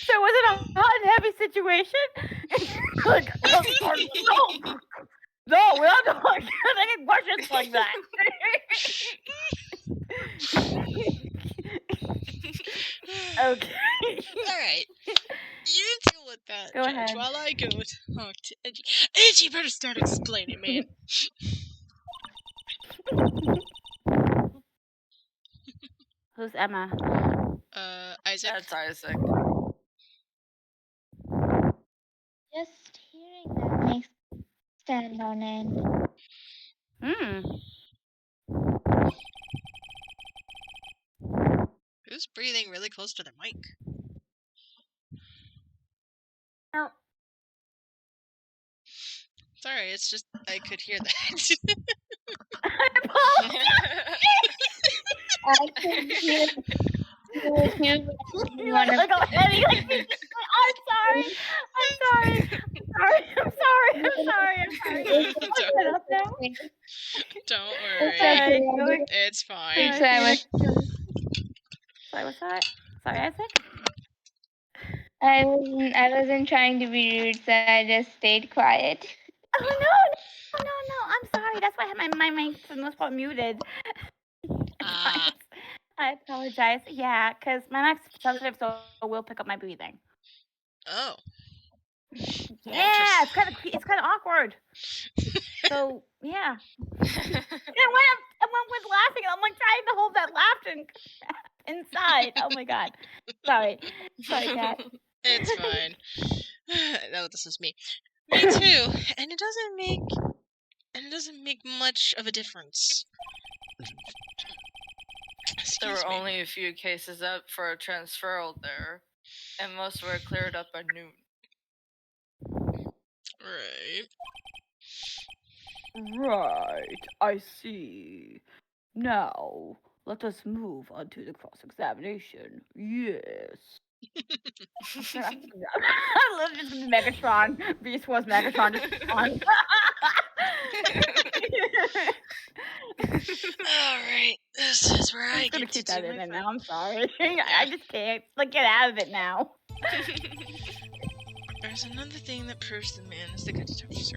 So was it a hot and heavy situation? Like, no, we're not talking questions like that. Okay. Alright. You deal with that, Go Judge, ahead. while I go talk to Edgy. Edgy, you better start explaining, man. Who's Emma? Isaac? That's Isaac. Just hearing that makes me stand on end. Who's breathing really close to their mic? No. Sorry, it's just I could hear that. I can hear you. I'm sorry. Don't It's worry. okay. It's fine. So I was Sorry, what's that? Sorry, Isaac? I wasn't trying to be rude, so I just stayed quiet. Oh no! I'm sorry. That's why I had my mic for the most part muted. Ah. I apologize. Yeah, because my mic's sensitive, so it will pick up my breathing. Oh. Yeah, it's kind of awkward. So yeah. And when we're laughing, I'm like trying to hold that laughter inside. Oh my god. Sorry, Katt. It's fine. No, this is me. Me too. And it doesn't make much of a difference. There Excuse were me. only a few cases up for a transferal there, and most were cleared up by noon. Right, I see. Now, let us move on to the cross-examination. Yes. I love just Megatron. Beast Wars Megatron just on. Alright, this is where I I'm gonna get to keep that do in my it now. I'm sorry. I just can't. Like, get out of it now. There's another thing that proves the man is the good officer.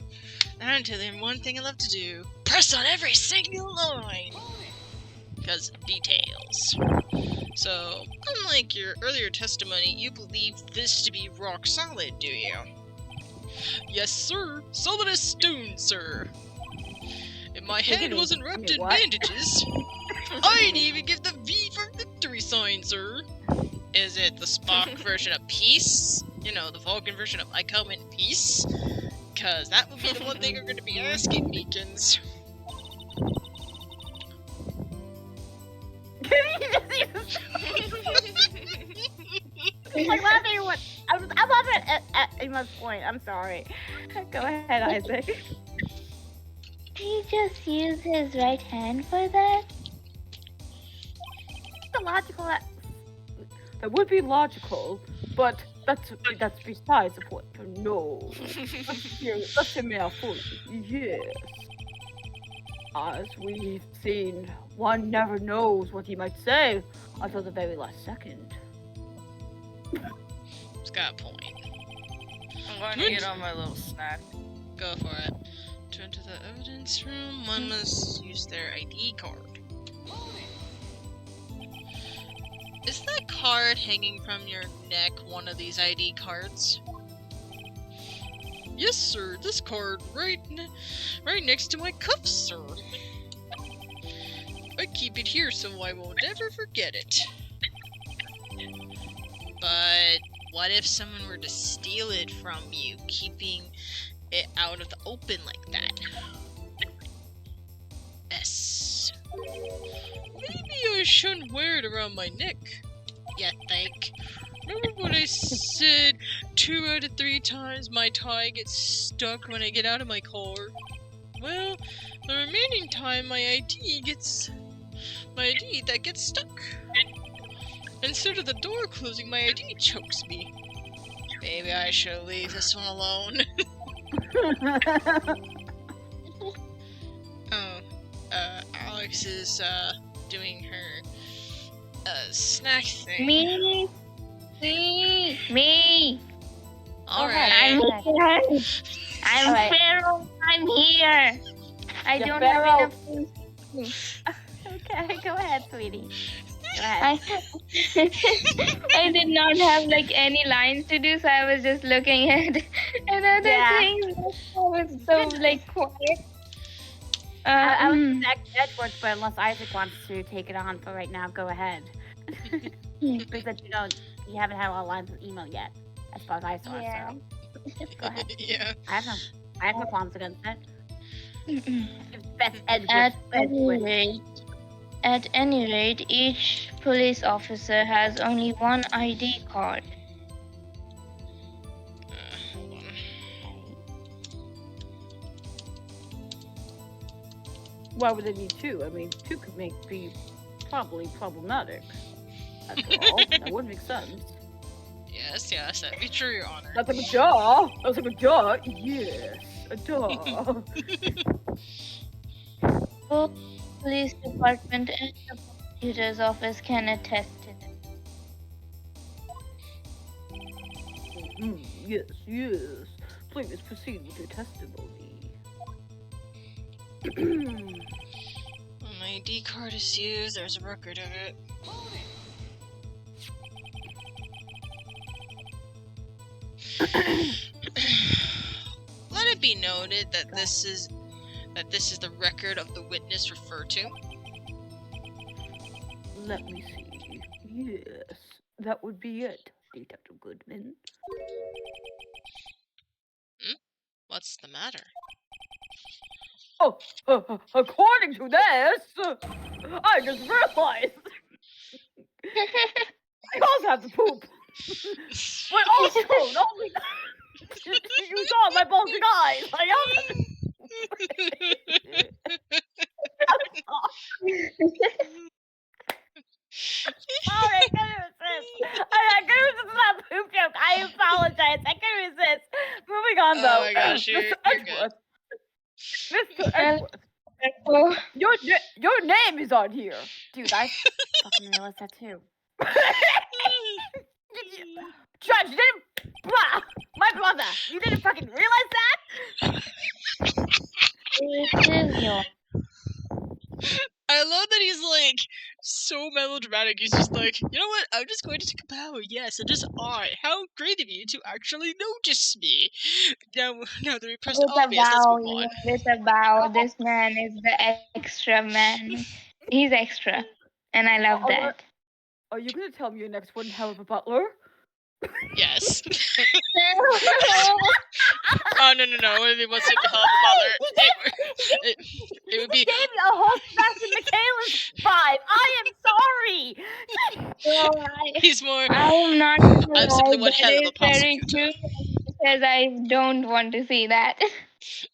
And to learn one thing I love to do. Press on every single line! Because details. So, unlike your earlier testimony, you believe this to be rock solid, do you? Yes, sir. Solid as stone, sir. If my hand wasn't wrapped in bandages, I'd even give the V for victory sign, sir. Is it the Spock version of peace? You know, the Vulcan version of I come in peace? Because that would be the one thing you're going to be asking, Meekins. Like laughing what? I'm laughing at Emma's point. I'm sorry. Go ahead, Isaac. He just used his right hand for that? The logical. That would be logical, but that's besides the point. No. That's a mouthful. Yes. As we've seen, one never knows what he might say until the very last second. It's got a point. I'm going to eat on my little snack. Go for it. To enter the evidence room, one must use their ID card. Is that card hanging from your neck one of these ID cards? Yes, sir. This card right next to my cuffs, sir. I keep it here so I won't ever forget it. But what if someone were to steal it from you, keeping it out of the open like that? S. Maybe I shouldn't wear it around my neck. You think? Remember what I said 2 out of 3 times my tie gets stuck when I get out of my car? Well, the remaining time my ID that gets stuck. Instead of the door closing, my ID chokes me. Maybe I should leave this one alone. Alex is doing her snack thing. Me. Alright. I'm Alright. Pharaoh. I'm here. I You're don't Pharaoh. have enough food. Okay, go ahead, sweetie. Go ahead. I did not have like any lines to do, so I was just looking at another Yeah. things. I was so like quiet. I was Edward, but unless Isaac wants to take it on for right now, go ahead. Because you haven't had a lot of lines with email yet, as far as I saw. Yeah. So go ahead. Yeah. I have no qualms against it. Best At any rate, each police officer has only one ID card. Hold on. Why would they need 2? I mean, 2 could be probably problematic. That's all. That would make sense. Yes, that'd be true, Your Honor. That's like a jaw. That's like a jaw. Yes, a jaw. Both police department and the prosecutor's office can attest to that. Yes. Please proceed with your testimony. When my ID card is used, there's a record of it. Let it be noted that this is the record of the witness referred to. Let me see. Yes, that would be it, Detective Goodman. What's the matter? Oh, according to this, I just realized I also have to poop. But also, not only that, you saw my bulging eyes. I also. Alright, I couldn't resist. I couldn't resist that poop joke. I apologize. I couldn't resist. Moving on, though. Oh my gosh, you're good. Mr. Edgeworth, your name is on here. Dude, I fucking realized that too. Judge, Blah! My brother! You didn't fucking realize that? It is your. I love that he's like so melodramatic. He's just like, you know what? I'm just going to take a bow. Yes, it is I. How great of you to actually notice me. Now that we pressed With a obvious, let's bow, move on. with a bow. This man is the extra man. He's extra, and I love that. Are you gonna tell me your next one hell of a butler? Yes. Oh no! What if he wants to help a mother? It would be. He gave me a whole Sebastian Michaelis vibe. I am sorry. So He's more. I am not gonna I'm simply lie, one that hell of a is very prosecutor. true because I don't want to see that.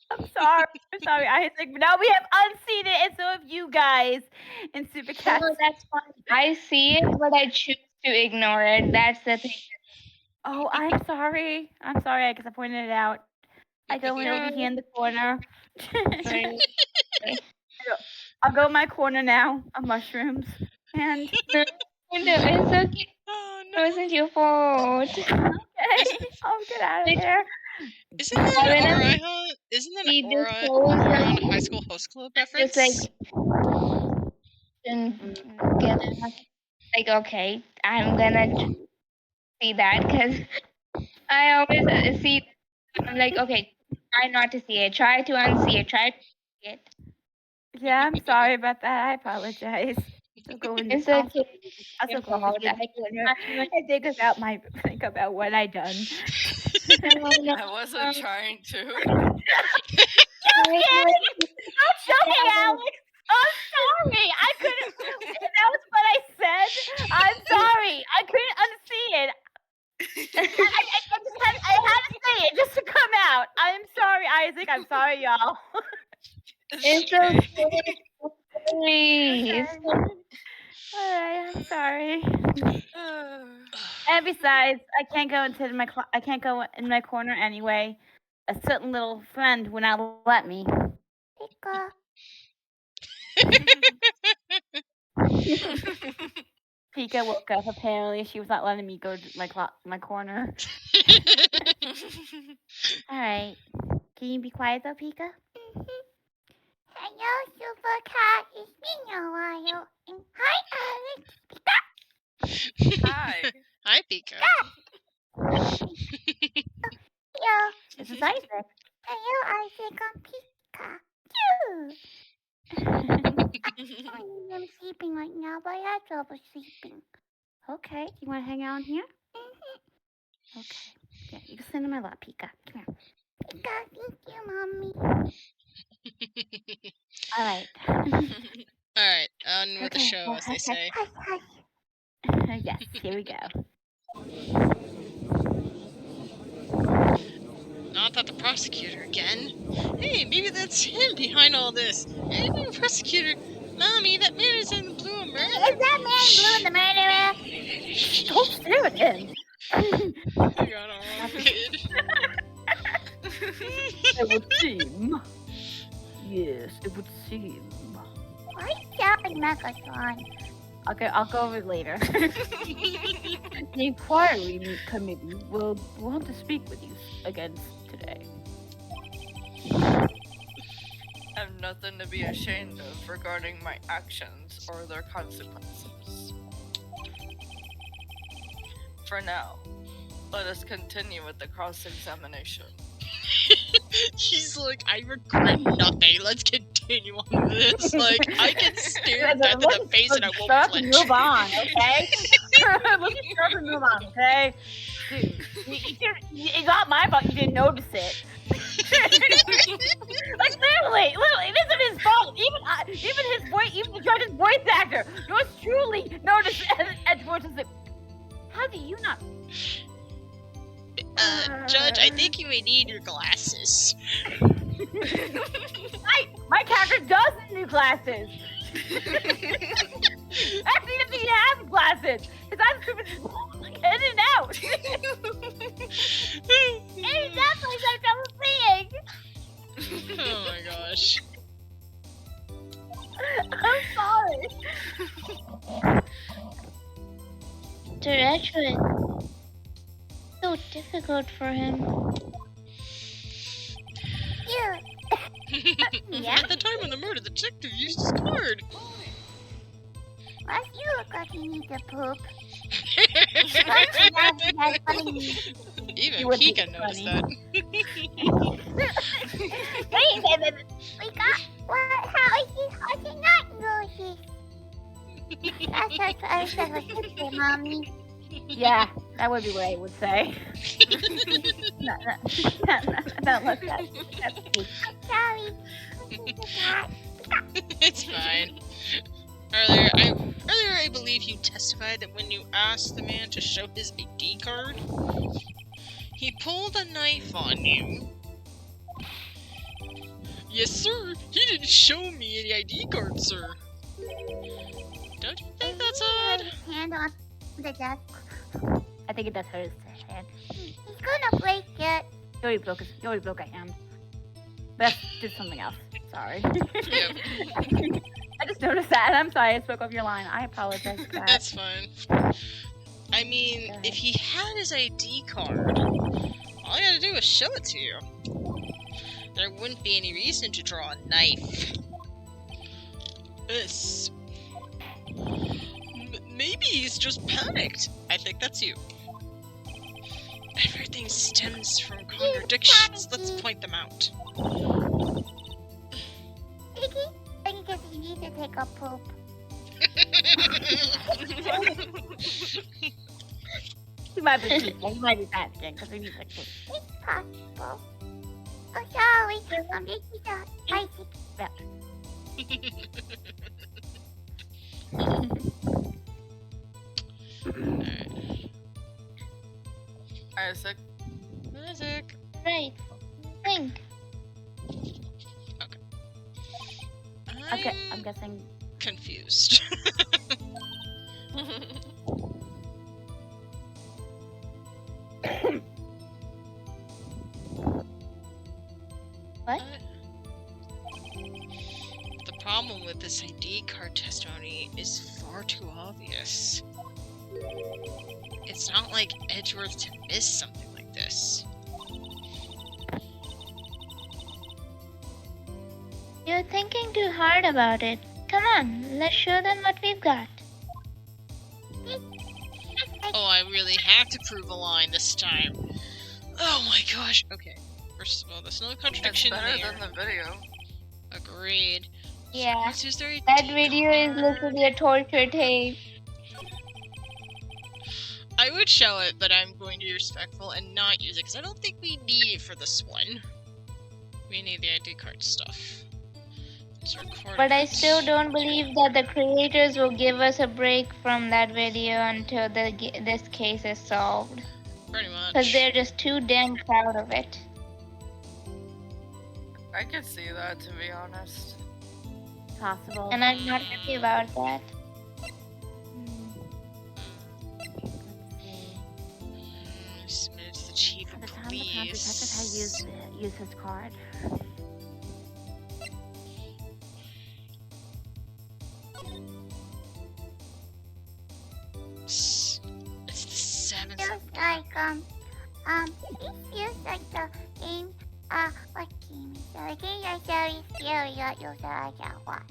I'm sorry. Isaac. But now we have unseen it, and so have you guys. And Super Cat. No, that's fine. I see it, but I choose to ignore it. That's the thing. Oh, I'm sorry. I guess I pointed it out. I go in over here in the corner. Right. I'll go in my corner now of mushrooms. And No, it's okay. Oh It wasn't your fault. okay, I'll get out of there. Isn't that I an wanna aura? Huh? Isn't that see an this aura whole around High School Host Club reference? just like and get like okay, I'm gonna see that because I always see. I'm like okay, try not to see it. Try to unsee it. Try to see it. Yeah, I'm sorry about that. I apologize. I'll go in. It's I'll okay. go Your over fault. here in the corner and think about what I done. I wasn't trying to. I'm joking, Alex. I'm sorry. I couldn't. That was what I said. I'm sorry. I couldn't unsee it. I had to say it just to come out. I'm sorry, Isaac. I'm sorry, y'all. It's okay. Please. Alright, I'm sorry. And besides, I can't go in my corner anyway. A certain little friend would not let me. Pika. Pika woke up. Apparently, she was not letting me go to my corner. All right. Can you be quiet though, Pika? Hello, Super Cat. It's been a while. And hi, Alex. Hi. Hi, Pika. Hello. This is Isaac. Hello, Isaac. I'm Pika. I'm sleeping right now, but I have trouble sleeping. Okay. Do you want to hang out in here? Okay. Yeah, you can sit in my lap, Pika. Come here. Pika, thank you, Mommy. All right. Alright, on with the show, as they say. Yes, here we go. Not that the prosecutor again. Hey, maybe that's him behind all this. Hey, the prosecutor. Mommy, that man is in the blue and murder. Is that man blue in the murderer? Don't stare at him. I got all wrong, kid. It would seem. Yes, it would seem. Why yelling, Megatron? Okay, I'll go over it later. The inquiry committee will want to speak with you again today. I have nothing to be ashamed of regarding my actions or their consequences. For now, let us continue with the cross-examination. He's like, I regret nothing. Let's continue on with this. Like, I can stare death in the face and I won't flinch. Move on, okay? Let's just start and move on, okay? Dude, it's not my fault you didn't notice it. Like literally, it isn't his fault. Even his voice, even the judge's voice actor, yours truly noticed as much as it. How do you not? Judge, I think you may need your glasses. My character does need new glasses. Actually, he doesn't even have glasses. His eyes are in and out. And that's why he's trouble seeing. Oh my gosh. I'm sorry. Director. So So difficult for him. Yeah. At the time of the murder, the detective used his card. Why do you look like you need to poop? Even You would he think can it's notice funny. that. We got what? How is he not notice? That's what say, Mommy. Yeah, that would be what I would say. Don't look that. That's cute. I'm sorry. It's fine. Earlier, I believe you testified that when you asked the man to show his ID card, he pulled a knife on you. Yes, sir. He didn't show me any ID card, sir. Don't you think that's odd? His hand on the desk. I think it does hurt his hand. He's gonna break it. He already broke a hand. But that's just something else. Sorry. Yep. I just noticed that, and I'm sorry I spoke off your line. I apologize for that. That's fine. I mean, if he had his ID card, all I gotta do is show it to you. There wouldn't be any reason to draw a knife. Yes. Maybe he's just panicked. I think that's you. Everything stems from contradictions. Let's point them out. I guess you need to take a poop. He might be panicking because he needs a poop. It's possible. Oh, sorry. I'm making that icy. Isaac. Isaac. Right. Think. Okay, I'm guessing. Confused. What? The problem with this ID card testimony is far too obvious. It's not like Edgeworth to miss something like this. You're thinking too hard about it. Come on, let's show them what we've got. Oh, I really have to prove a line this time. Oh my gosh. Okay. First of all, there's no It's contradiction better there. than the video. Agreed. Yeah, What's his theory? that video is literally a torture tape. I would show it, but I'm going to be respectful and not use it because I don't think we need it for this one. We need the ID card stuff. It's recorded. But I still don't believe that the creators will give us a break from that video until this case is solved. Pretty much. Because they're just too dang proud of it. I could see that, to be honest. Possible. And I'm not happy about that. Submitted to the chief At of the time the town detective had used his card. It's the 7th. Feels like it feels like the game. What game is that? The game that's very scary that you said I what?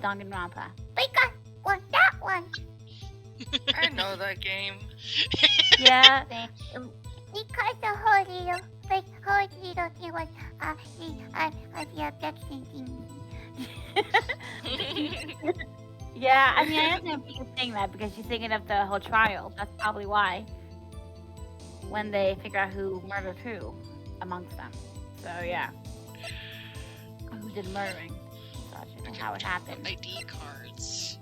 Danganronpa. Because that one. I know that game. Yeah. Because the whole little thing was the abduction thing. Yeah, I mean, I understand people saying that because she's thinking of the whole trial. That's probably why. When they figure out who murdered who amongst them. So, yeah. Who did murdering. Such, and how it happened. ID cards.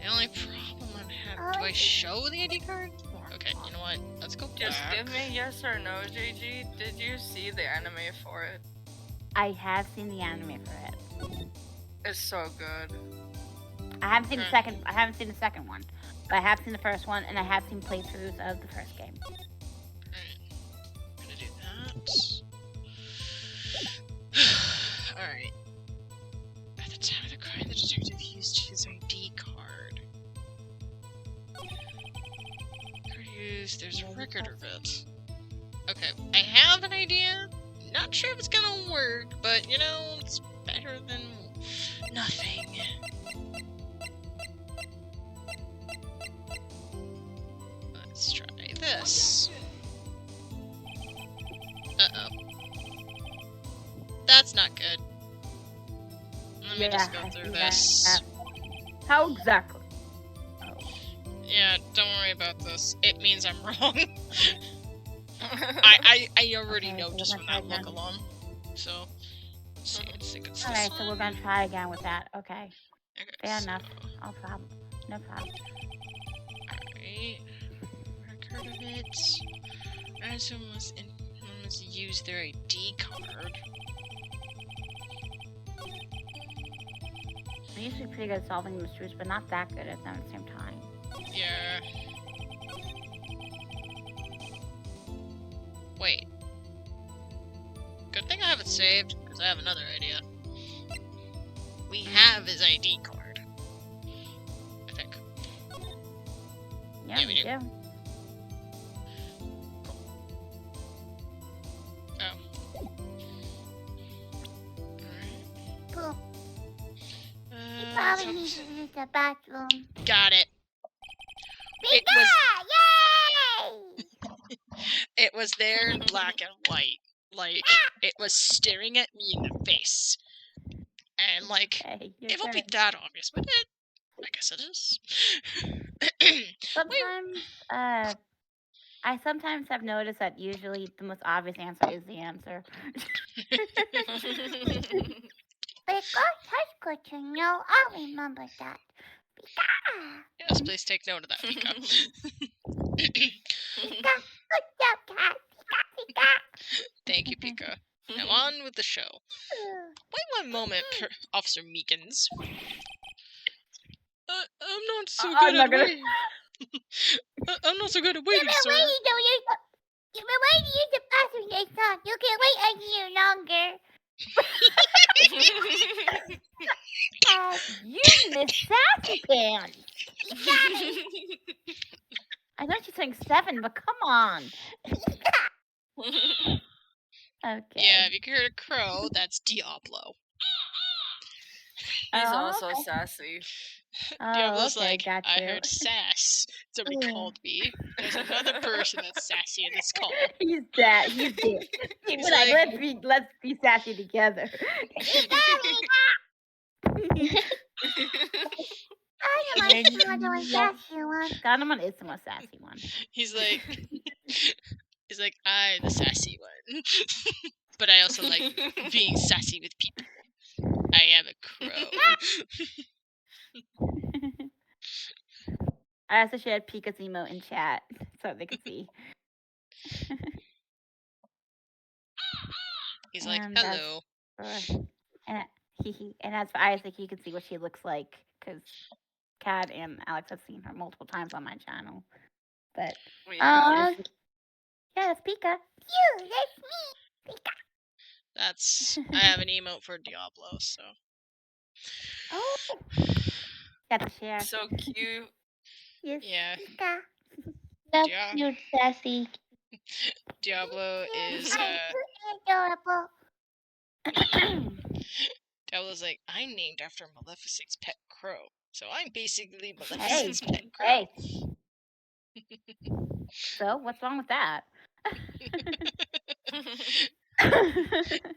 The only problem I'm having... Do I show the ID card? Yeah. Okay, you know what? Let's go Just back. give me yes or no, JG. Did you see the anime for it? I have seen the anime for it. It's so good. I haven't seen the Okay. second. I haven't seen the second one, but I have seen the first one, and I have seen playthroughs of the first game. Alright. I'm gonna do that. Alright. At the time of the crime, the detective used his ID card. There's a record of it. Okay, I have an idea. Not sure if it's gonna work, but you know, it's better than nothing. Let's try this. Uh-oh. That's not good. Let me just go through this. How exactly? Yeah, don't worry about this. It means I'm wrong. I already Okay, know so just we're from gonna that try look again. alone. So, let's see, I think it's this Alright, so one. we're gonna try again with that. Okay. Okay, Fair so, enough. No problem. No problem. alright. Record of it. And someone must use their ID card. I'm usually pretty good at solving mysteries, but not that good at them at the same time. Yeah. Wait. Good thing I have it saved, because I have another idea. We have his ID card. I think. Yeah, Yeah, we we do. do. Oh. Alright. Poop. You probably need So- to use the bathroom. got it. It was Yay! it was there in black and white. Like, it was staring at me in the face. And like, Okay, your it won't be turn. that obvious, but I guess it is. Sometimes, I sometimes have noticed that usually the most obvious answer is the answer. Because that's good to know. I'll remember that. Yes, please take note of that, Pika. Good job, Cat. Pika. Thank you, Pika. Now on with the show. Wait one moment, Officer Meekins. I'm not so I'm good not at gonna- waiting. I'm not so good at waiting, You've sir. been waiting to use the bathroom this time. You can wait a year longer. You miss Sassy Pants! I know she's saying 7, but come on. Okay. Yeah, if you heard a crow, that's Diablo. He's Oh, also okay. sassy. Oh, Diablo's okay, like, got I you. heard sass. Somebody called me. There's another person that's sassy in this call. He's dead. He's dead. He's We're like, like- let's be sassy together. I don't like another sassy one. Ganamon is the most sassy one. He's like, I'm the sassy one. But I also like being sassy with people. I am a crow. I also shared Pika's emote in chat so they could see. He's like, And that's hello. and as for Isaac, you can see what she looks like because Katt and Alex have seen her multiple times on my channel. But Aw. yeah, it's Pika. You, that's me. That's, I have an emote for Diablo, so. Oh, got to share. So cute. Yes. Yeah, Pika. That's Yeah. cute, sassy. Diablo is, Adorable. Diablo's like, I'm named after Maleficent's pet crow. So I'm basically Hey, Maleficent's pet crow. hey. So what's wrong with that?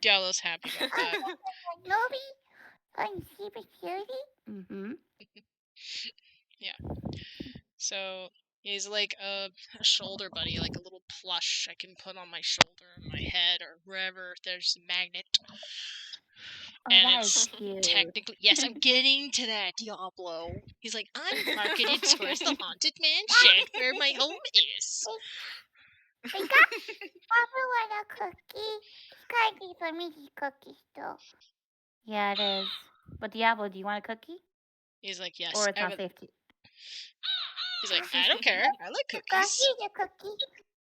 Diablo's happy about that. Nobi on Secret Security. Mm-hmm. So he's like a shoulder buddy, like a little plush I can put on my shoulder or my head or wherever there's a magnet. Oh, And that it's is cute. technically, yes, I'm getting to that, Diablo. He's like, I'm marketed towards the haunted mansion where my home is. Pika. Papa want a cookie. It's kind of for me to cookies though. Yeah, it is. But Diablo, do you want a cookie? He's like, yes. Or it's I not would- safe to. He's like, I don't care. I like Pika, cookies. here's a cookie.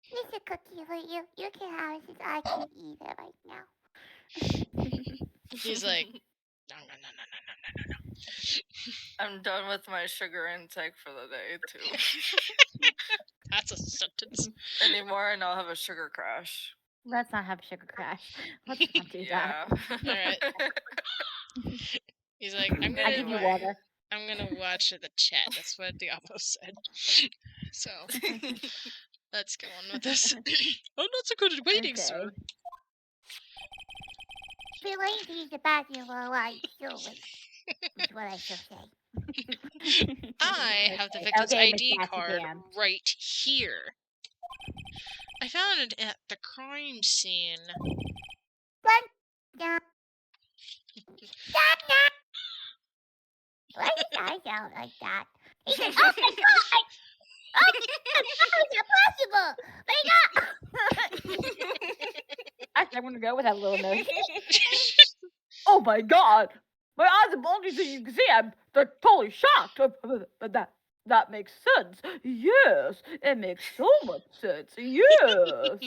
Here's a cookie for you. You can have it since I can eat it right now. He's like, no. I'm done with my sugar intake for the day, too. That's a sentence. Anymore, and I'll have a sugar crash. Let's not have a sugar crash. Let's not do Yeah. Alright. He's like, I'm that. I give you water. gonna watch the chat. That's what Diablo said. So let's go on with this. I'm not so good at waiting, Okay. sir. Feeling to use the bathroom while I still wait. Is what I shall say. I have the victim's Okay, Miss ID Sassy card Pam. right here. I found it at the crime scene. Run down. Why did I sound like that? He said, "Oh my god! Oh my god! How is that possible? Actually, I'm gonna go with that little note. Oh my god! My eyes are bulging so you can see. They're totally shocked. That makes sense. Yes, it makes so much sense. Yes.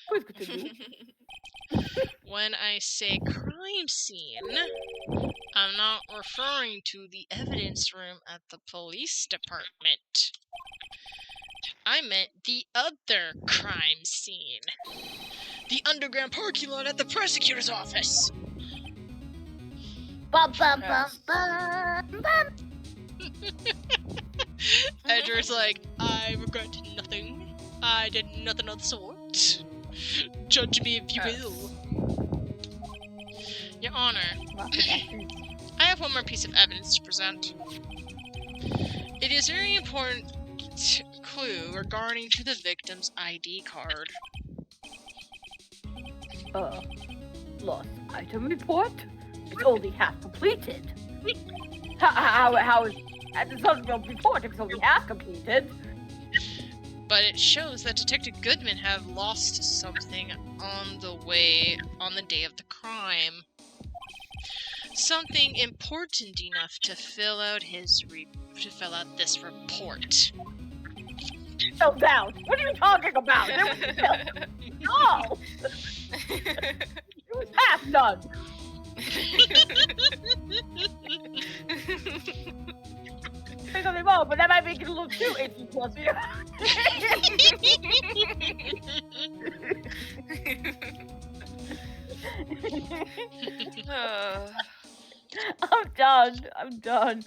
Please continue. When I say crime scene, I'm not referring to the evidence room at the police department. I meant the other crime scene. The underground parking lot at the prosecutor's office. Bum bum bum Yes. bum bum. Edgar's like, I regret nothing. I did nothing of the sort. Judge me if you will. Your Honor, I have one more piece of evidence to present. It is a very important clue regarding to the victim's ID card. Lost item report? It's only half completed. How is the subsequent report if it's only half completed? But it shows that Detective Goodman have lost something on the day of the crime. Something important enough to fill out this report. No doubt. What are you talking about? No! It was half done. Say something more, but that might make it a little too 18 plus. I'm done. I'm done.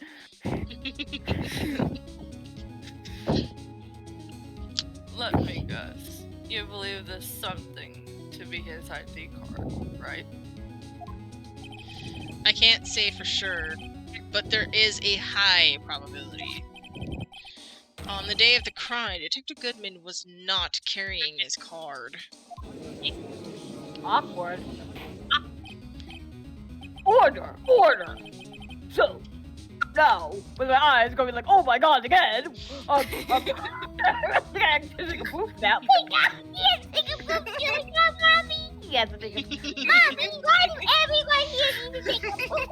Let me guess. You believe this something to be his ID card, right? I can't say for sure, but there is a high probability. On the day of the crime, Detective Goodman was not carrying his card. Awkward. Order! Order! So, now, with my eyes going like, oh my god, again! Yeah, take a poop now. Yes, take a poop. You got mommy. Yes, I think Mommy, why do everyone here need to take a poop?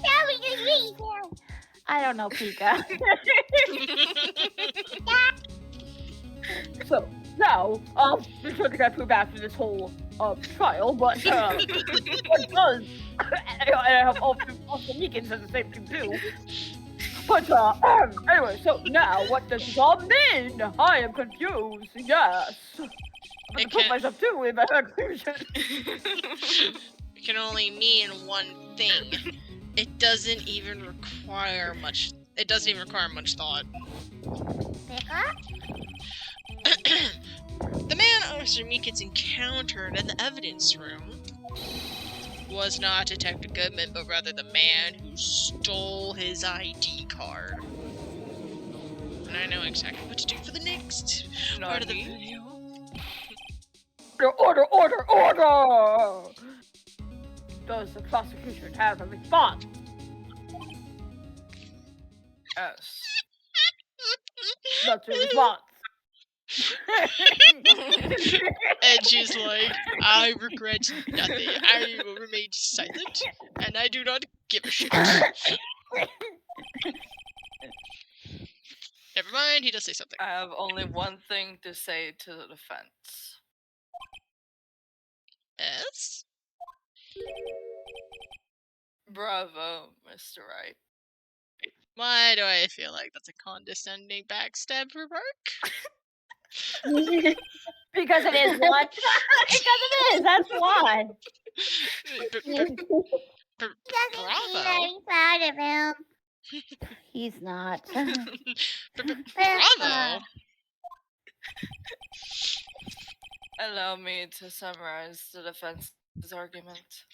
Tell me the reason. I don't know, Pika. So, now, I'll be sure to get poop after this whole trial, but what does? And I have also Meekin says the same thing too. But anyway, so now what does this all mean? I am confused. Yes. I'm gonna put myself too in my conclusion. It can only mean one thing. It doesn't even require much. It doesn't even require much thought. The man Officer Meekins encountered in the evidence room was not Detective Goodman, but rather the man who stole his ID card. And I know exactly what to do for the next part of the video. Order, order, order! Does the prosecution have a response? Yes. That's a response. And she's like, I regret nothing. I will remain silent, and I do not give a shit. Never mind, he does say something. I have only one thing to say to the defense. Yes? Bravo, Mr. Wright. Why do I feel like that's a condescending backstab remark? Because it is what? Because it is. That's why. Doesn't seem Bravo. very proud of him. He's not. Bravo. Allow me to summarize the defense's argument.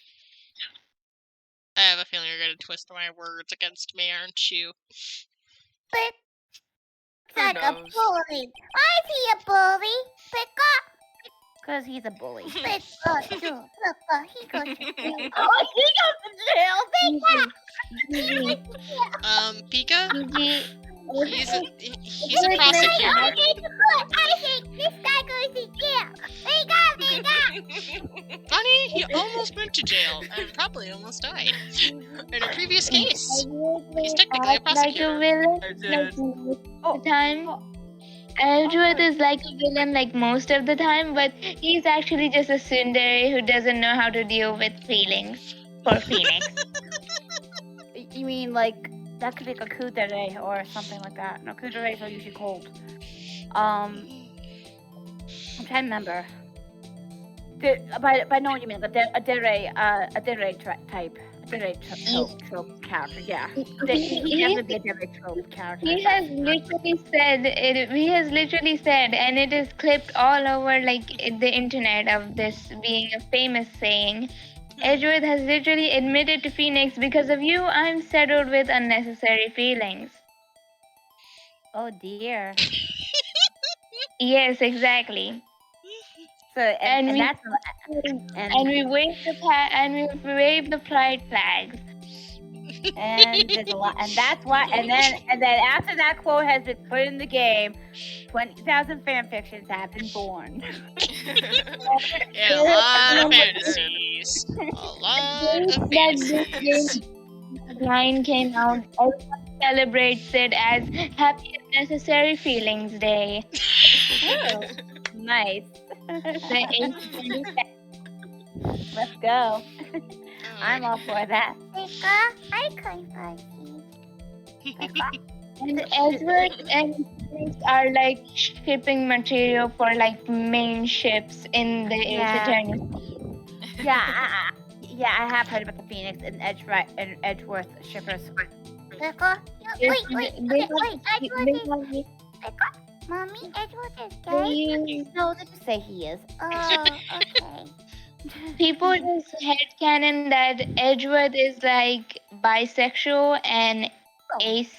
I have a feeling you're going to twist my words against me, aren't you? But Who like a knows? bully. Why is he a bully? Because he's a bully. He goes to jail. Oh, he goes to jail. Pika? He's a I prosecutor. think this guy goes to jail. Wake up. Funny, he almost went to jail and probably almost died in a previous case. He's technically a prosecutor. I did. The time. Edgeworth is like a villain like most of the time, but he's actually just a tsundere who doesn't know how to deal with feelings for Pheonix. You mean like that could be like a kudere or something like that? No, kuderes are usually cold. I'm trying to remember. By knowing you mean like a dere type. A dere trope character, yeah. He definitely be a dere trope character. He has literally said, and it is clipped all over like the internet of this being a famous saying. Edgeworth has literally admitted to Pheonix, because of you, I'm settled with unnecessary feelings. Oh dear. Yes, exactly. So and that's we wave the pride flags. and there's a lot, and that's why. And then after that quote has been put in the game, 20,000 fan fictions have been born. Yeah, a lot of fantasies. A lot of fantasies. Line came out. Everyone celebrates it as Happy Unnecessary Feelings Day. Oh, nice. The 8th. Let's go. I'm all for that. I can't find And Edward and Phoenix are like shipping material for like main ships in the Ace Attorney. Yeah, I have heard about the Pheonix and Edgeworth shippers. Wait, Mommy, Edward is gay? No, they just say he is. Oh, okay. People just headcanon that Edgeworth is like bisexual and Ace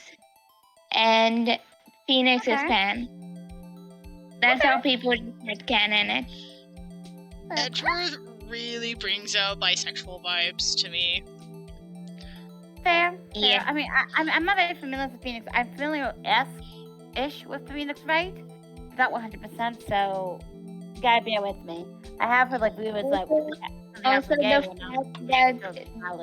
and Phoenix is pan. That's how people headcanon it. Edgeworth really brings out bisexual vibes to me. Fair. Yeah. I mean, I'm not very familiar with Pheonix. I'm familiar ish with Pheonix, right? Not 100%, so you gotta bear with me. I have heard like viewers like. Also, the fact that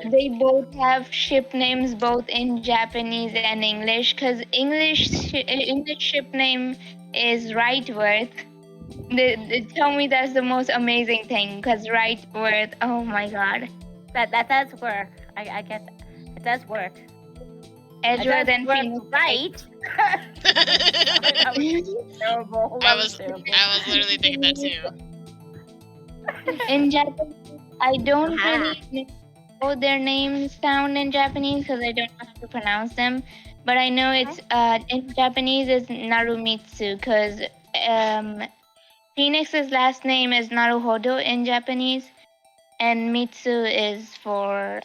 they both have ship names both in Japanese and English, because English ship name is Wrightworth. Tell me that's the most amazing thing, because Wrightworth, oh my god. That does work. I get that. It does work. Edgeworth and Phoenix. Right? Terrible. I was literally thinking that too. In Japanese, I don't really know their names sound in Japanese because I don't know how to pronounce them. But I know it's in Japanese it's Narumitsu, because Phoenix's last name is Naruhodo in Japanese, and Mitsu is for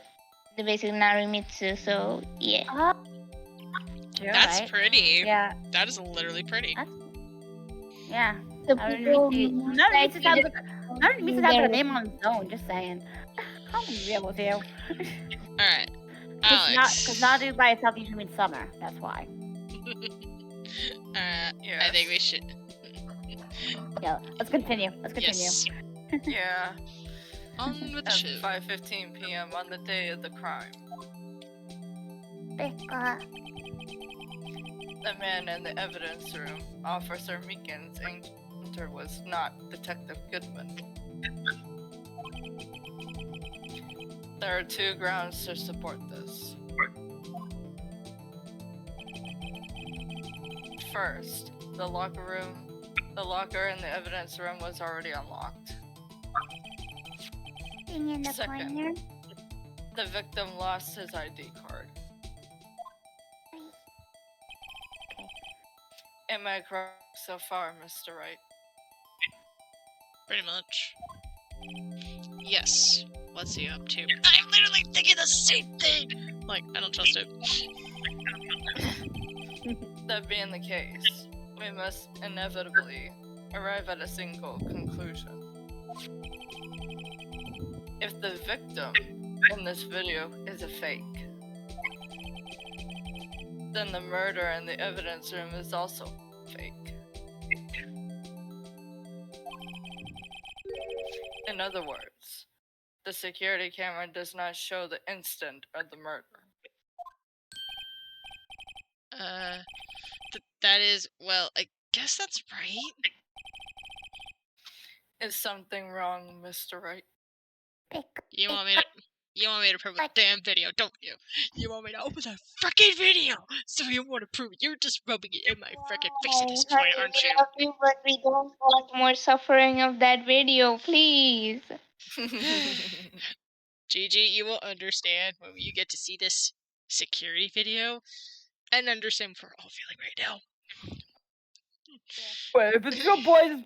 the basic Narumitsu. So yeah. That's pretty. Yeah. That is literally pretty. Yeah. So Narumitsu sounds like a name on its own. Just saying. I'll be real with you. Alright. Alex. Because Naru by itself usually means summer. That's why. I think we should. Yeah. Let's continue. Yes. Yeah. On with the At show. 5:15 p.m. on the day of the crime, the man in the evidence room, Officer Meekins' encounter was not Detective Goodman. There are two grounds to support this. First, the locker in the evidence room was already unlocked. Thing in the Second. corner. The victim lost his ID card. Am I correct so far, Mr. Wright? Pretty much. Yes. What's he up to? I'm literally thinking the same thing! Like, I don't trust it. That being the case, we must inevitably arrive at a single conclusion. If the victim in this video is a fake, then the murder in the evidence room is also fake. In other words, the security camera does not show the instant of the murder. That is, well, I guess that's right. Is something wrong, Mr. Wright? You want me to prove a damn video, don't you? You want me to open that frickin' video! So you want to prove it? You're just rubbing it in my frickin' face at this point, aren't you? Love you, but we don't want more suffering of that video, please. Gigi, you will understand when you get to see this security video and understand what we're all feeling right now. Well, if it's your boy's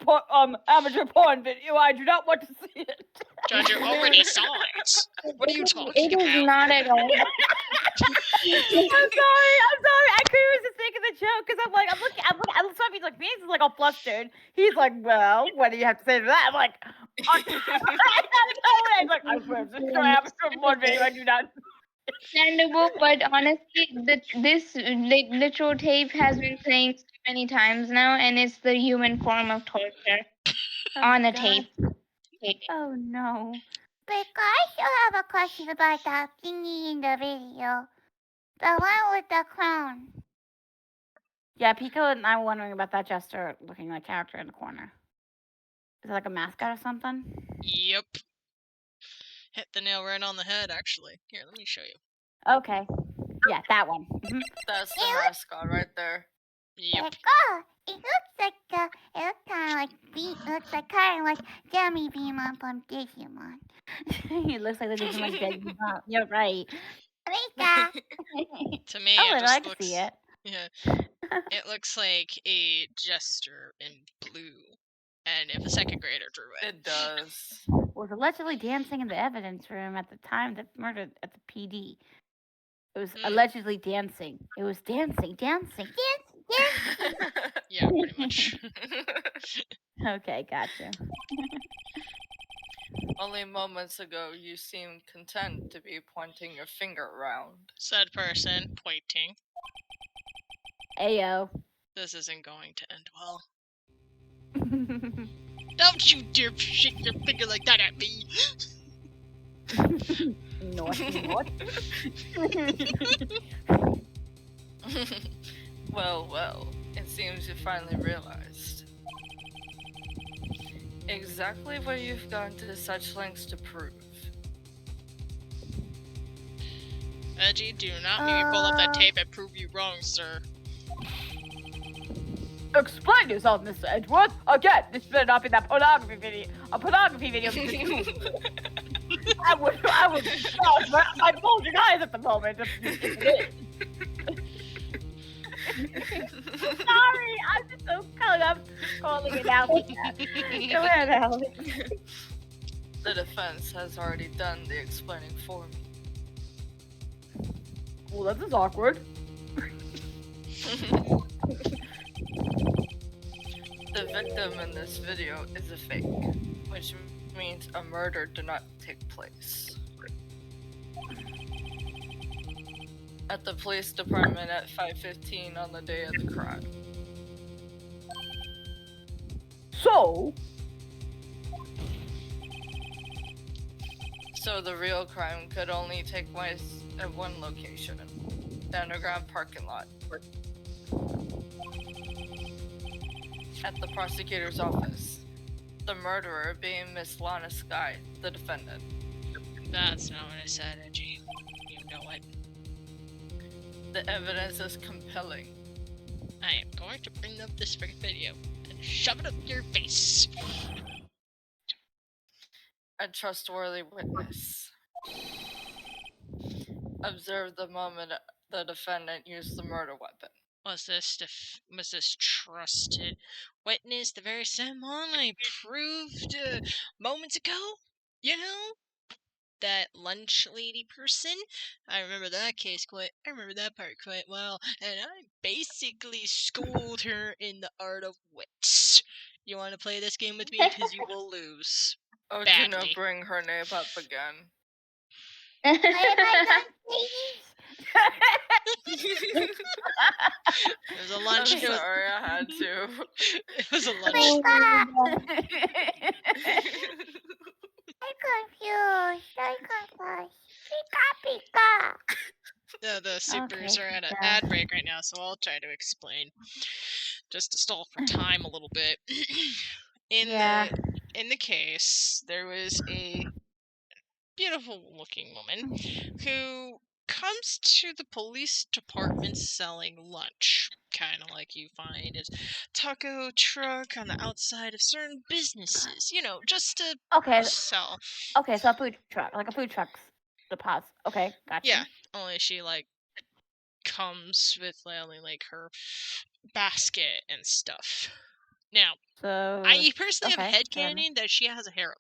amateur porn video, I do not want to see it. Judge, you already saw it. What are you talking It is about? not at all. I'm sorry. I couldn't resist making the joke because I'm looking. I'm sorry. He's like, Phoenix is like all flustered. He's like, well, what do you have to say to that? I'm like, I'm like, I swear, if this is your amateur porn video, I do not. Understandable, but honestly, this literal tape has been playing so many times now, and it's the human form of torture on a tape. Oh no. But I still have a question about that thingy in the video. The one with the crown. Yeah, Pico and I were wondering about that jester looking like character in the corner. Is it like a mascot or something? Yep. Hit the nail right on the head, actually. Here, let me show you. Okay. Yeah, that one. Mhm. That's the mascot right there. Yep. It looks like it looks kind of like Jammy Beamon from Digimon. It looks like the Digimon dead. You're right. Rika. To me, Oh, it I'd just like to looks... see it. Yeah. It looks like a jester in blue. And if a second grader drew it. It does. Was allegedly dancing in the evidence room at the time that murdered at the PD. It was allegedly dancing. It was dancing. Yeah, pretty much. Okay, gotcha. Only moments ago, you seemed content to be pointing your finger around. Said person, pointing. Ayo. This isn't going to end well. Don't you dare shake your finger like that at me! Naughty. Well, it seems you finally realized. Exactly what you've gone to such lengths to prove. Edgy, do not make me pull up that tape and prove you wrong, sir. Explain yourself, Mr. Edgeworth. Again, this better not be that pornography video. A pornography video. I would close my bulging eyes at the moment if it is. Sorry, I'm just so caught up calling it out. Go ahead, Alex. The defense has already done the explaining for me. Well, this is awkward. The victim in this video is a fake, which means a murder did not take place. At the police department at 5:15 on the day of the crime. So the real crime could only take place at one location, the underground parking lot. At the prosecutor's office, the murderer being Miss Lana Sky, the defendant. That's not what I said, Edgy. You know it. The evidence is compelling. I am going to bring up this freaking video and shove it up your face. A trustworthy witness. Observe the moment the defendant used the murder weapon. Was this trusted witness the very same one I proved moments ago? You know? That lunch lady person? I remember that part quite well, and I basically schooled her in the art of wit. You want to play this game with me? Because you will lose. Oh, do Badly. not bring her name up again. Why am I not ladies? It was a lunch. I'm sorry, I had to. It was a lunch. I'm confused. Pika. The supers Okay, are at an yeah. ad break right now, so I'll try to explain. Just to stall for time a little bit. Yeah. In the case, there was a beautiful looking woman who comes to the police department selling lunch. Kind of like you find a taco truck on the outside of certain businesses. You know, just to Okay. sell. Okay, so a food truck, like a food truck's deposit. Okay, gotcha. Yeah, only she comes with like her basket and stuff. Now, So I personally okay, have headcanon that she has a harem.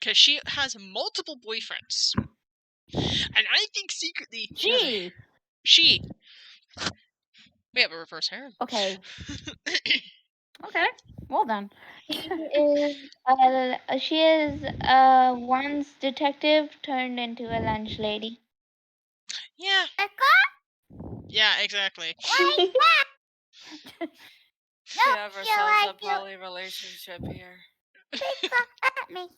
Because she has multiple boyfriends. And I think secretly she. We have a reverse harem. Okay. Okay. Well done. She is once detective turned into a lunch lady. Yeah. Yeah, exactly. She have ourselves a poly relationship here. That makes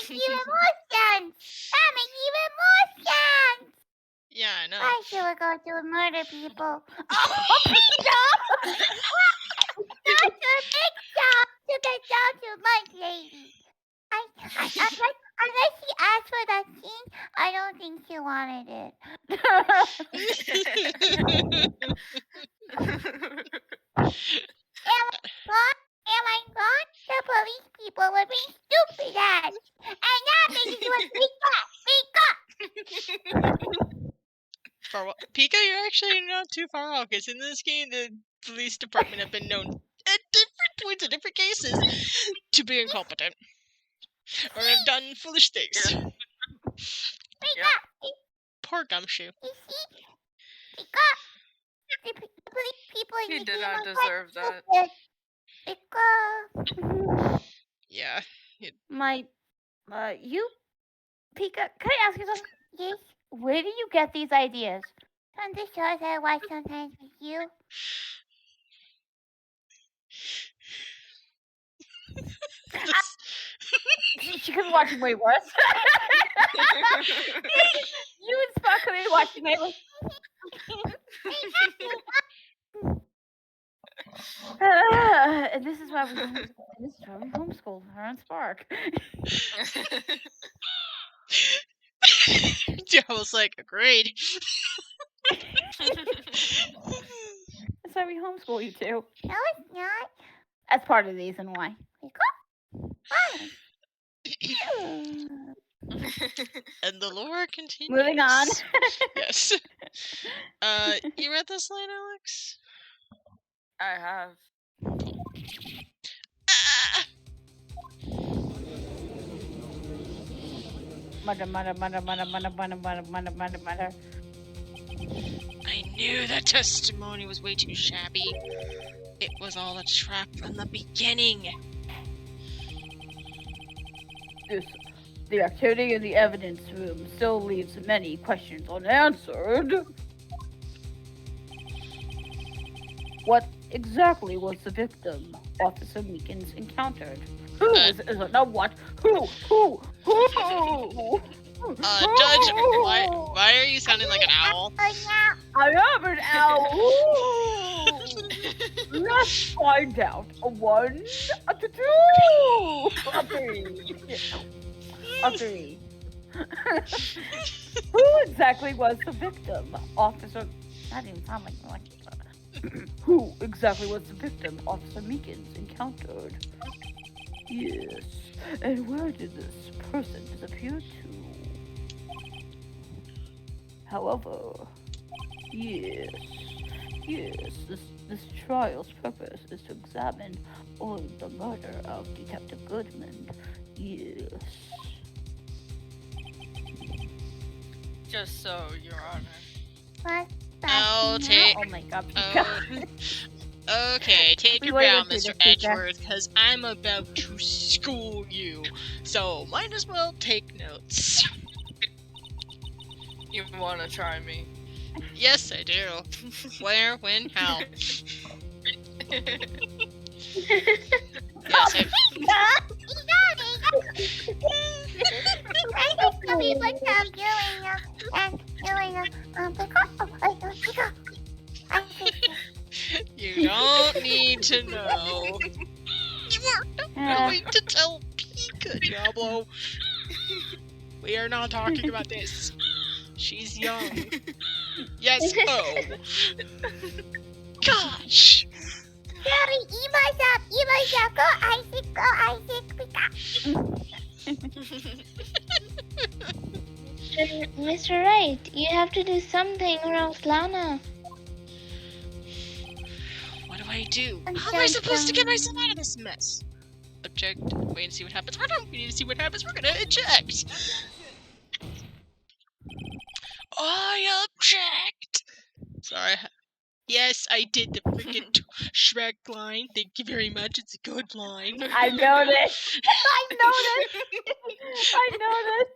even more sense. That makes even more sense. Yeah, I know. Why should we go to murder people? Oh, Pizza! Not your big job to get down to lunch lady. Unless she asked for that scene, I don't think she wanted it. Am I wrong? The police people were being stupid ass. And that makes you a For what? Pika, you're actually not too far off, because in this game, the police department have been known at different points in different cases to be incompetent. Or have done foolish things. Poor Gumshoe. You see? The police people in He the did game not are deserve that. stupid. Yeah. You, Pika, can I ask you something? Yes, Where do you get these ideas? from the shows I watch sometimes with you. She could be watching way worse. You and Spock could be watching way worse. And this is why we homeschool her and Spark. Yeah, I was like, agreed. That's why we homeschool you two. No, it's not. That's part of the reason why. And the lore continues. Moving on. Yes. You read this line, Alex? I have. Ah! Mother. I knew that testimony was way too shabby. It was all a trap from the beginning. The activity in the evidence room still leaves many questions unanswered. What exactly was the victim Officer Meekins encountered? Who is it? No, what? Who? Judge, why are you sounding like an owl? I am an owl. Let's find out. A 1, a 2, a 3. A 3. Who exactly was the victim, Officer? That didn't sound like. Who exactly was the victim Officer Meekins encountered? Yes, and where did this person disappear to? However, yes, this trial's purpose is to examine on the murder of Detective Goodman. Yes. Just so, Your Honor. What's I'll that? take. Oh my god. Okay, take We your would've bow, went through Mr. this, Pika. Edgeworth, because I'm about to school you. So might as well take notes. You want to try me? Yes, I do. Where, when, how? Yes, I. I just tell me what I'm doing and doing You don't need to know. You are not going to tell Pika, Diablo. We are not talking about this. She's young. Yes, oh. Gosh. Daddy, eat myself, go Isaac, Mr. Wright, you have to do something or else Lana. What do I do? How am I supposed to get myself out of this mess? Object. Wait and see what happens. We need to see what happens. We're gonna eject. I object. Sorry. Yes, I did the freaking Shrek line. Thank you very much. It's a good line. I know this. I know this.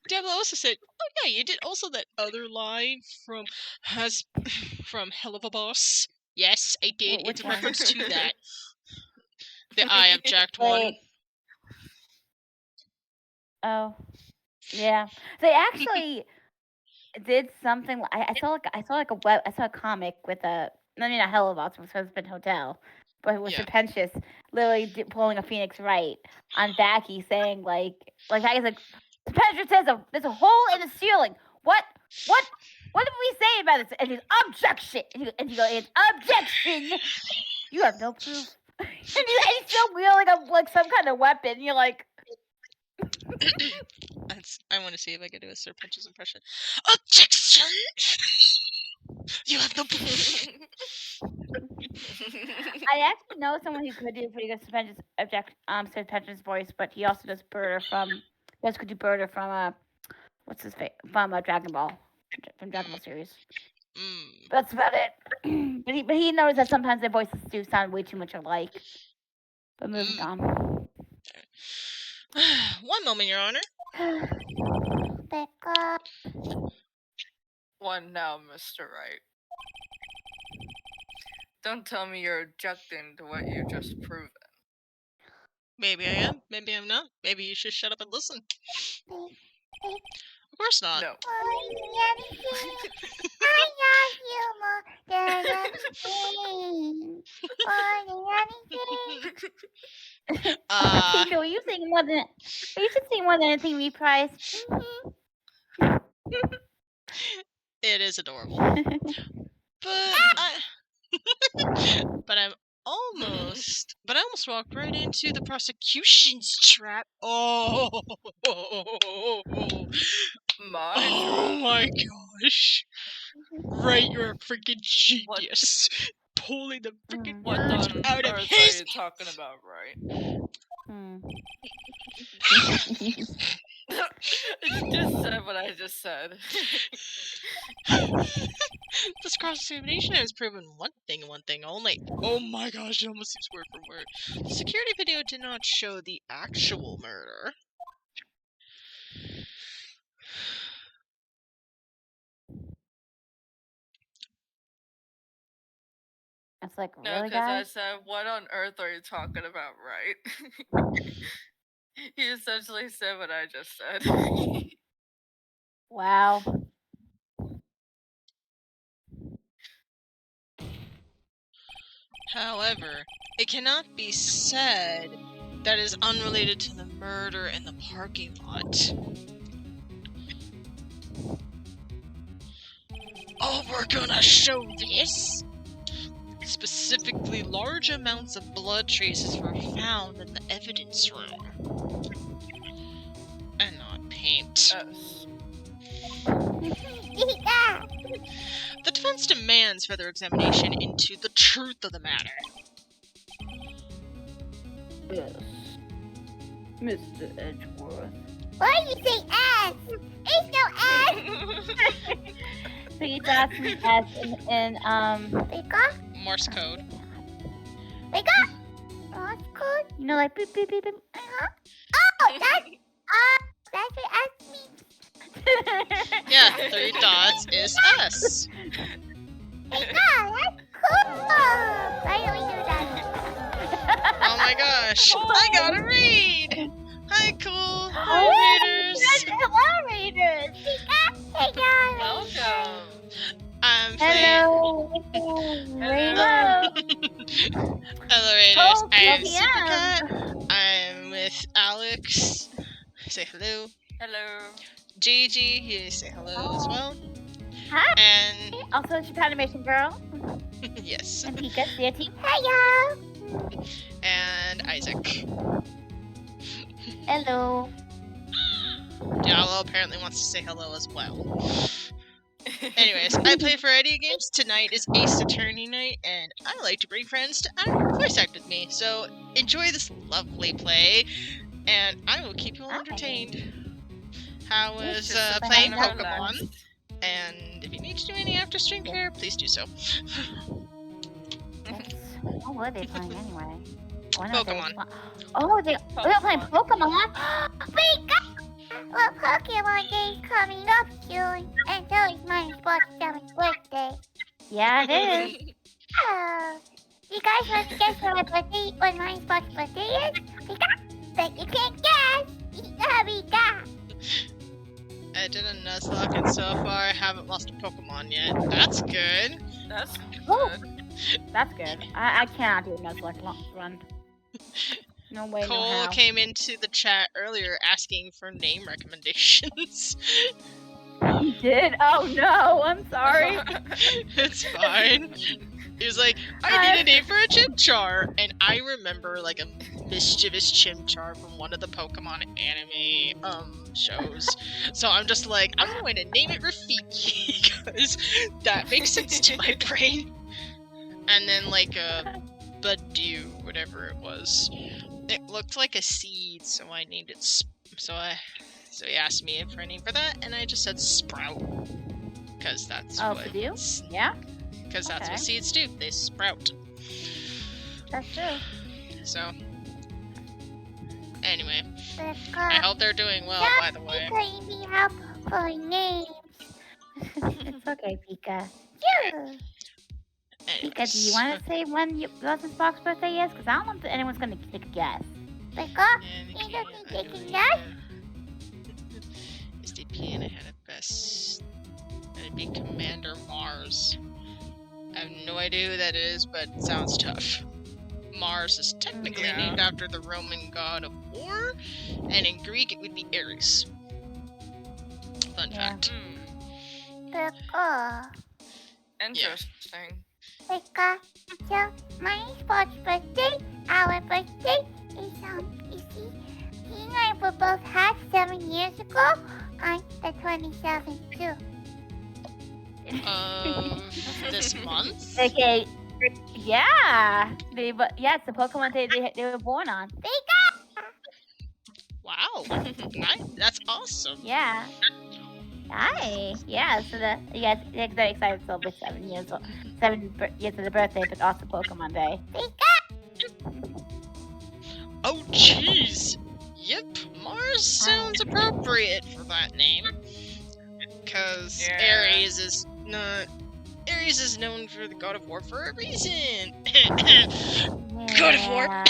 Diablo also said, "Oh yeah, you did also that other line from Hell of a Boss." Yes, I did. Which It's a one? reference to that. The I object one. Wait. Oh, yeah. They actually did something. I saw a comic with a. I mean, a hell of a husband hotel, but with Yeah. Serpentius literally pulling a Pheonix Wright on Backy, saying Backy's like, Serpentius says there's a hole in the ceiling. What did we say about this? And he's objection. And you go, it's objection. You have no proof. and he's still wielding some kind of weapon. You're like, I want to see if I can do a Sir Pinch's impression. Objection! You have no proof. I actually know someone who could do pretty good Serpentius voice, but he also does Burter from. He also could do Burter from what's his face from Dragon Ball, from Dragon Ball series. That's about it. but he knows that sometimes their voices do sound way too much alike. But moving on. One moment, Your Honor. Pick up. One now, Mr. Wright. Don't tell me you're objecting to what you just proven. Maybe I am. Maybe I'm not. Maybe you should shut up and listen. Of course not. No. I love you more than anything. Pika, you sing more than you should sing more than anything, Reprise. It is adorable. But I almost walked right into the prosecution's trap. Oh my gosh. Right, you're a freaking genius. Pulling the freaking What words on out of earth his are you talking about, right? Just said what I just said. This cross-examination has proven one thing and one thing only. Oh my gosh, it almost seems word for word. The security video did not show the actual murder. It's like, No, really, because I guys? said, what on earth are you talking about, right? He essentially said what I just said. Wow. However, it cannot be said that is unrelated to the murder in the parking lot. Oh, we're gonna show this! Specifically, large amounts of blood traces were found in the evidence room. And not paint. Us. Pika! The defense demands further examination into the truth of the matter. Yes. Mr. Edgeworth. Why do you say ass? There's no ass! 3 dots and S in Pika? Morse code. Pika? Oh, that's good. you know, like beep beep beep beep. Oh, that's what ass means. Yeah, 3 dots is us. Pika, that's cool. Why don't we do that? Oh my gosh, I gotta read! Hi, cool! Hi, readers! Hello, readers. Pika, hey guys. Welcome. I'm Hello. Hello. Hello, raiders. Oh, I am yeah. Supercat. I'm with Alex. Say hello. Hello. Gigi, you say hello as well. Hi. And Also, it's your animation girl. yes, And Pika, CT. Hey y'all. and Isaac. Hello. Jallo apparently wants to say hello as well. Anyways, I play variety games. Tonight is Ace Attorney night, and I like to bring friends to voice act with me. So enjoy this lovely play, and I will keep you all entertained. How was Just playing relax. Pokemon? And if you need to do any after stream care, please do so. What were they playing anyway? Why not they- Pokemon. Oh, they're playing Pokemon. Pika. Well, Pokemon Day is coming up soon, and so is my Sports 7th birthday. Yeah, it is. Oh, you guys want to guess what my Sports birthday is? Pika? But you can't guess. Pika. I did a Nuzlocke, and so far I haven't lost a Pokemon yet. That's good. That's Oh. good. That's good. I cannot do a Nuzlocke run. No way, no Cole how. came into the chat earlier asking for name recommendations. You did? Oh no, I'm sorry. It's fine. He was like, I need a name for a Chimchar, and I remember like a mischievous Chimchar from one of the Pokemon anime shows. So I'm just like, I'm going to name it Rafiki because that makes sense to my brain. And then like a Badoo, whatever it was. It looked like a seed, so I named it. So he asked me for a name for that, and I just said Sprout, because that's Oh, what. Badoo? Yeah, Because that's Okay. what seeds do. They sprout. that's true. So. Anyway, I Pika. hope they're doing well. By the way. Pika, you have for names. It's okay, Pika. Yeah. Pika, do you want to say when Wilson's Box birthday is? Because I don't know if anyone's going to take a guess. Pika. And You the don't key- think they can guess? SDP, and I had a best. And it'd be Commander Mars. I have no idea who that is, but it sounds tough. Mars is technically Yeah. named after the Roman god of war, and in Greek it would be Ares. Fun Yeah. fact. Pika. Interesting. Pika. So, my Sports birthday, our birthday is, you see, he and I were both hatched 7 years ago on the 27th, too. This month? Okay, yeah. Yeah, it's the Pokemon they were born on. Wow. Nice. That's awesome. Yeah. Hi. Yeah, so they're very excited to celebrate 7 years old. 7 years of the birthday, but also Pokemon Day. Oh, jeez. Yep, Mars sounds appropriate for that name. Because Yeah. Ares is known for the god of war for a reason. God of War. Yeah.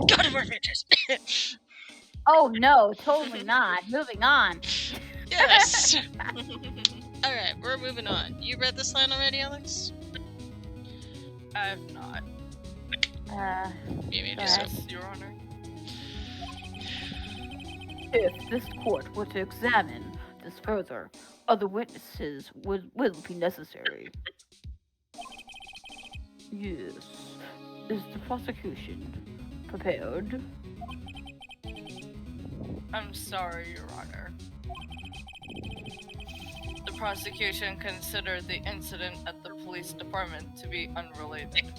God of War Adventures. Oh no, totally not. Moving on. Yes. Alright, we're moving on. You read this line already, Alex? I have not. You may do Alright. so. Yes, Your Honor. If this court were to examine this further, other witnesses will be necessary. Yes. Is the prosecution prepared? I'm sorry, Your Honor. The prosecution considered the incident at the police department to be unrelated.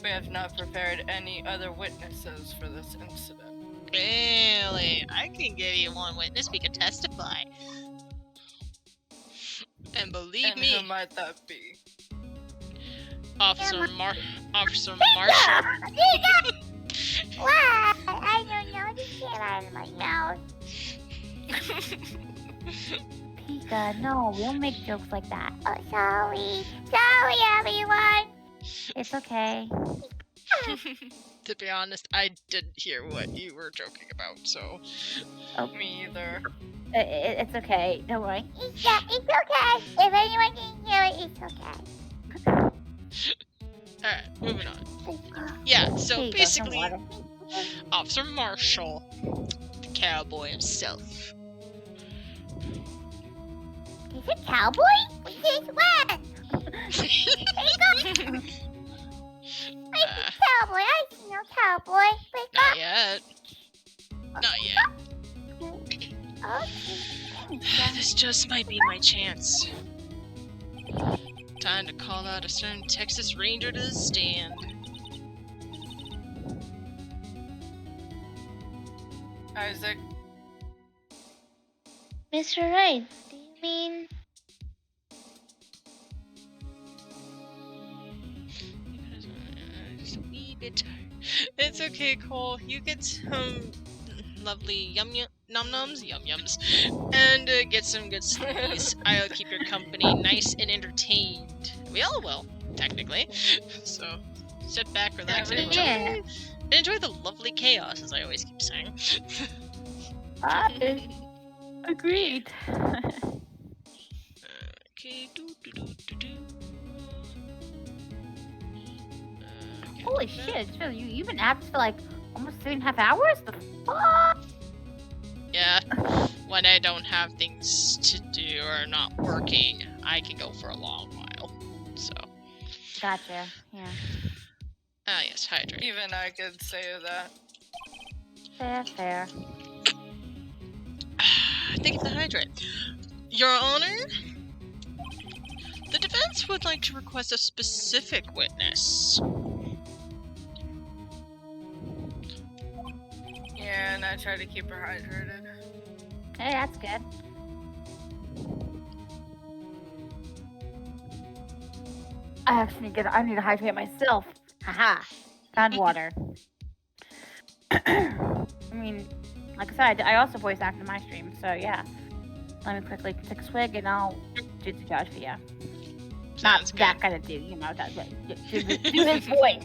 We have not prepared any other witnesses for this incident. Really? I can give you one witness. We can testify. And believe And me, who might that be? Officer Marshall. What? I don't know. Just get out of my mouth. Pika, no, we don't make jokes like that. Oh, sorry. Sorry, everyone. It's okay. To be honest, I didn't hear what you were joking about, so. Me either. It's okay. Don't worry. It's okay. If anyone can hear it, it's okay. Alright, moving on. Yeah, Here so you go, some basically, water. Officer Marshall, the cowboy himself. He's a cowboy? Since when? Cowboy. I see no cowboy. Wake Not up. yet. Not yet. Okay. This just might be my chance. Time to call out a certain Texas Ranger to the stand. Isaac, Mr. Wright, do you mean? Just a wee bit tired. It's okay, Cole. You get some lovely num-nums, yum-yums, and get some good sleepies. I'll keep your company nice and entertained. We all will, technically. So, sit back, relax, and enjoy the lovely chaos, as I always keep saying. Agreed. Okay, Holy shit, Phil, you've been absent for like almost 3.5 hours? The fuck? Yeah, when I don't have things to do or not working, I can go for a long while. So, Gotcha, yeah. yes, hydrate. even I could say that. Fair. Thank you for the hydrate. Your Honor, the defense would like to request a specific witness. Yeah, and I try to keep her hydrated. Hey, that's good. I actually I need to hydrate myself. Haha. Found water. I mean, like I said, I also voice act in my stream, so yeah. Let me quickly take a swig and I'll do the judge for you. Not Sounds that good. kind of do, you know, that do his voice.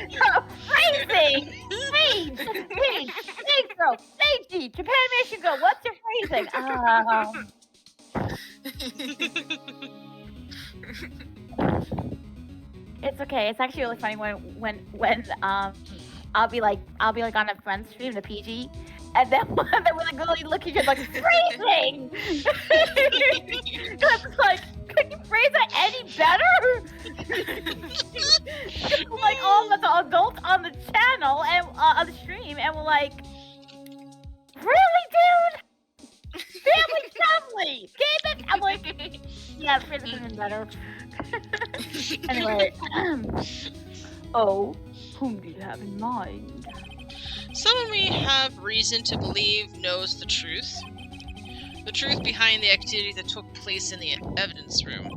Yeah. Phrasing! Phrase! Stage girl! Stage Japanimation girl! What's your phrasing? It's okay. It's actually really funny when I'll be like on a friend's stream, the PG, and then we're like literally looking at like phrasing. It's like, could you phrase it any better? Like all of the adults on the channel and on the stream, and we're like, really, dude? Family, game it. I'm like, yeah, phrasing could have been better. Anyway, oh, whom do you have in mind? Someone we have reason to believe knows the truth. The truth behind the activity that took place in the evidence room.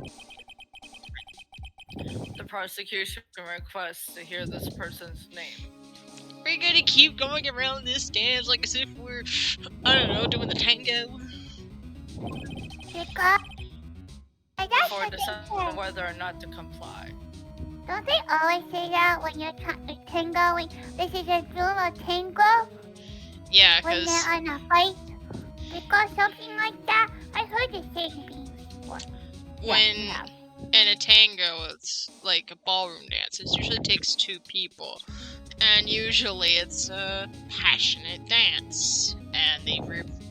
The prosecution requests to hear this person's name. We're gonna keep going around this dance like as if we're, I don't know, doing the tango. Pick up. That's Before what they deciding say. whether or not to comply. Don't they always say that when you're tangoing? This is a room of tango Yeah, when because they're on a fight? Because something like that. I heard the same thing before. when Yeah. in a tango, it's like a ballroom dance. It usually takes two people. And usually it's a passionate dance. And they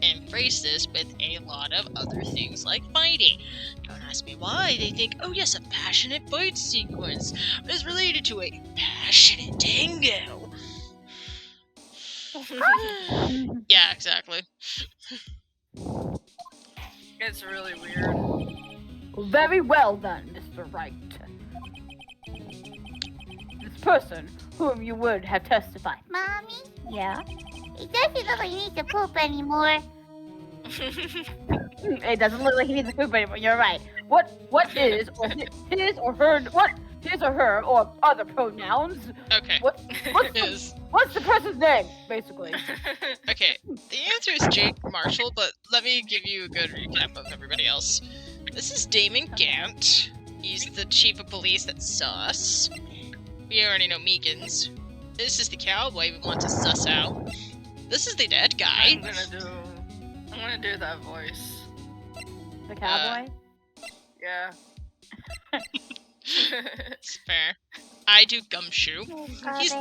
embrace this with a lot of other things like fighting. Don't ask me why. They think, oh yes, a passionate fight sequence is related to a passionate tango. Yeah, exactly. It's really weird. Very well then, Mr. Wright. This person whom you would have testified. Mommy, Yeah? it doesn't look like he needs to poop anymore. It doesn't look like he needs to poop anymore. You're right. What is or his or her or other pronouns? Okay. What's the person's name, basically? Okay, the answer is Jake Marshall, but let me give you a good recap of everybody else. This is Damon Gant. He's the chief of police that's sus. We already know Meekins. This is the cowboy we want to suss out. This is the dead guy. I'm gonna do that voice. The cowboy? Yeah. It's fair. I do Gumshoe. He's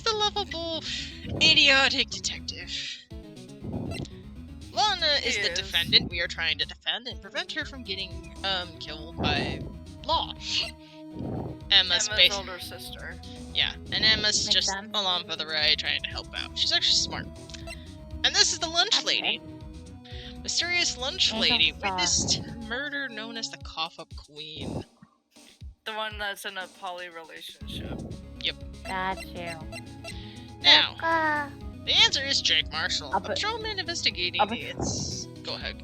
the lovable, idiotic detective. Lana is the defendant we are trying to defend and prevent her from getting killed by law. Emma's older sister. Yeah, and Emma's Makes just sense. along for the ride trying to help out. She's actually smart. And this is the lunch lady. Mysterious lunch lady witnessed murder known as the Cough-Up Queen. The one that's in a poly relationship. Got you. Now, Uh, the answer is Jake Marshall, I'll a put- patrolman investigating I'll put- it's... Go ahead.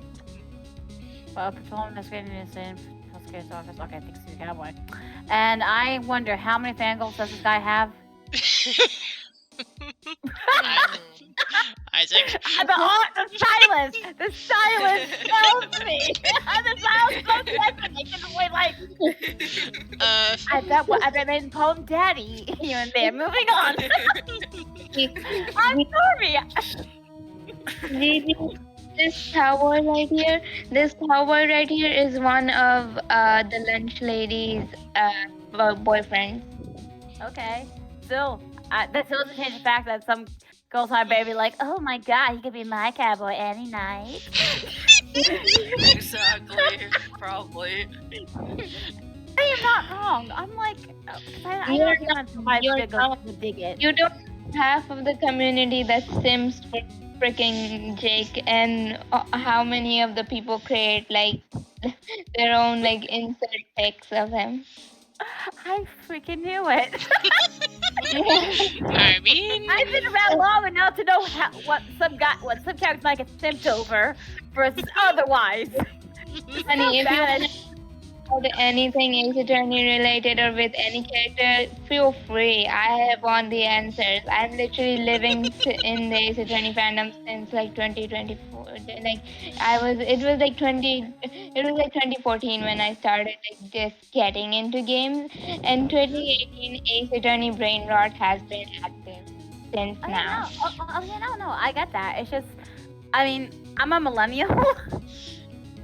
Well, patrolman investigating is in prosecutor's office. Okay, thanks to the cowboy. And I wonder how many fangirls does this guy have? Isaac. The silence tells me. The silence so deafening. Wait, like, I bet they call him Daddy here and there. Moving on. I'm sorry. This cowboy right here is one of the lunch lady's boyfriends. Okay. Still, that still doesn't change the fact that some girls have baby like, oh my god, he could be my cowboy any night. Exactly. Probably. I am not wrong. I'm like, I You're don't want somebody you're to not. go dig it. You don't half of the community that sims for freaking Jake, and how many of the people create like their own like insert pics of him. I freaking knew it. I mean... I've been around long enough to know what some characters might get simped over versus otherwise. Honey, if you about anything Ace Attorney related or with any character, feel free. I have all the answers. I'm literally living in the Ace Attorney fandom since like 2024. Like it was like 2014 when I started like just getting into games. And 2018 Ace Attorney Brain Rot has been active since now. No, I get that. It's just, I mean, I'm a millennial.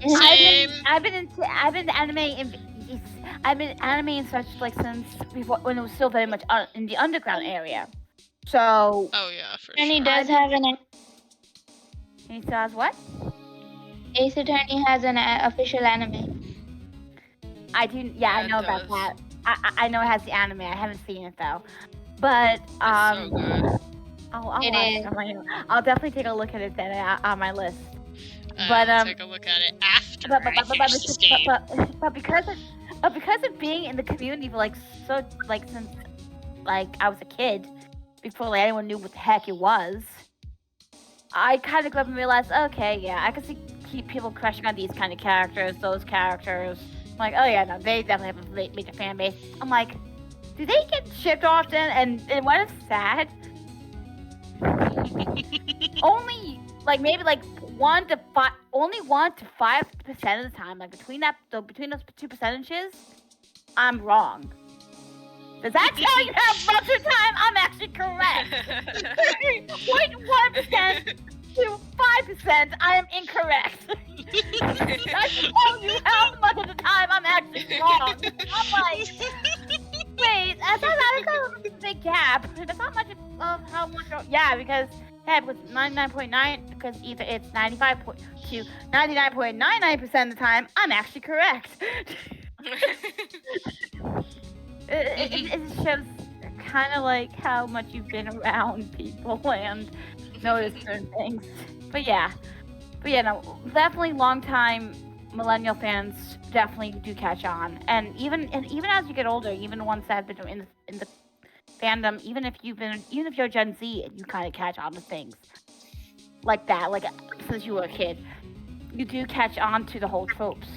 Same. I've been anime and such like since before when it was still very much in the underground area. So Oh yeah, for And he sure. does have he says what? Ace Attorney has an official anime. I do. Yeah, I Yeah, it know about does. that. I know it has the anime. I haven't seen it though. But It's so good. I'll It watch is. it on my own. I'll definitely take a look at it then on my list. But take a look at it after I finish this game. But because of being in the community for like since like I was a kid, before like anyone knew what the heck it was, I kind of grew up and realized, okay, yeah, I can see people crushing on these kind of characters, those characters. I'm like, oh yeah, no, they definitely have a major fan base. I'm like, do they get shipped often? And what is sad? Only like maybe like 1 to 5, only 1 to 5% of the time, like between those two percentages, I'm wrong. Does that tell you how much of the time I'm actually correct? 0.1% to 5%, I am incorrect. That should tell you how much of the time I'm actually wrong. I'm like, Wait, that's not a big gap. That's not much of how much. Yeah, because with 99.9, because either it's 95 to 99.99% of the time, I'm actually correct. It shows kind of like how much you've been around people and noticed certain things. But yeah, no, definitely long time millennial fans definitely do catch on, and even as you get older, even the ones that have been in the fandom, even if you're Gen Z, you kind of catch on to things like that. Like since you were a kid, you do catch on to the whole tropes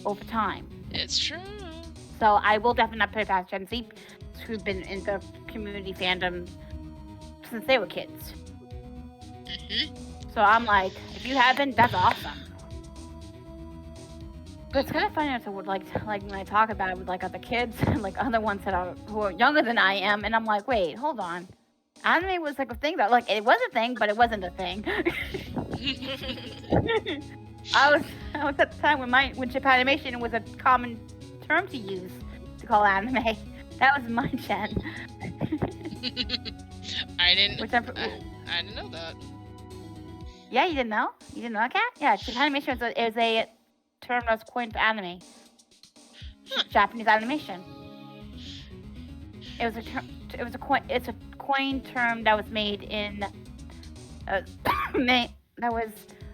over time. It's true. So I will definitely not put it past Gen Z who've been in the community fandom since they were kids. Mm-hmm. So I'm like, if you haven't, that's awesome. But it's kind of funny to like when I talk about it with like other kids and like other ones who are younger than I am, and I'm like, wait, hold on, anime was like a thing that like it was a thing, but it wasn't a thing. I was at the time when Japanimation was a common term to use to call anime. That was my gen. I didn't know that. Yeah, you didn't know? You didn't know that, Katt? Yeah, Japanimation is a term that's coined for anime. Japanese animation. It's a coined term that was made in that was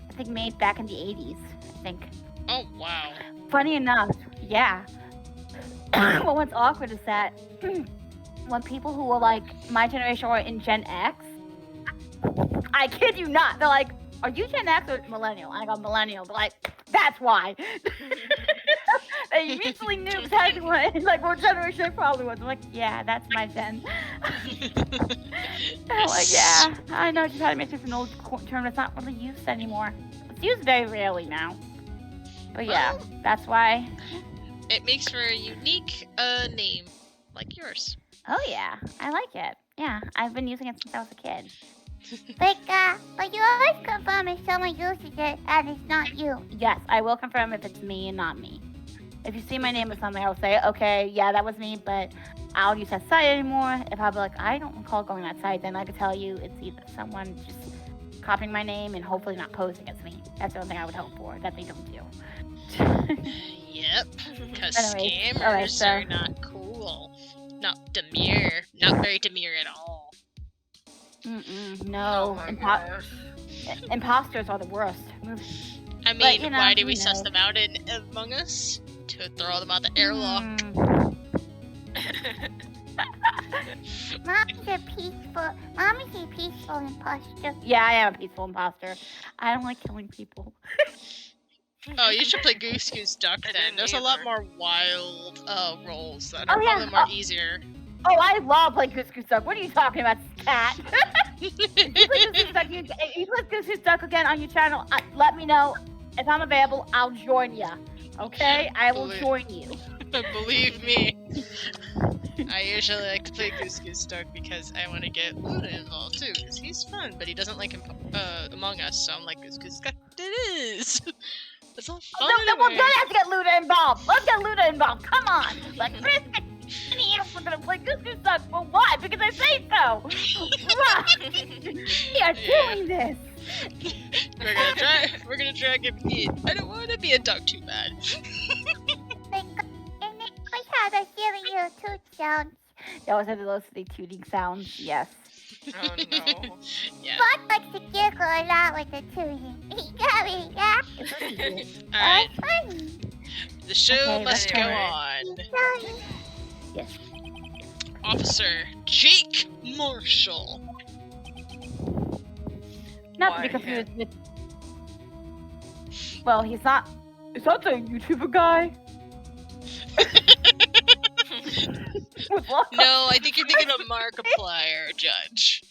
I think made back in the 80s, I think. Oh wow. Funny enough, yeah. Well, what's awkward is that when people who were like my generation or in Gen X, I kid you not, they're like, are you Gen X or millennial? I go millennial. They're like, that's why. They immediately knew exactly what generation I probably was. I'm like, yeah, that's my gen. I'm like, yeah, I know Japanimation is an old term that's not really used anymore. It's used very rarely now. But yeah, that's why. It makes for a unique name, like yours. Oh yeah, I like it. Yeah, I've been using it since I was a kid. But you always confirm if someone uses it and it's not you. Yes, I will confirm if it's me and not me. If you see my name or something, I'll say, okay, yeah, that was me, but I don't use that site anymore. If I'll be like, I don't recall going that site, then I could tell you it's either someone just copying my name and hopefully not posing as me. That's the only thing I would hope for, that they don't do. Yep, because Anyways, scammers are not cool. Not demure. Not very demure at all. No. Oh my gosh. Imposters are the worst. I mean, But, why do we who suss knows? them out in Among Us? To throw them out the airlock. Mommy's a peaceful imposter. Yeah, I am a peaceful imposter. I don't like killing people. Oh, you should play Goose Goose Duck then. didn't There's a lot either. more wild roles that are Oh, yeah. probably more easier. Oh, I love playing Goose Goose Duck. What are you talking about, Katt? If you play Goose Goose Duck again on your channel, let me know. If I'm available, I'll join you. Okay? I will join you. Believe me. I usually like to play Goose Goose Duck because I want to get Luda involved too, because he's fun, but he doesn't like Among Us, so I'm like, Goose Goose Duck it is! It's all fun Then we're anyway. gonna have to get Luda involved. Let's get Luda involved. Come on. Like, we're gonna play Goose Goose Duck. For what? Because I say so. We are doing this. We're gonna drag him in. I don't want to be a duck too bad. And it always has a silly little toot sound. They always have those tooting sounds. Yes. Oh no. Yeah. Spot likes to giggle a lot with the tooting. He got me, yeah? Alright, That's funny. the show Okay, must go anyway. on. Sorry. Yes. Officer Jake Marshall. Not to Why be confused with. Well, he's not. Is that the YouTuber guy? No, I think you're thinking of Markiplier, Judge.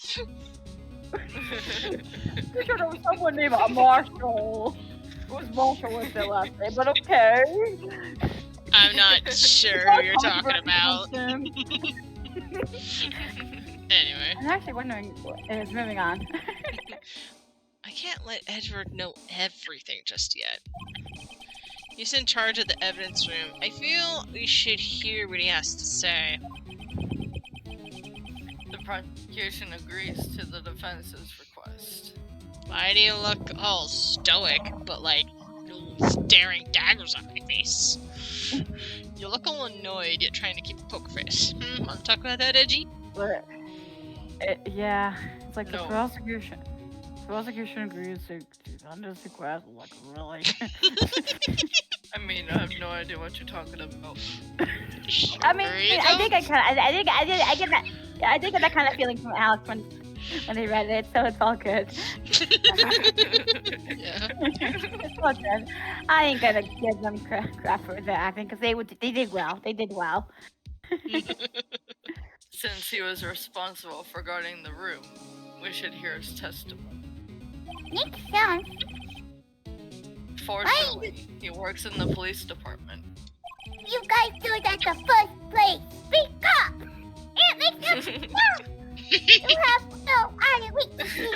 Pretty sure there was someone named Marshall. It was Marshall was their last name, but okay. I'm not sure who you're talking about. Anyway, I'm actually wondering. Moving on. I can't let Edward know everything just yet. He's in charge of the evidence room. I feel we should hear what he has to say. The prosecution agrees to the defense's request. Why do you look all stoic, but like staring daggers at my face? You look all annoyed, yet trying to keep a poker face. Wanna talk about that, Edgy? But yeah, it's like No. the prosecution. Prosecution agrees to under request. Like really? I mean, I have no idea what you're talking about. I mean, Sure you I think I don't? kind of, I get that. Yeah, I did get that kind of feeling from Alex when he read it, so it's all good. Yeah. It's all good. I ain't gonna give them crap for their acting because they did well. They did well. Since he was responsible for guarding the room, we should hear his testimony. Makes sense. Fortunately, he works in the police department. You guys do it at the first place. Speak up. It makes sense. You have no other weaknesses.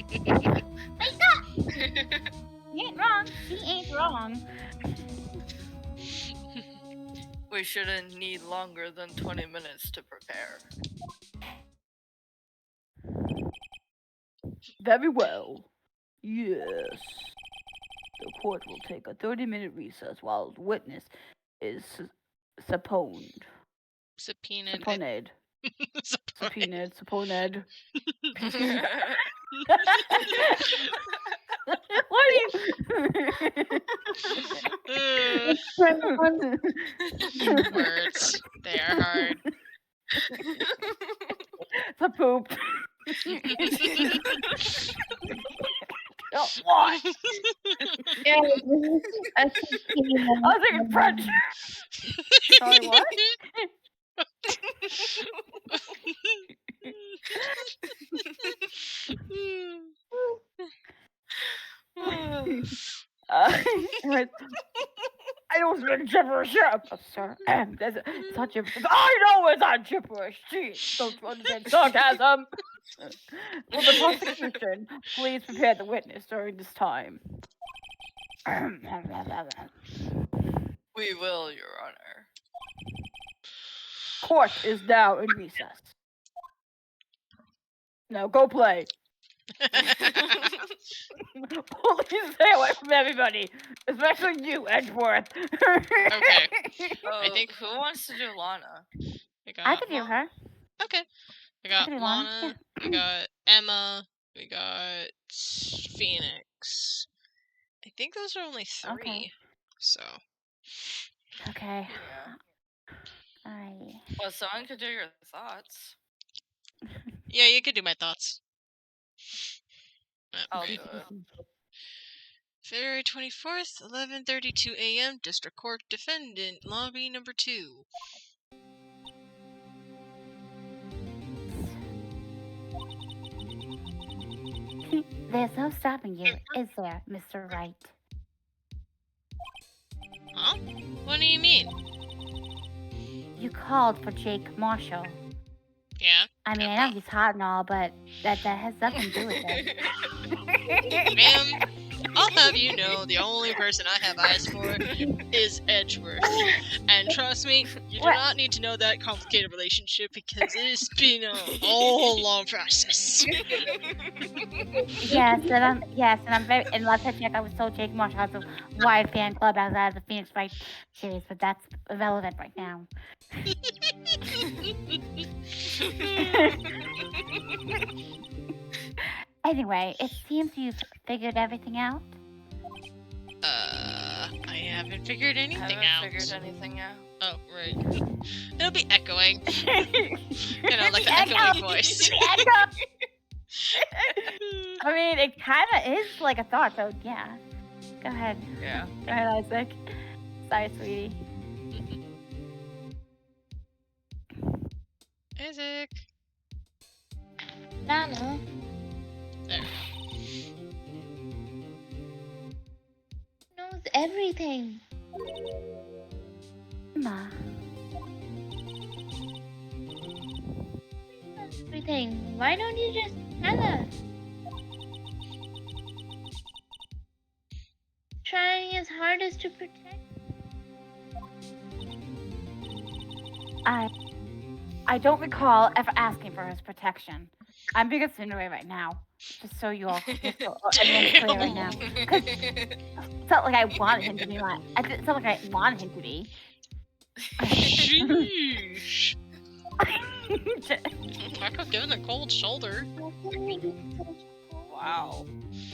Speak up. He ain't wrong. He ain't wrong. We shouldn't need longer than 20 minutes to prepare. Very well. Yes. The court will take a 30-minute recess while the witness is subpoenaed. Subpoenaed. Subpoenaed. Subpoenaed. Subpoenaed. What are you? Words. They are hard. The poop. What? Yeah, I I was thinking French. Sorry, what? I don't speak gibberish, sir. It's not gibberish. I know it's not gibberish. Jeez, don't you understand sarcasm? Will the prosecution please prepare the witness during this time? We will, Your Honor. Court is now in recess. Now go play. Please stay away from everybody, especially you, Edgeworth. Okay. I think- Who wants to do Lana? We got I could do Lana. her. Okay. We got could do Lana. Lana, We got Emma. We got Pheonix. I think those are only 3. Okay. So. Okay. Yeah. Alright. Well, someone could do your thoughts. Yeah, you could do my thoughts. I'll do it. February 24th, 11:32 a.m. District Court Defendant, Lobby Number 2. There's no stopping you, is there, Mr. Wright? Huh? What do you mean? You called for Jake Marshall. Yeah? I mean, I know he's hot and all, but that has nothing to do with it. Ma'am, I'll have you know the only person I have eyes for is Edgeworth. And trust me, you do What? not need to know that complicated relationship because it has been a whole long process. Yes, and I'm very. And last I checked, I was told Jake Marshall has a wide fan club outside of the Pheonix Wright series, but that's irrelevant right now. Anyway, it seems you've figured everything out. I haven't figured anything Haven't out. figured anything out. Oh, right. It'll be echoing. Like the Echo. echoing voice. Echo. I mean, it kind of is like a thought, so yeah. Go ahead. Yeah. Go ahead, Isaac. Sorry, sweetie. Isaac. Nana. There. Knows everything. Ma. Everything. Why don't you just tell us? trying his hardest to protect. I don't recall ever asking for his protection. I'm being insinuated right now, just so you all, just so everyone's clear right now. Because it's not like I wanted him to be my. It's not like I wanted him to be. Sheesh. I could give him a cold shoulder. Wow.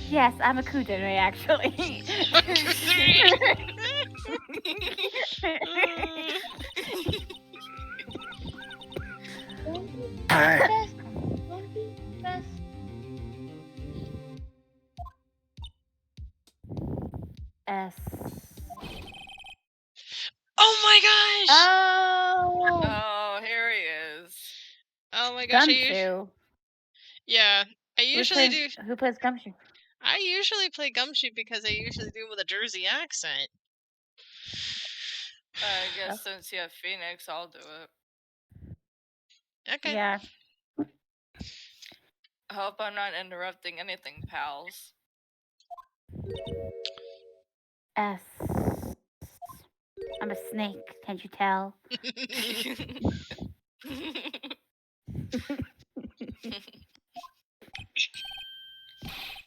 Yes, I'm a kudere actually. Hey, Don't be stressed. S. Oh my gosh! Oh. Oh, here he is. Oh my gosh! Gumshoe. Yeah, I usually do. Who plays Gumshoe? I usually play Gumshoe because I usually do it with a Jersey accent. I guess since you have Pheonix, I'll do it. Okay. Yeah. I hope I'm not interrupting anything, pals. S. I'm a snake. Can't you tell?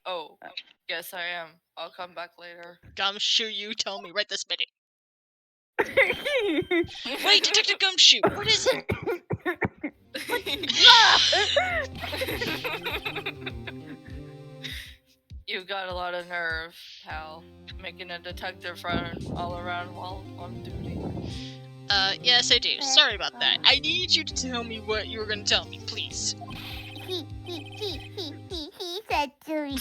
Oh, yes I am. I'll come back later. Gumshoe, you tell me right this minute. Wait, Detective Gumshoe, what is it? You've got a lot of nerve, pal. Making a detective run all around while on duty. Yes I do. Sorry about that. I need you to tell me what you were gonna tell me, please. He said to me.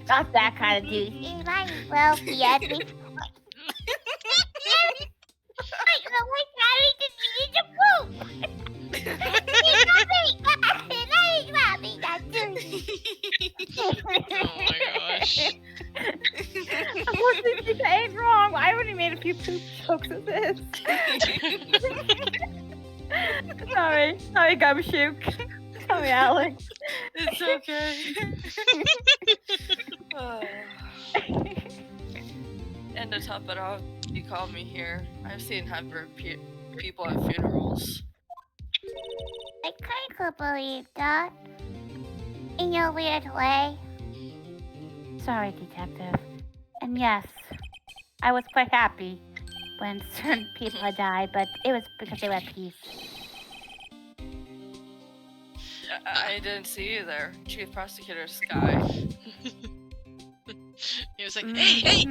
Not that kind of dude. He might as well be at this point. I don't know what Gary did me to poop. He's nothing. That is Robbie, that's Oh my gosh. Unfortunately, Pika ain't wrong. I already made a few poop jokes of this. Sorry, Gumshoe. Sorry, Alex. It's okay. And to top it off, you called me here. I've seen hyper people at funerals. I kind of believe that. In a weird way. Sorry, Detective. And yes, I was quite happy when certain people had died, but it was because they were at peace. I didn't see you there, Chief Prosecutor Sky. He was like, hey!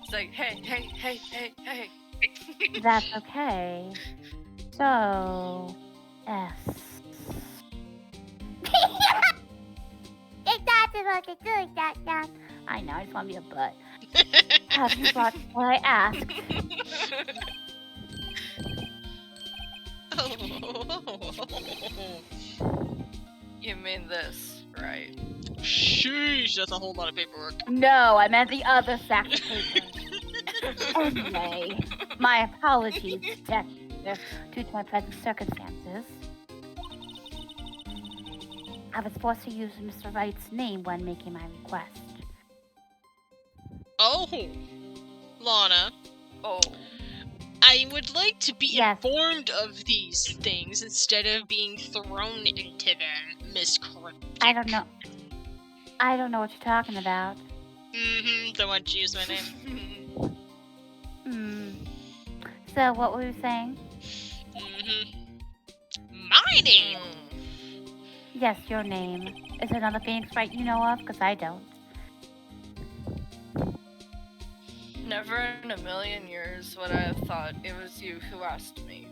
It's like, hey. That's okay. So, S. It's not supposed to do that now. I know, I just want to be a butt. Have you brought what I asked? You mean this, right? Sheesh, that's a whole lot of paperwork. No, I meant the other sack of paper. Anyway, my apologies, Detective, due to my present circumstances. I was forced to use Mr. Wright's name when making my request. Oh, Lana, Oh. I would like to be Yes. informed of these things instead of being thrown into them, Miss Cryptic. I don't know what you're talking about. Don't want to use my name. So, what were you saying? My name! Yes, your name. Is there another Pheonix Wright you know of? Because I don't. Never in a million years would I have thought it was you who asked me.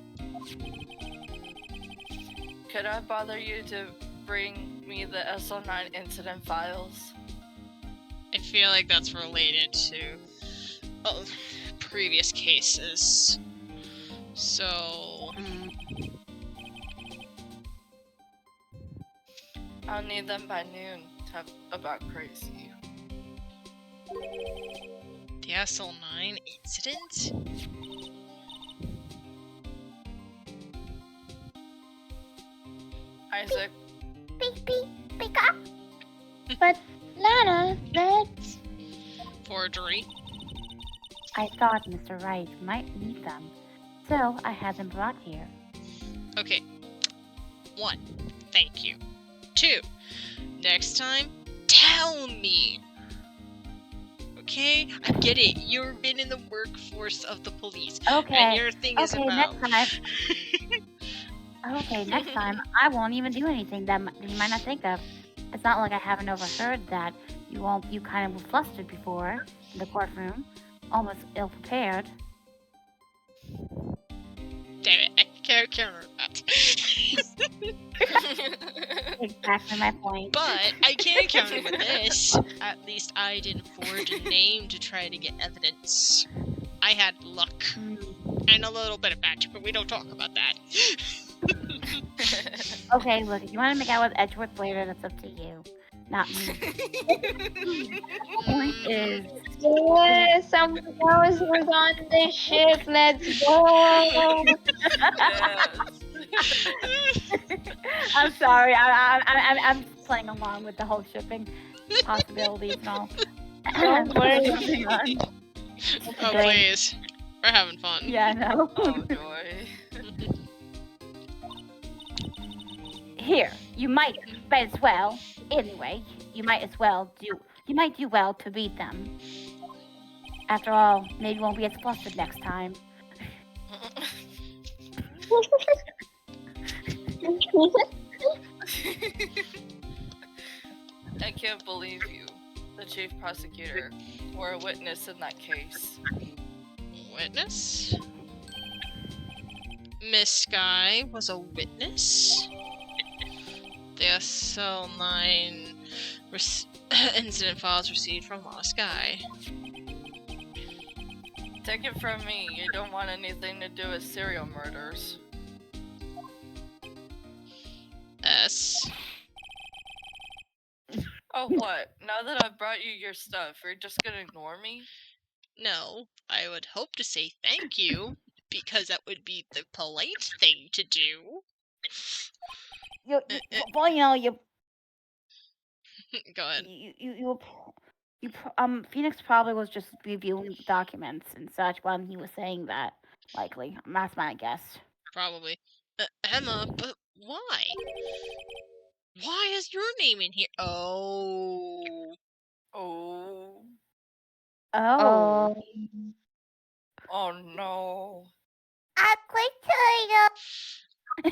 Could I bother you to bring me the SL9 incident files? I feel like that's related to previous cases. So, I'll need them by noon. Talk about crazy. the SL9 incident? Isaac, Speak up. But Lana, that's Forgery. I thought Mr. Wright might need them, so I had them brought here. Okay. 1. Thank you. 2. Next time, tell me. Okay? I get it. You've been in the workforce of the police. And Okay. your thing is Okay, about... next Okay, next time I won't even do anything that you might not think of. It's not like I haven't overheard that you kind of were flustered before in the courtroom, almost ill prepared. Damn it, I can't counter that. Exactly my point. But I can counter with this. At least I didn't forge a name to try to get evidence. I had luck. And a little bit of magic, but we don't talk about that. Okay, look, if you want to make out with Edgeworth later, that's up to you. Not me. The point is, yeah, someone else was on this ship. Let's go. I'm sorry. I'm playing along with the whole shipping possibilities and all. Don't worry. Moving on. Oh, Great. please. We're having fun. Yeah, I know. Oh joy. Here, you might as well. Anyway, you might do well to beat them. After all, maybe you won't be as flustered next time. I can't believe you, the chief prosecutor, were a witness in that case. Witness? Miss Sky was a witness? The SL9 incident files received from Lost Sky. Take it from me, you don't want anything to do with serial murders. S. Oh what? Now that I've brought you your stuff, you're just gonna ignore me? No, I would hope to say thank you, because that would be the polite thing to do. Well, you Go ahead. Pheonix probably was just reviewing the documents and such when he was saying that. Likely, that's my guess. Probably. Emma, but why? Why is your name in here? Oh. Oh. Oh. Oh no. Quick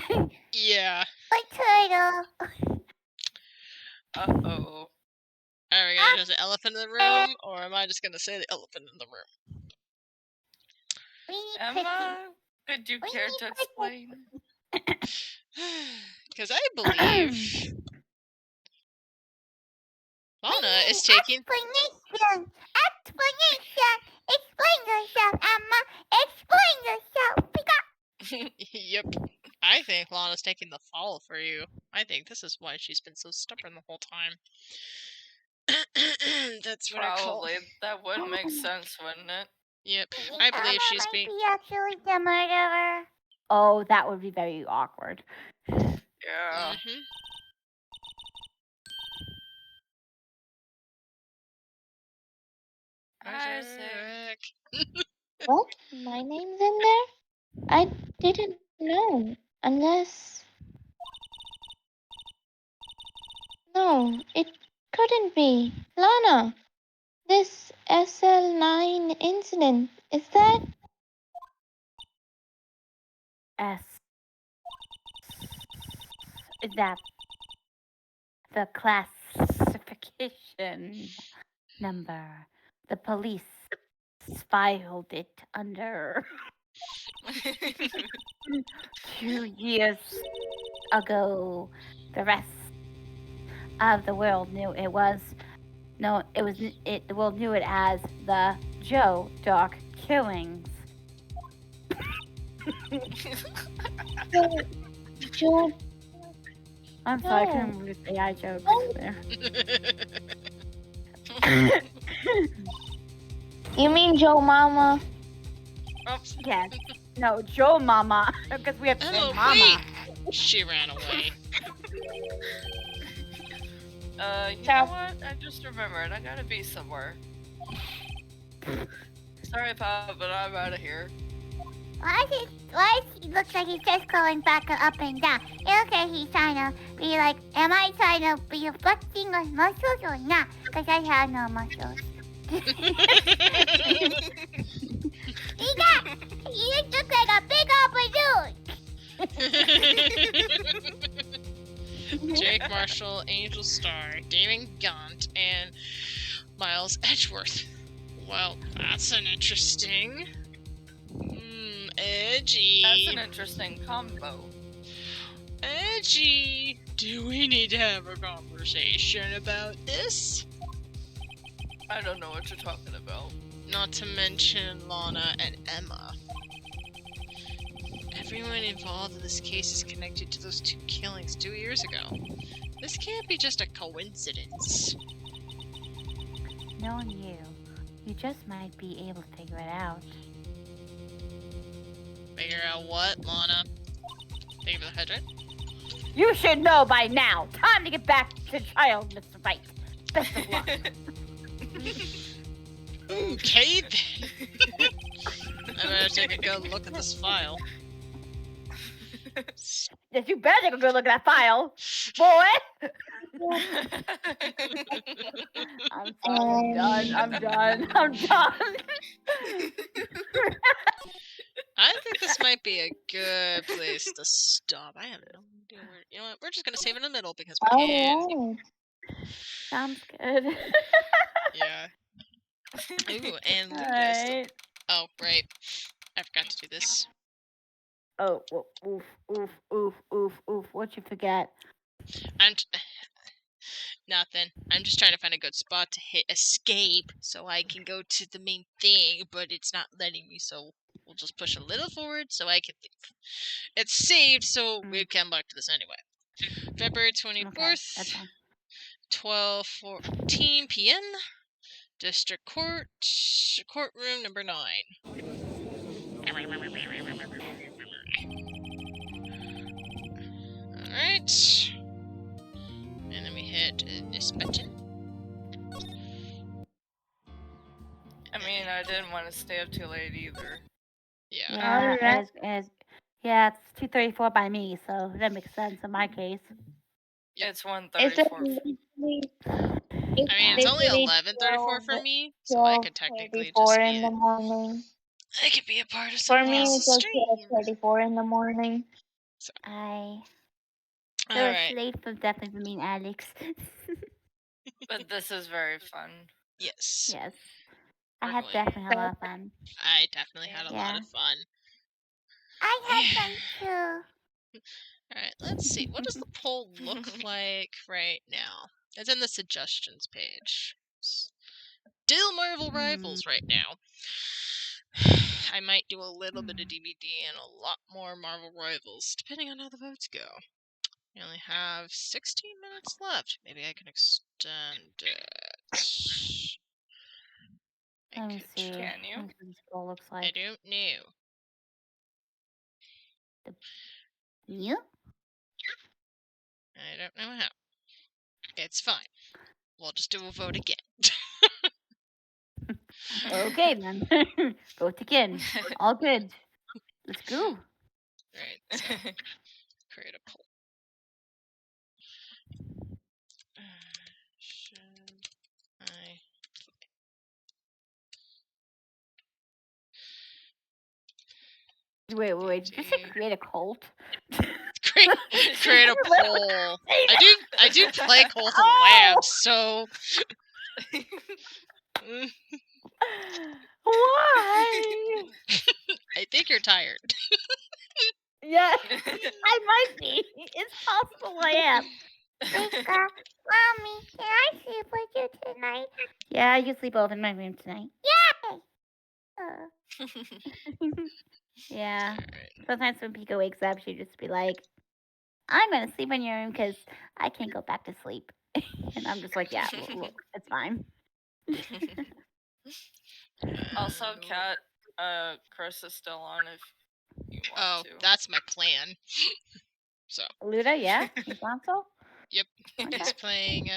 turtle. Yeah. Quick turtle. Uh-oh. Are we gonna just an elephant in the room, or am I just gonna say the elephant in the room? We need Emma, could you We care need to Christmas. explain? Because I believe Lana is taking. Explanation. Explain yourself, Emma. Explain yourself. Yep. I think Lana's taking the fall for you. I think this is why she's been so stubborn the whole time. That's what I call. Probably. That would make sense, wouldn't it? Yep. I believe Emma she's might being. be actually the murderer. Oh, that would be very awkward. Yeah. Mhm. Isaac. What? My name's in there? I didn't know. Unless. No, it couldn't be. Lana, this SL9 incident, is that? S. Is that the classification number? The police filed it under 2 years ago. The rest of the world knew it was the world knew it as the Joe Dark Killings. Joe. I'm sorry, I Oh. couldn't remember the AI joke there. You mean Joe Mama? Oops. Yes. No, Joe Mama, because we have the Oh, same mama. wait! She ran away. You So- know what? I just remembered. I gotta be somewhere. Sorry, Pop, but I'm out of here. Why he looks like he's just going back and up and down. It looks like he's trying to be like, am I trying to be flexing on muscles or not? Because I have no muscles. You look like a big old balloon. Jake Marshall, Angel Starr, Damon Gaunt, and Miles Edgeworth. Well, that's an interesting. Edgy. That's an interesting combo. Edgy. Do we need to have a conversation about this? I don't know what you're talking about. Not to mention Lana and Emma. Everyone involved in this case is connected to those 2 killings 2 years ago. This can't be just a coincidence. Knowing you, you just might be able to figure it out. Figure out what, Lana? Think of the hydrant? You should know by now. Time to get back to trial, Mr. Wright. Best of luck. Okay then. I better take a good look at this file. Yes, you better take a good look at that file, boy. I'm done. I'm done. I'm done. I think this might be a good place to stop. I have no idea where. You know what? We're just gonna save it in the middle because we can. Alright. Sounds good. Yeah. Ooh, and Luda Alright. Oh, right. I forgot to do this. Oh, oof, oof, oof, oof, oof. What'd you forget? Nothing. I'm just trying to find a good spot to hit escape so I can go to the main thing, but it's not letting me, so we'll just push a little forward so I can think. It's saved, so we can come back to this anyway. February 24th, Okay, that's fine. 12:14 p.m. District Court, courtroom number 9. Alright. And then we hit this button. I mean, I didn't want to stay up too late either. Yeah. Yeah, Alright. yeah, it's 2:34 by me, so that makes sense in my case. Yep. It's It's 1:34. literally, I mean, it's only literally 11:34 for me, so I could technically just 12:34 be in the morning. I could be a part of For someone me, else's it's like stream. 12:34 in the morning. So All it's right. late for definitely for me and Alex. But this is very fun. Yes. Yes. We're I had going- definitely had a lot of fun. I definitely had a lot Yeah. of fun. I had fun too. Alright, let's see. What does the poll look like right now? It's in the suggestions page. Still Marvel Rivals right now. I might do a little bit of DVD and a lot more Marvel Rivals, depending on how the votes go. We only have 16 minutes left. Maybe I can extend it. Let me see. Can you? Let me see what this poll looks I like. don't know. You? I don't know how. It's fine. We'll just do a vote again. Okay then. Vote again. All good. Let's go. Right, so create a poll. Should I Wait. Did you say create a cult? create a poll? I do play Cult of Oh! Labs, so Why? I think you're tired. Yeah, I might be. It's possible I am. Rika, Mommy, can I sleep with you tonight? Yeah, you sleep over in my room tonight. Yay! Yeah. Alright. Sometimes when Pika wakes up, she'd just be like, I'm going to sleep in your room because I can't go back to sleep. And I'm just like, yeah, look, it's fine. Also, Katt, Chris is still on if you Oh, want to. that's my plan. So Luda, yeah? You want so? Yep. Okay. He's playing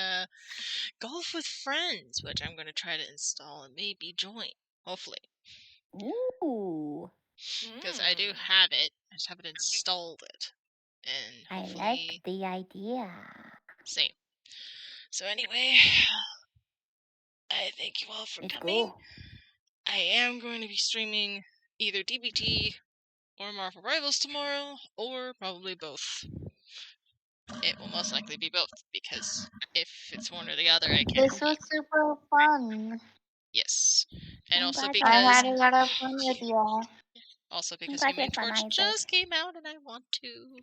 Golf with Friends, which I'm going to try to install and maybe join. Hopefully. Ooh. Because I do have it. I just haven't installed it. And I hopefully... like the idea. Same. So anyway, I thank you all for It's coming. cool. I am going to be streaming either DBT or Marvel Rivals tomorrow, or probably both. It will most likely be both, because if it's one or the other, I can't. This was super fun. Yes. And I'm also glad because... I had a lot of fun with y'all. Also because glad you Human had fun, Torch Isaac. just came out and I want to.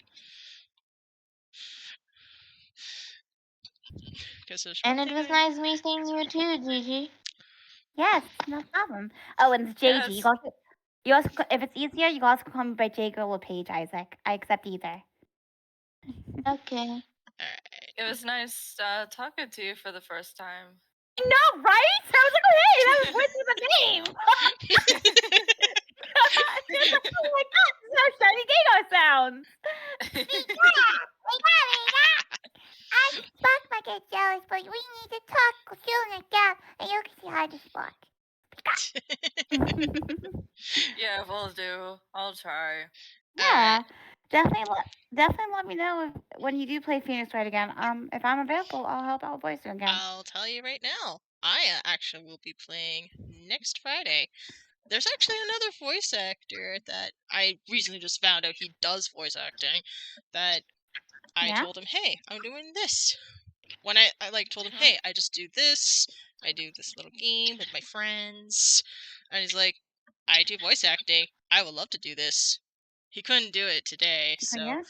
Because there's one And it thing was nice meeting you too, Gigi. Yes, no problem. Oh, and it's JG. Yes. You also, if it's easier, you can also call me by J Girl or Paige, Isaac. I accept either. Okay. Alright. It was nice talking to you for the first time. No, right? I was like, oh, hey, that was voice with a name. It's like, oh my god, this is how Shiny Gago sounds. I Spock might get jealous, but we need to talk soon again, and you can say hi to Spock. Yeah, we'll do. I'll try. Yeah, definitely let me know when you do play Phoenix Wright again. If I'm available, I'll help out voice you again. I'll tell you right now. I actually will be playing next Friday. There's actually another voice actor that I recently just found out he does voice acting. That I Yeah? told him, hey, I'm doing this. When I told him, hey, I just do this. I do this little game with my friends. And he's like, I do voice acting. I would love to do this. He couldn't do it today, so Yeah?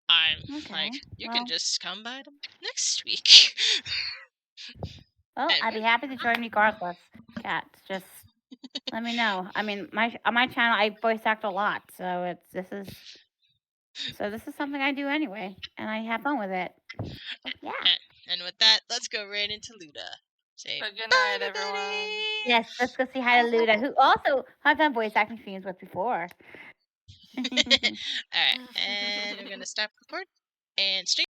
I'm Okay. like, you well, can just come by next week. Well, I'd be Anyway. happy to join regardless. Kat, just let me know. I mean, on my channel, I voice act a lot, so this is something I do anyway, and I have fun with it. So, yeah. And with that, let's go right into Luda. Say But good bye, night, everyone. everybody. Yes, let's go say hi to Luda, who also I've done voice acting scenes with before. Alright, and we're gonna stop record and stream.